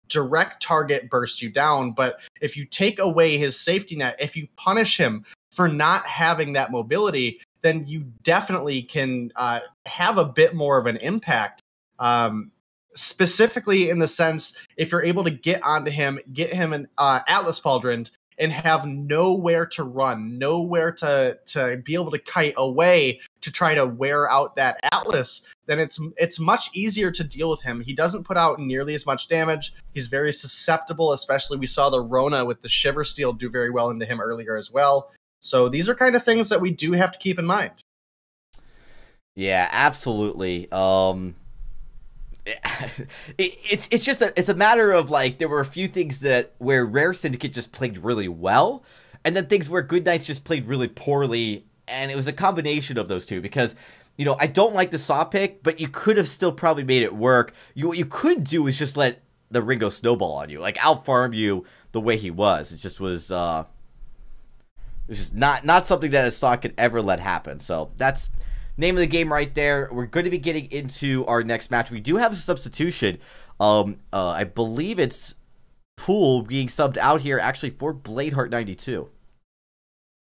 direct target burst you down, but if you take away his safety net, if you punish him for not having that mobility, then you definitely can have a bit more of an impact. Specifically in the sense, if you're able to get onto him, get him an Atlas Pauldron, and have nowhere to run, nowhere to be able to kite away to try to wear out that Atlas, then it's much easier to deal with him. He doesn't put out nearly as much damage. He's very susceptible, especially we saw the Rona with the Shiver Steel do very well into him earlier as well. So these are kind of things that we do have to keep in mind. Yeah, absolutely. It's just it's a matter of, like, there were a few things where Rare Syndicate just played really well, and then things where Good Knights just played really poorly, and it was a combination of those two. Because, you know, I don't like the Saw pick, but you could have still probably made it work. What you could do is just let the Ringo snowball on you, like out farm you the way he was. It just was it's just not something that a Saw could ever let happen. So that's name of the game right there. We're going to be getting into our next match. We do have a substitution. I believe it's Pool being subbed out here actually for Bladeheart 92.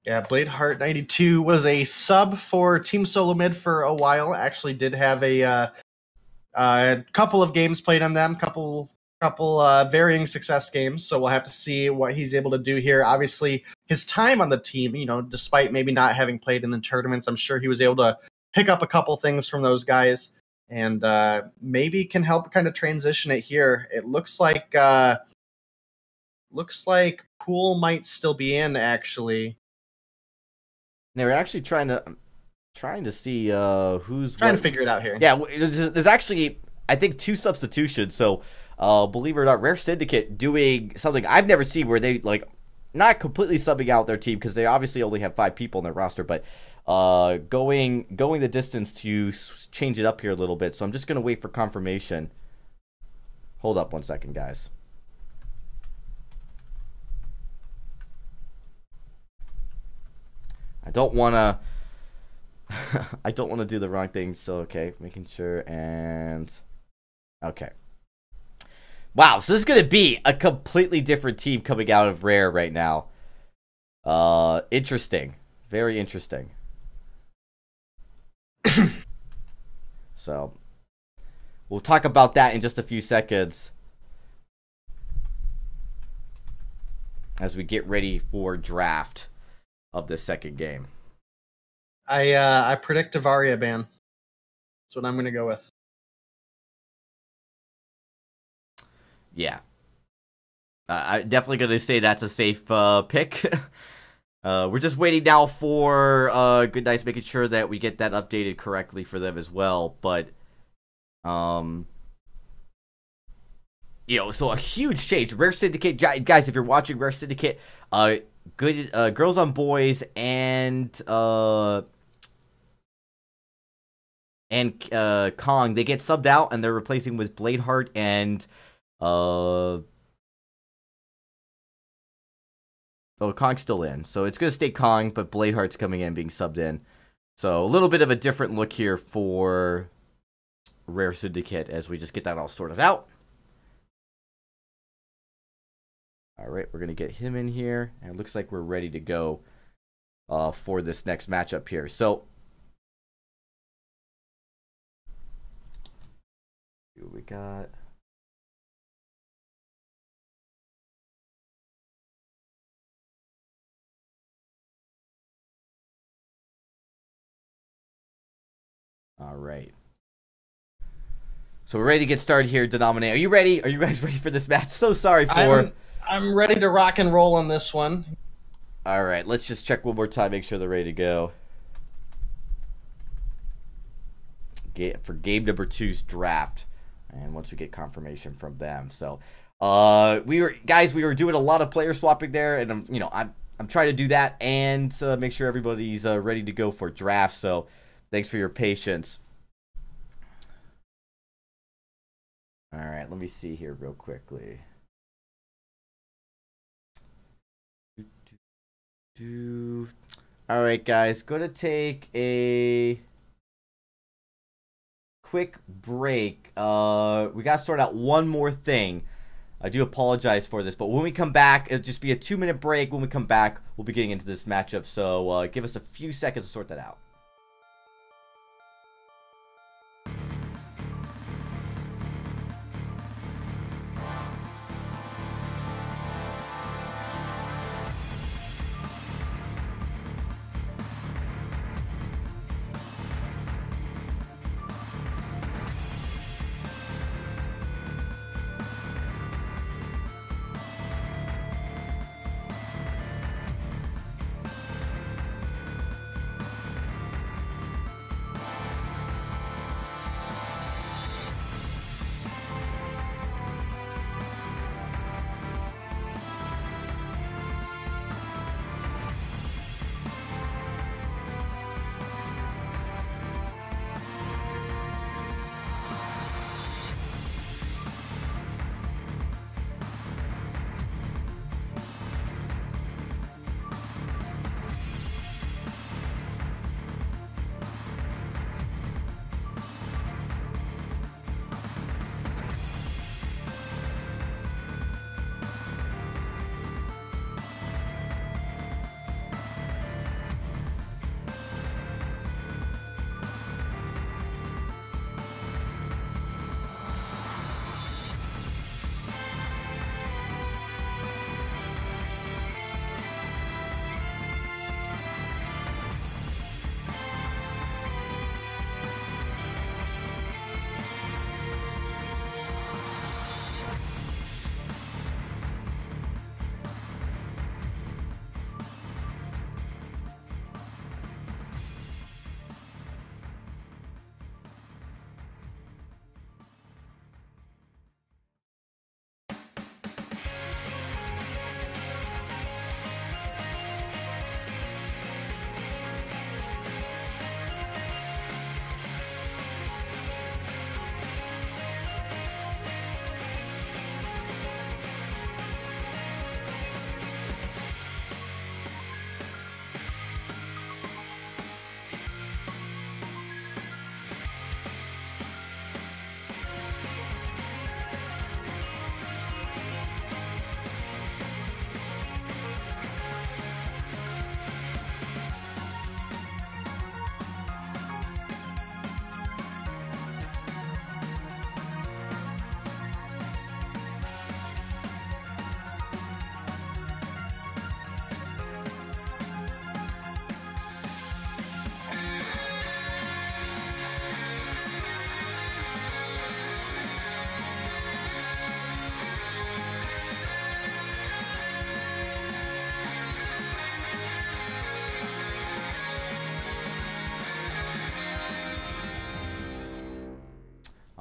Yeah, Bladeheart 92 was a sub for Team Solo Mid for a while. Actually did have a couple of games played on them, couple varying success games, so we'll have to see what he's able to do here. Obviously, his time on the team, you know, despite maybe not having played in the tournaments, I'm sure he was able to pick up a couple things from those guys, and maybe can help kind of transition it here. It looks like Pool might still be in, actually. They were actually trying to see who's trying to figure it out here. Yeah, there's actually, I think, 2 substitutions. So believe it or not, Rare Syndicate doing something I've never seen, where they, like, not completely subbing out their team because they obviously only have 5 people in their roster, but going the distance to change it up here a little bit. So I'm just gonna wait for confirmation. Hold up one second, guys. I don't wanna do the wrong thing. So okay, making sure, and okay. Wow, so this is gonna be a completely different team coming out of Rare right now. Interesting, very interesting. So we'll talk about that in just a few seconds as we get ready for draft of this second game. I predict a Varia ban. That's what I'm going to go with. Yeah. I'm definitely going to say that's a safe pick. We're just waiting now for Good Knights, making sure that we get that updated correctly for them as well. But yeah, So a huge change. Rare Syndicate, guys, if you're watching Rare Syndicate, good Girls on Boys and Kong, they get subbed out and they're replacing with Bladeheart and Kong's still in. So it's gonna stay Kong, but Bladeheart's coming in, being subbed in. So a little bit of a different look here for Rare Syndicate as we just get that all sorted out. All right, we're going to get him in here, and it looks like we're ready to go for this next matchup here. So, see what we got. All right. So we're ready to get started here, Denominate. Are you ready? Are you guys ready for this match? So sorry for... I'm ready to rock and roll on this one. All right, let's just check one more time, make sure they're ready to go. For game number 2's draft. And once we get confirmation from them. So, we were doing a lot of player swapping there, and I'm trying to do that and make sure everybody's ready to go for draft. So, thanks for your patience. All right, let me see here real quickly. All right, guys, going to take a quick break. We got to sort out one more thing. I do apologize for this, but when we come back, it'll just be a 2-minute break. When we come back, we'll be getting into this matchup, so give us a few seconds to sort that out.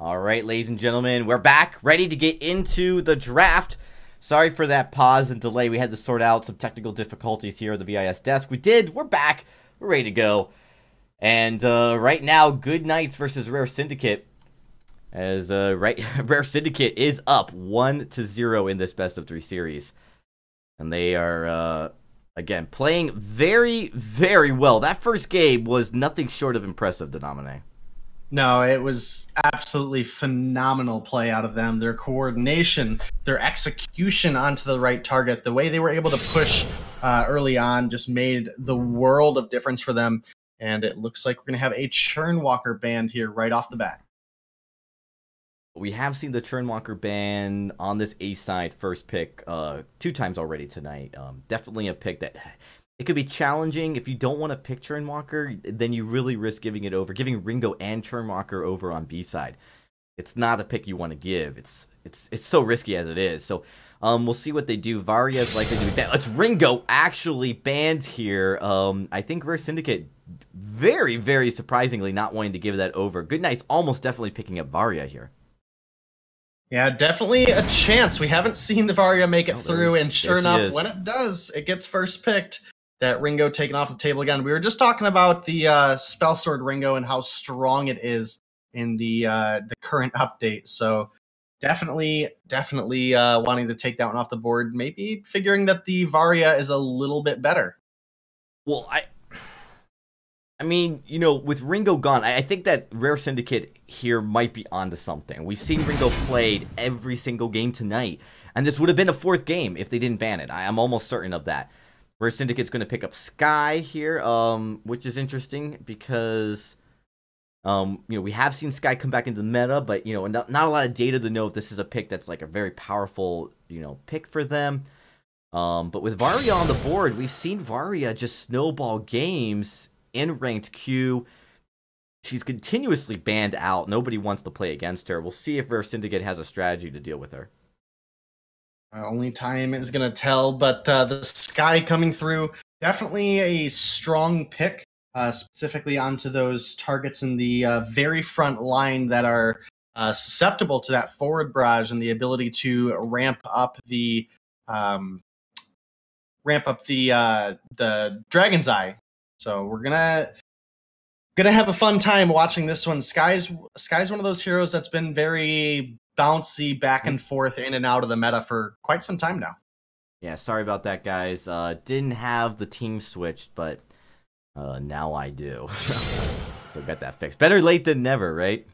All right, ladies and gentlemen, we're back, ready to get into the draft. Sorry for that pause and delay. We had to sort out some technical difficulties here at the VIS desk. We did. We're back. We're ready to go. And right now, Good Knights versus Rare Syndicate. As Rare Syndicate is up 1-0 in this best-of-3 series. And they are, again, playing very, very well. That first game was nothing short of impressive, Denominate. No, it was absolutely phenomenal play out of them. Their coordination, their execution onto the right target, the way they were able to push early on just made the world of difference for them. And it looks like we're going to have a Churnwalker band here right off the bat. We have seen the Churnwalker ban on this A side first pick 2 times already tonight. Definitely a pick that it could be challenging. If you don't want to pick Churnwalker, then you really risk giving it over, giving Ringo and Churnwalker over on B side. It's not a pick you want to give. It's so risky as it is. So we'll see what they do. Varia is likely to be banned. It's Ringo actually banned here. I think Rare Syndicate very, very surprisingly not wanting to give that over. Good Knight's almost definitely picking up Varia here. Yeah, definitely a chance. We haven't seen the Varia make it through, and sure enough, when it does, it gets first picked. That Ringo taken off the table again. We were just talking about the Spell Sword Ringo and how strong it is in the current update. So definitely wanting to take that one off the board. Maybe figuring that the Varia is a little bit better. Well, I mean, you know, with Ringo gone, I think that Rare Syndicate here might be onto something. We've seen Ringo played every single game tonight, and this would have been a 4th game if they didn't ban it. I'm almost certain of that. Rare Syndicate's going to pick up Sky here, which is interesting because, you know, we have seen Sky come back into the meta, but, you know, not a lot of data to know if this is a pick that's like a very powerful, you know, pick for them. But with Varia on the board, we've seen Varia just snowball games in ranked Q. She's continuously banned out. Nobody wants to play against her. We'll see if Rare Syndicate has a strategy to deal with her. Only time is going to tell, but the Sky coming through, definitely a strong pick, specifically onto those targets in the very front line that are susceptible to that forward barrage and the ability to ramp up the Dragon's Eye. So we're gonna have a fun time watching this one. Sky's one of those heroes that's been very bouncy back and forth in and out of the meta for quite some time now. Yeah, sorry about that, guys. Didn't have the team switched, but now I do. So got that fixed. Better late than never, right?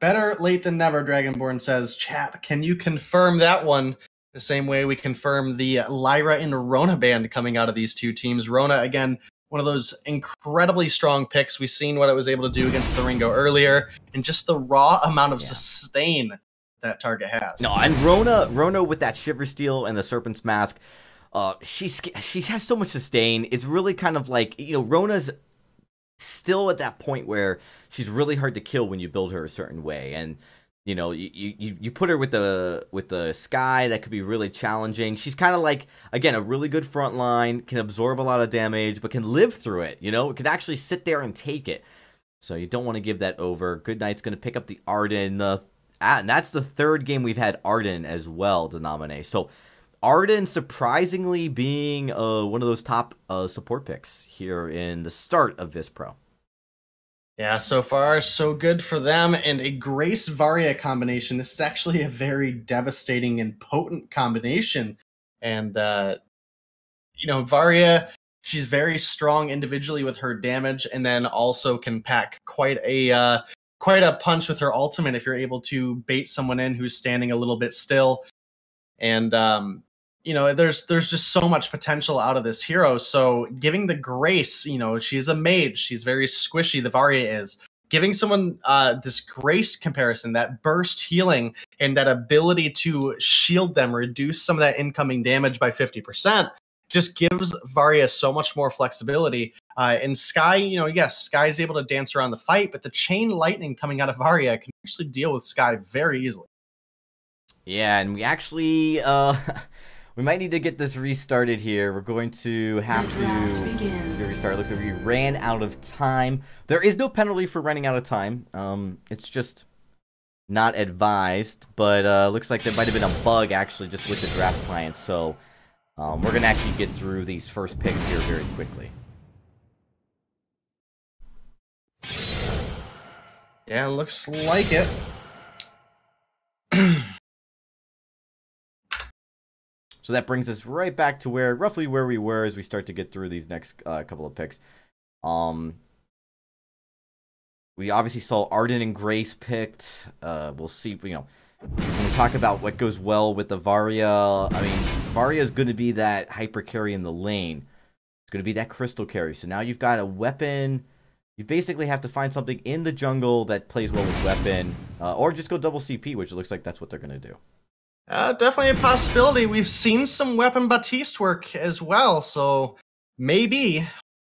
Better late than never, Dragonborn says. Chat, can you confirm that one? The same way we confirm the Lyra and Rona band coming out of these two teams. Rona, again, one of those incredibly strong picks. We've seen what it was able to do against the Ringo earlier, and just the raw amount of sustain that target has. No, and Rona with that Shiver Steel and the Serpent's Mask, she has so much sustain. It's really kind of like, you know, Rona's still at that point where she's really hard to kill when you build her a certain way, and you know, you put her with the Sky, that could be really challenging. She's kind of like, again, a really good front line, can absorb a lot of damage, but can live through it, you know? It can actually sit there and take it. So you don't want to give that over. Good Knight's going to pick up the Arden. And that's the 3rd game we've had Arden as well, Denominate. So Arden surprisingly being one of those top support picks here in the start of VISPRO. Yeah, so far, so good for them. And a Grace Varia combination. This is actually a very devastating and potent combination. And, you know, Varia, she's very strong individually with her damage, and then also can pack quite a punch with her ultimate if you're able to bait someone in who's standing a little bit still. And, you know, there's just so much potential out of this hero. So giving the Grace, you know, she's a mage. She's very squishy, the Varia is. Giving someone this Grace comparison, that burst healing, and that ability to shield them, reduce some of that incoming damage by 50%, just gives Varia so much more flexibility. And Sky, you know, yes, Sky's able to dance around the fight, but the Chain Lightning coming out of Varia can actually deal with Sky very easily. Yeah, and we actually... we might need to get this restarted here. We're going to have to restart. It looks like we ran out of time. There is no penalty for running out of time. It's just Not advised, but looks like there might have been a bug actually just with the draft client, so we're going to actually get through these first picks here very quickly. Yeah, looks like it. So that brings us right back to roughly where we were as we start to get through these next couple of picks. We obviously saw Arden and Grace picked. We'll see, when we talk about what goes well with the Varia, I mean, Varia is going to be that hyper carry in the lane. It's going to be that crystal carry. So now you've got a weapon. You basically have to find something in the jungle that plays well with weapon, or just go double CP, which it looks like that's what they're going to do. Definitely a possibility. We've seen some weapon Baptiste work as well, so maybe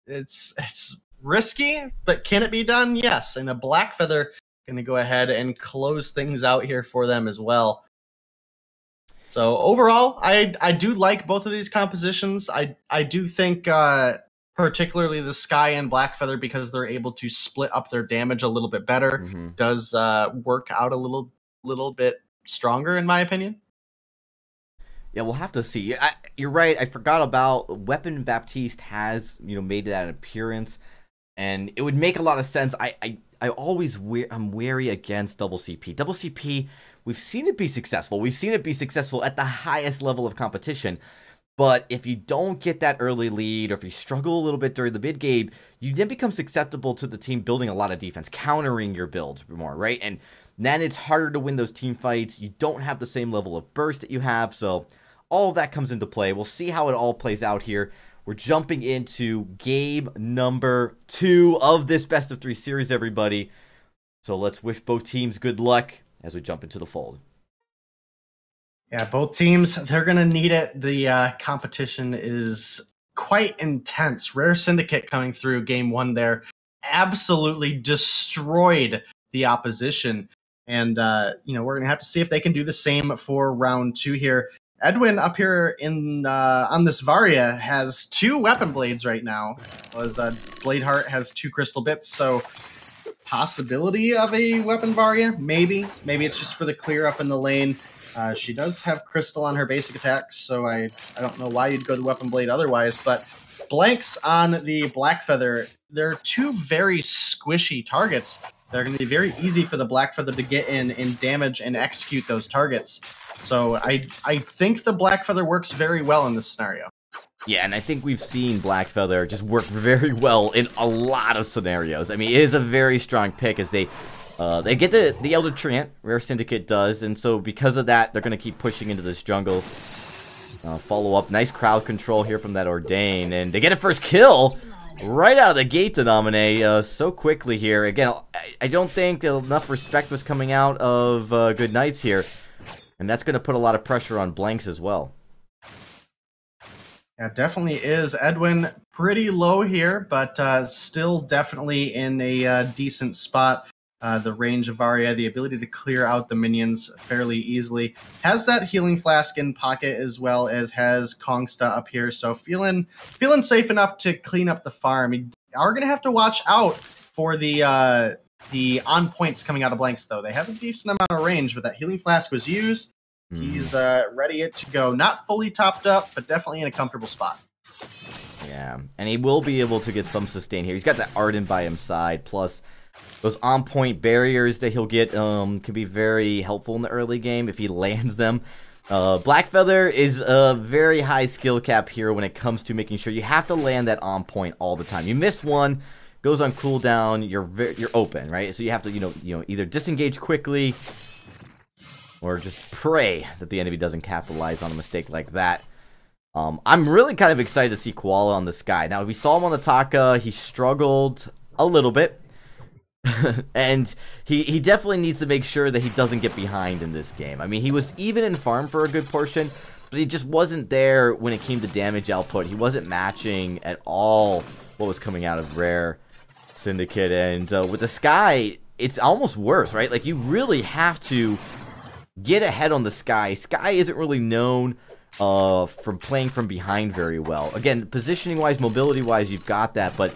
it's risky, but can it be done? Yes, and a Blackfeather going to go ahead and close things out here for them as well. So overall, I do like both of these compositions. I do think particularly the Sky and Blackfeather, because they're able to split up their damage a little bit better, does work out a little bit stronger in my opinion. Yeah, we'll have to see. You're right. I forgot about Weapon Baptiste has made that appearance, and it would make a lot of sense. I'm wary against double CP. Double CP, we've seen it be successful. We've seen it be successful at the highest level of competition. But if you don't get that early lead, or if you struggle a little bit during the mid game, you then become susceptible to the team building a lot of defense, countering your builds more, right? And then it's harder to win those team fights. You don't have the same level of burst that you have, so all of that comes into play. We'll see how it all plays out here. We're jumping into game number 2 of this best of 3 series, everybody. So let's wish both teams good luck as we jump into the fold. Yeah, both teams, they're going to need it. The competition is quite intense. Rare Syndicate coming through game 1 there absolutely destroyed the opposition. And, we're going to have to see if they can do the same for round 2 here. Edwin up here on this Varia has 2 weapon blades right now. Bladeheart has 2 crystal bits, so possibility of a weapon Varia, maybe. Maybe it's just for the clear up in the lane. She does have crystal on her basic attacks, so I don't know why you'd go the weapon blade otherwise, but blanks on the Blackfeather. They're 2 very squishy targets. They're going to be very easy for the Blackfeather to get in and damage and execute those targets. So I think the Blackfeather works very well in this scenario. Yeah, and I think we've seen Blackfeather just work very well in a lot of scenarios. I mean, it is a very strong pick as they get the Elder Treant, Rare Syndicate does, and so because of that, they're going to keep pushing into this jungle. Follow up, nice crowd control here from that Ordain, and they get a first kill right out of the gate to nominate so quickly here. Again, I don't think enough respect was coming out of Good Knights here. And that's going to put a lot of pressure on blanks as well. Yeah, definitely is. Edwin pretty low here, but still definitely in a decent spot. The range of Varia, the ability to clear out the minions fairly easily. Has that healing flask in pocket as well as has Kongsta up here. So feeling safe enough to clean up the farm. We are going to have to watch out for the on points coming out of blanks, though. They have a decent amount of range, but that healing flask was used. He's ready to go. Not fully topped up, but definitely in a comfortable spot. Yeah, and he will be able to get some sustain here. He's got that Arden by his side, plus those on-point barriers that he'll get can be very helpful in the early game if he lands them. Blackfeather is a very high skill cap here when it comes to making sure you have to land that on-point all the time. You miss one, goes on cooldown, you're open, right? So you have to either disengage quickly or just pray that the enemy doesn't capitalize on a mistake like that. I'm really kind of excited to see Koala on the Sky. Now, we saw him on the Taka. He struggled a little bit. And he definitely needs to make sure that he doesn't get behind in this game. I mean, he was even in farm for a good portion, but he just wasn't there when it came to damage output. He wasn't matching at all what was coming out of Rare Syndicate. And with the Sky, it's almost worse, right? Like, you really have to get ahead on the Sky. Sky isn't really known from playing from behind very well. Again, positioning-wise, mobility-wise, you've got that, but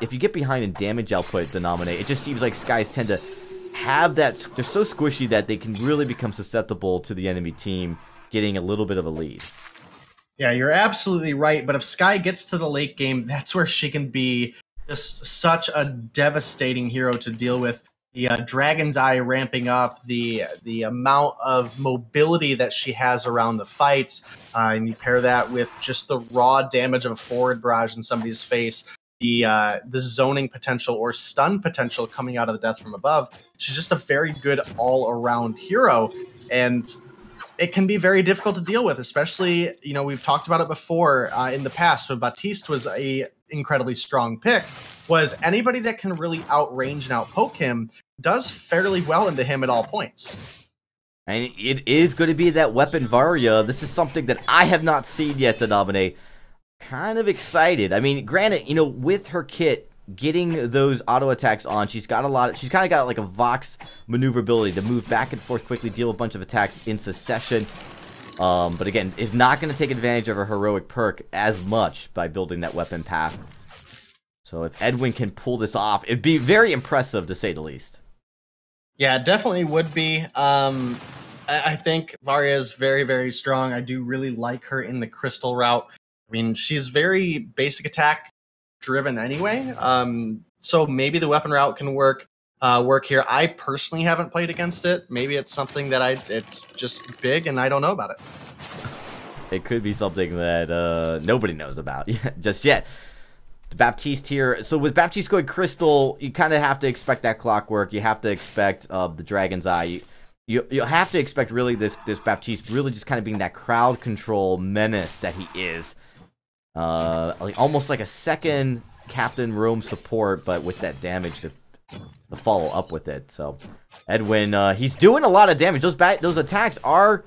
if you get behind in damage output, Denominate, it just seems like Skies tend to have that, they're so squishy that they can really become susceptible to the enemy team getting a little bit of a lead. Yeah, you're absolutely right. But if Skye gets to the late game, that's where she can be just such a devastating hero to deal with. The Dragon's Eye ramping up, the amount of mobility that she has around the fights, and you pair that with just the raw damage of a forward barrage in somebody's face, the zoning potential or stun potential coming out of the death from above. She's just a very good all-around hero, and it can be very difficult to deal with, especially, you know, we've talked about it before in the past when Baptiste was a incredibly strong pick, was anybody that can really outrange and outpoke him does fairly well into him at all points. And it is going to be that weapon Varia. This is something that I have not seen yet to nominate. Kind of excited. I mean, granted, you know, with her kit, getting those auto attacks on, she's kind of got like a Vox maneuverability to move back and forth quickly, deal a bunch of attacks in succession. But again, is not going to take advantage of her heroic perk as much by building that weapon path. So if Edwin can pull this off, it'd be very impressive to say the least. Yeah, it definitely would be. I think Varia is very, very strong. I do really like her in the crystal route. I mean, she's very basic attack driven anyway. So maybe the weapon route can work here. I personally haven't played against it. Maybe it's something that it's just big and I don't know about it. It could be something that nobody knows about just yet. Baptiste here. So with Baptiste going crystal, you kind of have to expect that clockwork. You have to expect the Dragon's Eye. You have to expect really this Baptiste really just kind of being that crowd control menace that he is. Like almost like a second Captain Rome support, but with that damage to follow up with it. So Edwin, he's doing a lot of damage. Those attacks are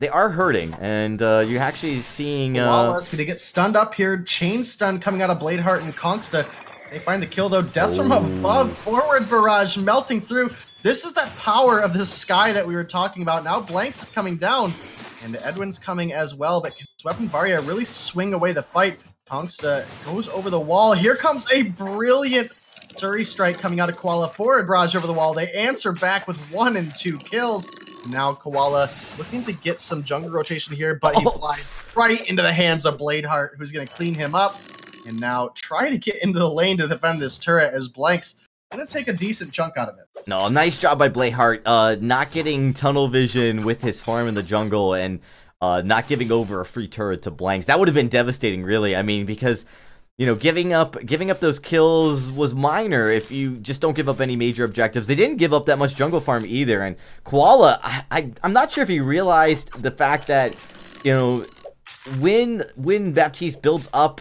hurting, and you're actually seeing Koala's gonna get stunned up here. Chain stun coming out of Bladeheart and Kongsta. They find the kill though. Death from above, forward barrage melting through. This is that power of this Skye that we were talking about. Now Blank's coming down, and Edwin's coming as well, but can Weapon Varia really swing away the fight? Kongsta goes over the wall. Here comes a brilliant Suri strike coming out of Koala. Forward barrage over the wall. They answer back with 1 and 2 kills. Now Koala looking to get some jungle rotation here, but he flies right into the hands of Bladeheart, who's going to clean him up. And now try to get into the lane to defend this turret as Blank's going to take a decent chunk out of it. No, nice job by Bladeheart, not getting tunnel vision with his farm in the jungle and not giving over a free turret to Blanks. That would have been devastating, really. I mean, because, you know, giving up those kills was minor if you just don't give up any major objectives. They didn't give up that much jungle farm either. And Koala, I'm not sure if he realized the fact that, you know, when Baptiste builds up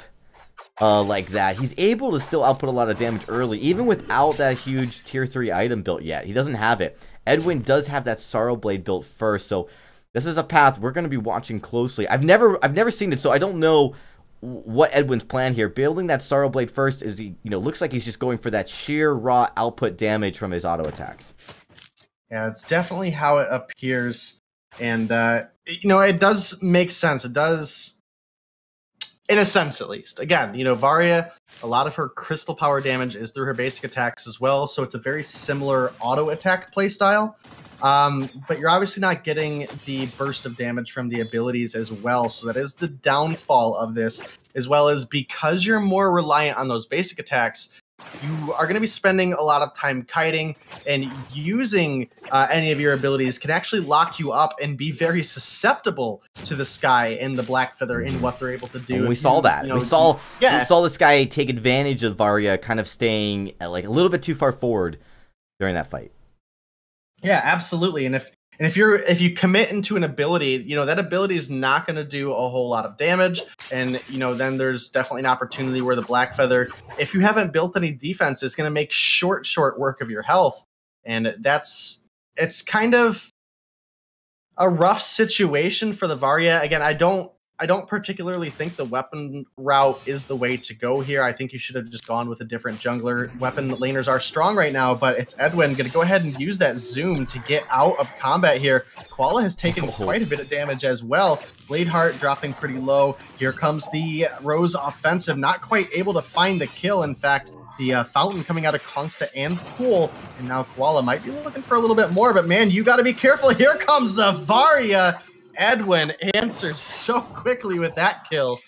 like that, he's able to still output a lot of damage early, even without that huge tier 3 item built yet. He doesn't have it. Edwin does have that Sorrow Blade built first, so this is a path we're going to be watching closely. I've never seen it, so I don't know what Edwin's plan here. Building that Sorrow Blade first is, you know, looks like he's just going for that sheer raw output damage from his auto attacks. Yeah, it's definitely how it appears, and you know, it does make sense. It does, in a sense at least. Again, you know, Varia, a lot of her crystal power damage is through her basic attacks as well, so it's a very similar auto attack playstyle. But you're obviously not getting the burst of damage from the abilities as well, so that is the downfall of this, as well as because you're more reliant on those basic attacks, you are going to be spending a lot of time kiting, and using any of your abilities can actually lock you up and be very susceptible to the Skye and the Black Feather in what they're able to do. And we saw that. We saw the Skye take advantage of Varia kind of staying like a little bit too far forward during that fight. Yeah, absolutely. And if you commit into an ability, you know, that ability is not going to do a whole lot of damage. And, you know, then there's definitely an opportunity where the Black Feather, if you haven't built any defense, is going to make short work of your health. And it's kind of a rough situation for the Varia. Again, I don't I don't particularly think the weapon route is the way to go here. I think you should have just gone with a different jungler. Weapon laners are strong right now, but it's Edwin going to go ahead and use that zoom to get out of combat here. Koala has taken quite a bit of damage as well. Bladeheart dropping pretty low. Here comes the Rose offensive, not quite able to find the kill. In fact, the fountain coming out of Kongsta and Pool, and now Koala might be looking for a little bit more, but man, you got to be careful. Here comes the Varia. Edwin answers so quickly with that kill.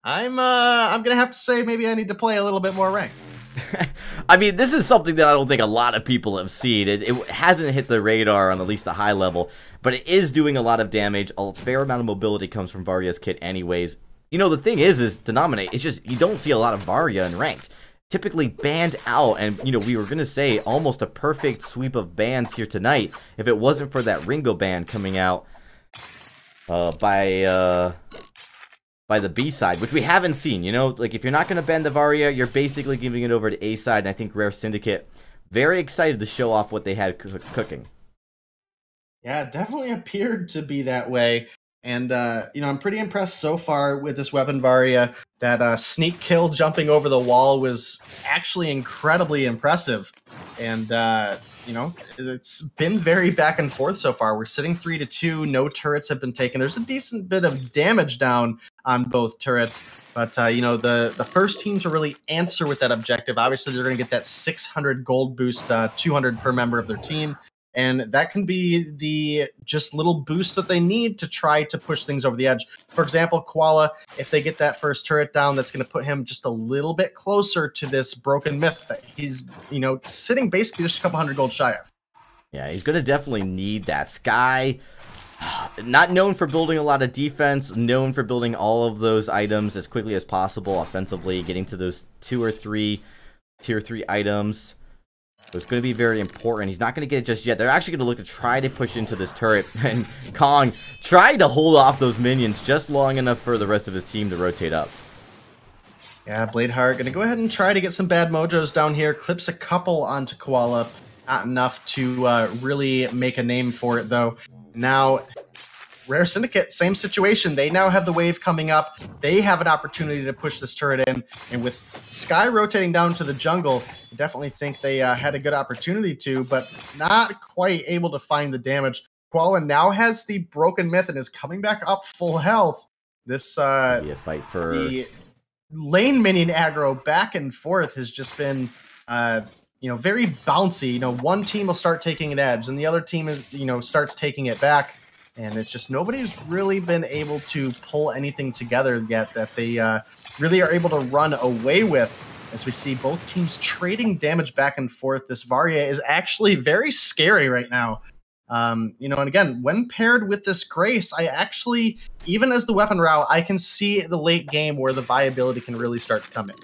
I'm gonna have to say maybe I need to play a little bit more ranked. I mean, this is something that I don't think a lot of people have seen. It hasn't hit the radar on at least a high level, but it is doing a lot of damage. A fair amount of mobility comes from Varia's kit anyways. You know, the thing is to nominate, it's just you don't see a lot of Varia in ranked. Typically banned out, and you know, we were gonna say almost a perfect sweep of bans here tonight if it wasn't for that Ringo ban coming out by the B side, which we haven't seen. You know, like if you're not going to ban the Varia, you're basically giving it over to A side, and I think Rare Syndicate very excited to show off what they had cooking. Yeah, it definitely appeared to be that way. And, you know, I'm pretty impressed so far with this weapon Varia. That sneak kill jumping over the wall was actually incredibly impressive. And, you know, it's been very back and forth so far. We're sitting 3-2. No turrets have been taken. There's a decent bit of damage down on both turrets. But, you know, the first team to really answer with that objective, obviously they're going to get that 600 gold boost, 200 per member of their team. And that can be the just little boost that they need to try to push things over the edge. For example, Koala, if they get that first turret down, that's going to put him just a little bit closer to this broken myth that he's, you know, sitting basically just a couple hundred gold shy of. Yeah, he's going to definitely need that. Sky, not known for building a lot of defense, known for building all of those items as quickly as possible offensively, getting to those 2 or 3 tier 3 items. So it's going to be very important. He's not going to get it just yet. They're actually going to look to try to push into this turret. And Kong tried to hold off those minions just long enough for the rest of his team to rotate up. Yeah, Bladeheart going to go ahead and try to get some bad mojos down here. Clips a couple onto Koala. Not enough to really make a name for it, though. Now, Rare Syndicate, same situation. They now have the wave coming up. They have an opportunity to push this turret in. And with Sky rotating down to the jungle, I definitely think they had a good opportunity to, but not quite able to find the damage. Koala now has the broken myth and is coming back up full health. This Be a fight for the lane minion aggro back and forth has just been you know, very bouncy. You know, one team will start taking an edge and the other team is, you know, starts taking it back. And it's just nobody's really been able to pull anything together yet that they really are able to run away with. As we see both teams trading damage back and forth, this Varia is actually very scary right now. You know, and again, when paired with this Grace, I actually, even as the weapon route, I can see the late game where the viability can really start to come in.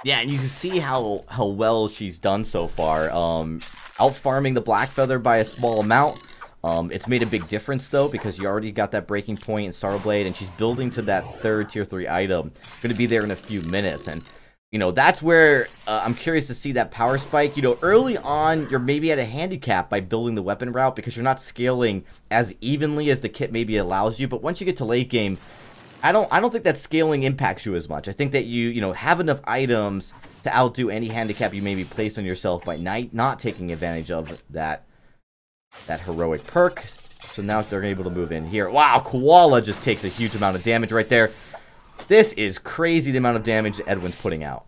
Yeah, and you can see how well she's done so far. Out farming the Black Feather by a small amount. It's made a big difference, though, because you already got that breaking point in Starblade, and she's building to that third tier 3 item. Going to be there in a few minutes, and, you know, that's where I'm curious to see that power spike. You know, early on, you're maybe at a handicap by building the weapon route because you're not scaling as evenly as the kit maybe allows you, but once you get to late game, I don't think that scaling impacts you as much. I think that you know, have enough items to outdo any handicap you maybe place on yourself by not taking advantage of that heroic perk. So now they're able to move in here. Wow, Koala just takes a huge amount of damage right there. This is crazy, the amount of damage that Edwin's putting out.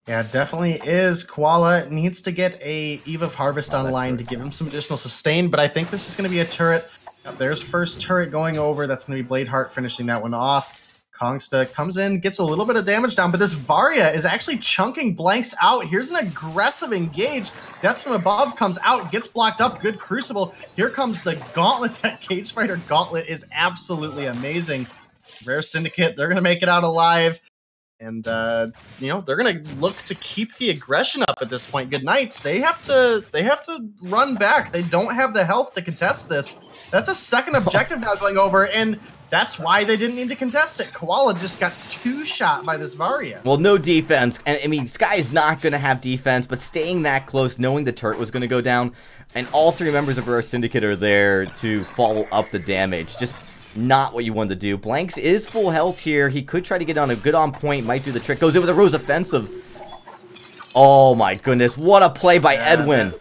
Yeah, it definitely is. Koala needs to get a Eve of Harvest online to give him some additional sustain, but I think this is going to be a turret. There's first turret going over. That's going to be Bladeheart finishing that one off. Kongsta comes in, gets a little bit of damage down, but this Varia is actually chunking blanks out. Here's an aggressive engage. Death from above comes out, gets blocked up. Good Crucible. Here comes the Gauntlet. That Cage Fighter Gauntlet is absolutely amazing. Rare Syndicate, they're going to make it out alive. And, you know, they're going to look to keep the aggression up at this point. Good Knights, they have to run back. They don't have the health to contest this. That's a second objective now going over, and that's why they didn't need to contest it. Koala just got 2-shot by this Varia. Well, no defense. And, I mean, Sky is not going to have defense, but staying that close, knowing the turret was going to go down, and all 3 members of Rare Syndicate are there to follow up the damage. Just not what you wanted to do. Blanks is full health here. He could try to get on a good on point. Might do the trick. Goes in with a Rose offensive. Oh my goodness. What a play by Edwin.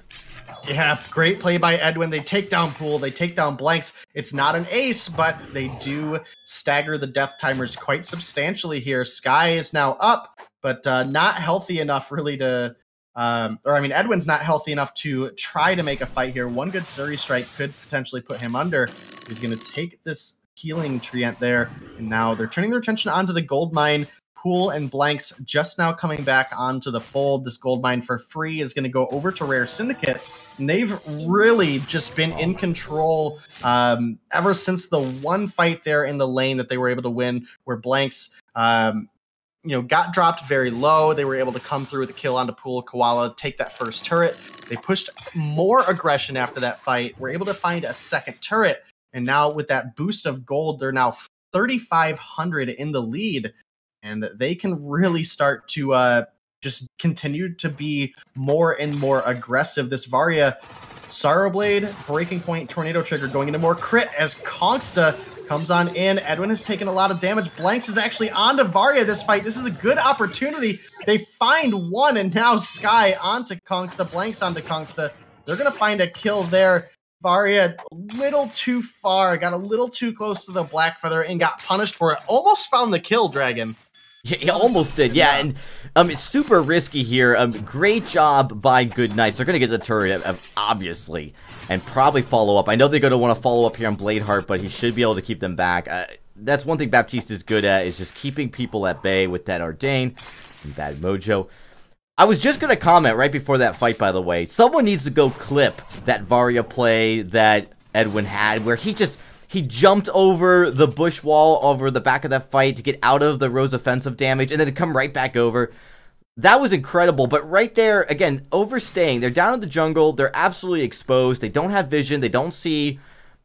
Yeah, great play by Edwin. They take down Pool. They take down Blanks. It's not an ace, but they do stagger the death timers quite substantially here. Sky is now up, but not healthy enough really to... Edwin's not healthy enough to try to make a fight here. One good Suri strike could potentially put him under. He's going to take this healing treant there, and now they're turning their attention onto the gold mine. Pool and Blanks just now coming back onto the fold. This gold mine for free is going to go over to Rare Syndicate, and they've really just been in control ever since the one fight there in the lane that they were able to win, where Blanks got dropped very low. They were able to come through with a kill onto Pool Koala, take that first turret. They pushed more aggression after that fight. Were able to find a second turret. And now with that boost of gold, they're now 3,500 in the lead. And they can really start to just continue to be more and more aggressive. This Varia Sorrowblade, Breaking Point, Tornado Trigger going into more crit as Kongsta comes on in. Edwin has taken a lot of damage. Blanks is actually onto Varia this fight. This is a good opportunity. They find one, and now Sky onto Kongsta, Blanks onto Kongsta. They're going to find a kill there. Varia a little too far, got a little too close to the Black Feather and got punished for it. Almost found the kill, Dragon. Yeah, he almost did, yeah, and it's super risky here. Great job by Good Knights. They're going to get the turret, obviously, and probably follow up. I know they're going to want to follow up here on Bladeheart, but he should be able to keep them back. That's one thing Baptiste is good at, is just keeping people at bay with that Ardain and Bad Mojo. I was just going to comment right before that fight, by the way. Someone needs to go clip that Varia play that Edwin had, where he jumped over the bush wall over the back of that fight to get out of the Rose offensive damage and then to come right back over. That was incredible, but right there, again, overstaying. They're down in the jungle. They're absolutely exposed. They don't have vision. They don't see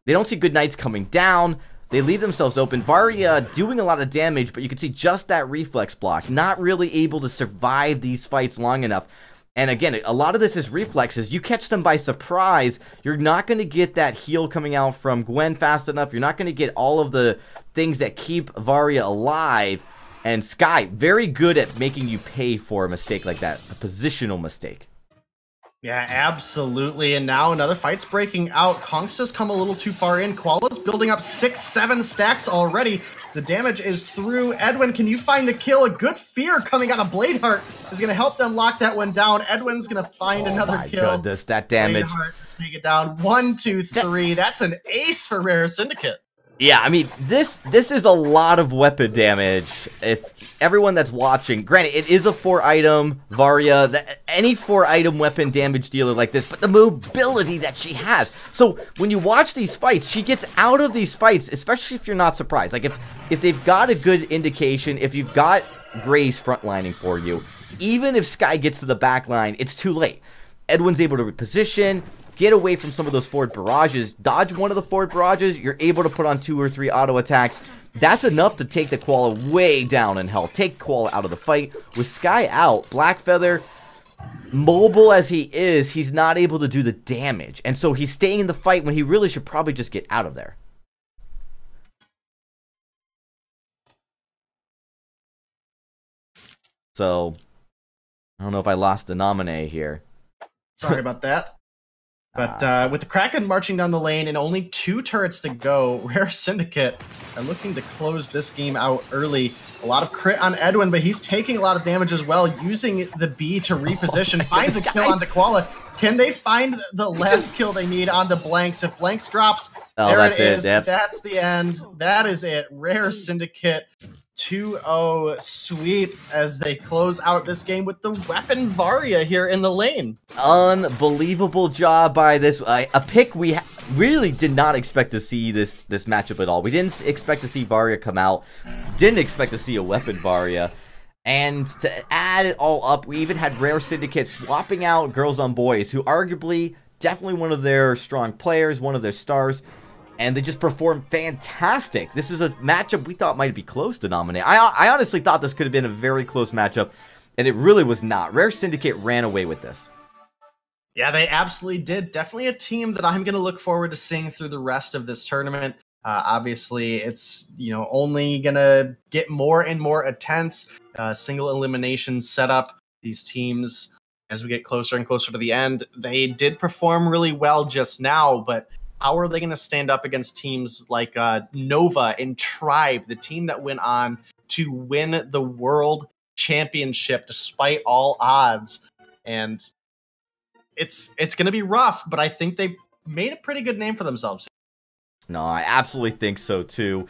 Good Knights coming down. They leave themselves open. Varia doing a lot of damage, but you can see just that reflex block. Not really able to survive these fights long enough. And again, a lot of this is reflexes. You catch them by surprise, you're not going to get that heal coming out from Gwen fast enough. You're not going to get all of the things that keep Varia alive. And Sky, very good at making you pay for a mistake like that, a positional mistake. Yeah, absolutely. And now another fight's breaking out. Kongsta's come a little too far in. Koala's building up 6-7 stacks already. The damage is through. Edwin, can you find the kill? A good fear coming out of Bladeheart is going to help them lock that one down. Edwin's going to find another kill. Oh my goodness, that damage. Bladeheart, take it down. 1, 2, 3. That's an ace for Rare Syndicate. Yeah, I mean, this is a lot of weapon damage. If everyone that's watching, granted, it is a 4-item Varia, any 4-item weapon damage dealer like this, but the mobility that she has. So when you watch these fights, she gets out of these fights, especially if you're not surprised. Like if they've got a good indication, if you've got Grace frontlining for you, even if Sky gets to the back line, it's too late. Edwin's able to reposition, get away from some of those forward barrages, dodge one of the forward barrages, you're able to put on 2 or 3 auto attacks. That's enough to take the Koala way down in health, take Koala out of the fight. With Sky out, Black Feather, mobile as he is, he's not able to do the damage. And so he's staying in the fight when he really should probably just get out of there. So, I don't know if I lost the nominee here. Sorry about that. But with the Kraken marching down the lane and only 2 turrets to go, Rare Syndicate are looking to close this game out early. A lot of crit on Edwin, but he's taking a lot of damage as well, using the B to reposition. Finds a kill onto Koala. Can they find the last kill they need onto Blanks? If Blanks drops, there it is. Yep. That's the end. That is it. Rare Syndicate 2-0 sweep as they close out this game with the weapon Varia here in the lane. Unbelievable job by this. A pick we really did not expect to see this matchup at all. We didn't expect to see Varia come out. Didn't expect to see a weapon Varia. And to add it all up, we even had Rare Syndicate swapping out Girls on Boys, who arguably definitely one of their strong players, one of their stars. And they just performed fantastic. This is a matchup we thought might be close to nominate. I honestly thought this could have been a very close matchup, and it really was not. Rare Syndicate ran away with this. Yeah, they absolutely did. Definitely a team that I'm going to look forward to seeing through the rest of this tournament. Obviously, it's only gonna get more and more intense. Single elimination setup. These teams, as we get closer and closer to the end, they did perform really well just now, but how are they going to stand up against teams like Nova and Tribe, the team that went on to win the world championship despite all odds? And it's going to be rough, but I think they made a pretty good name for themselves. No, I absolutely think so too.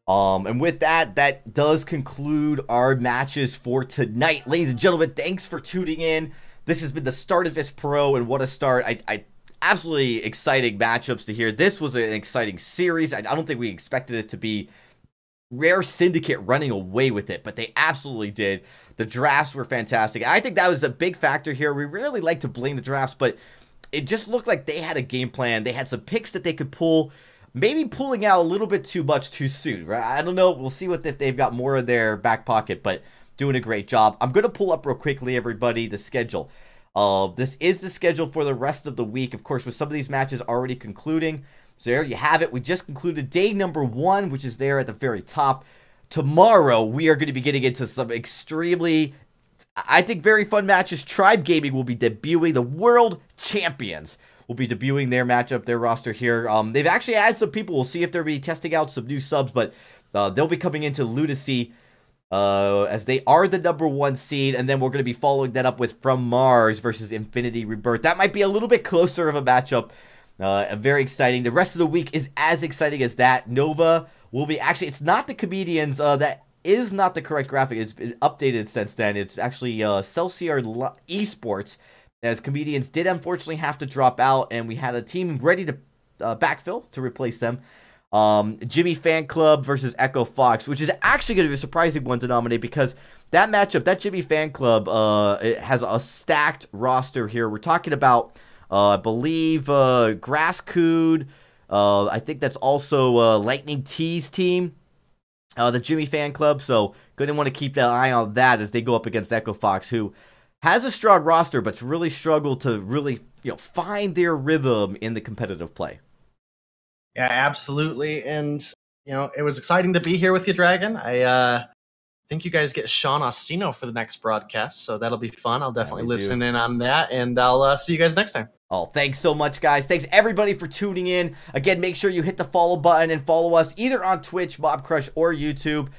And with that, that does conclude our matches for tonight. Ladies and gentlemen, thanks for tuning in. This has been the start of VISPRO, and what a start. I absolutely exciting matchups to hear. This was an exciting series. I don't think we expected it to be Rare Syndicate running away with it, but they absolutely did. The drafts were fantastic. I think that was a big factor here. We really like to blame the drafts, but it just looked like they had a game plan. They had some picks that they could pull. Maybe pulling out a little bit too much too soon, right? I don't know. We'll see if they've got more in their back pocket, but doing a great job. I'm going to pull up real quickly, everybody, the schedule. This is the schedule for the rest of the week, of course, with some of these matches already concluding. So there you have it. We just concluded day number 1, which is there at the very top. Tomorrow, we are going to be getting into some extremely, I think, very fun matches. Tribe Gaming will be debuting the World Champions. Will be debuting their matchup, their roster here. They've actually added some people. We'll see if they'll be testing out some new subs, but they'll be coming into Lunacy as they are the #1 seed, and then we're going to be following that up with From Mars versus Infinity Rebirth. That might be a little bit closer of a matchup. Very exciting. The rest of the week is as exciting as that. Nova will be, actually, it's not the Comedians. That is not the correct graphic. It's been updated since then. It's actually Celsior Esports, as Comedians did unfortunately have to drop out, and we had a team ready to backfill to replace them. Jimmy Fan Club versus Echo Fox, which is actually going to be a surprising one to nominate, because that matchup, that Jimmy Fan Club, it has a stacked roster here. We're talking about, I believe, Grasscood. I think that's also Lightning T's team, the Jimmy Fan Club. So going to want to keep that eye on that as they go up against Echo Fox, who has a strong roster, but's really struggled to really, find their rhythm in the competitive play. Yeah, absolutely. And, it was exciting to be here with you, Dragon. I think you guys get Sean Ostino for the next broadcast, so that'll be fun. I'll definitely listen in on that, and I'll see you guys next time. Oh, thanks so much, guys. Thanks, everybody, for tuning in. Again, make sure you hit the follow button and follow us either on Twitch, Mob Crush, or YouTube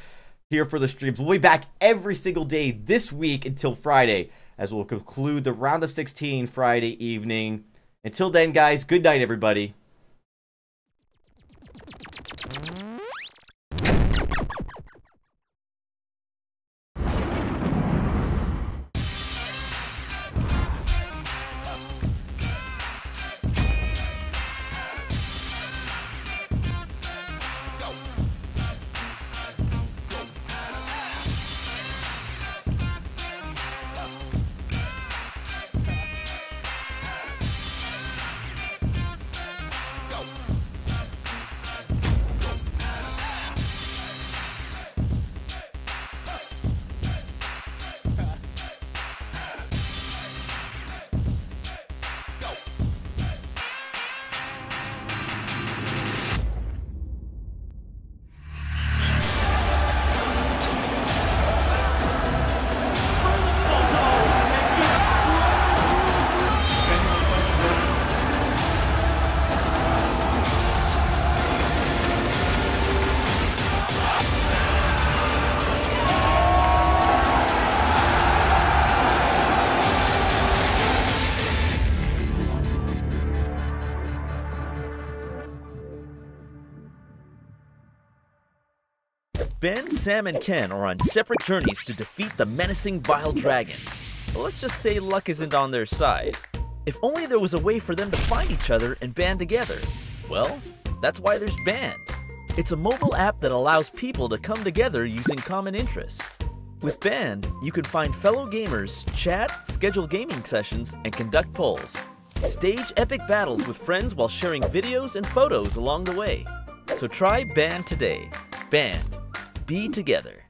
here for the streams. We'll be back every single day this week until Friday, as we'll conclude the round of 16 Friday evening. Until then, guys, good night, everybody. Ben, Sam, and Ken are on separate journeys to defeat the menacing Vile Dragon. But let's just say luck isn't on their side. If only there was a way for them to find each other and band together. Well, that's why there's Band. It's a mobile app that allows people to come together using common interests. With Band, you can find fellow gamers, chat, schedule gaming sessions, and conduct polls. Stage epic battles with friends while sharing videos and photos along the way. So try Band today. Band. Be together.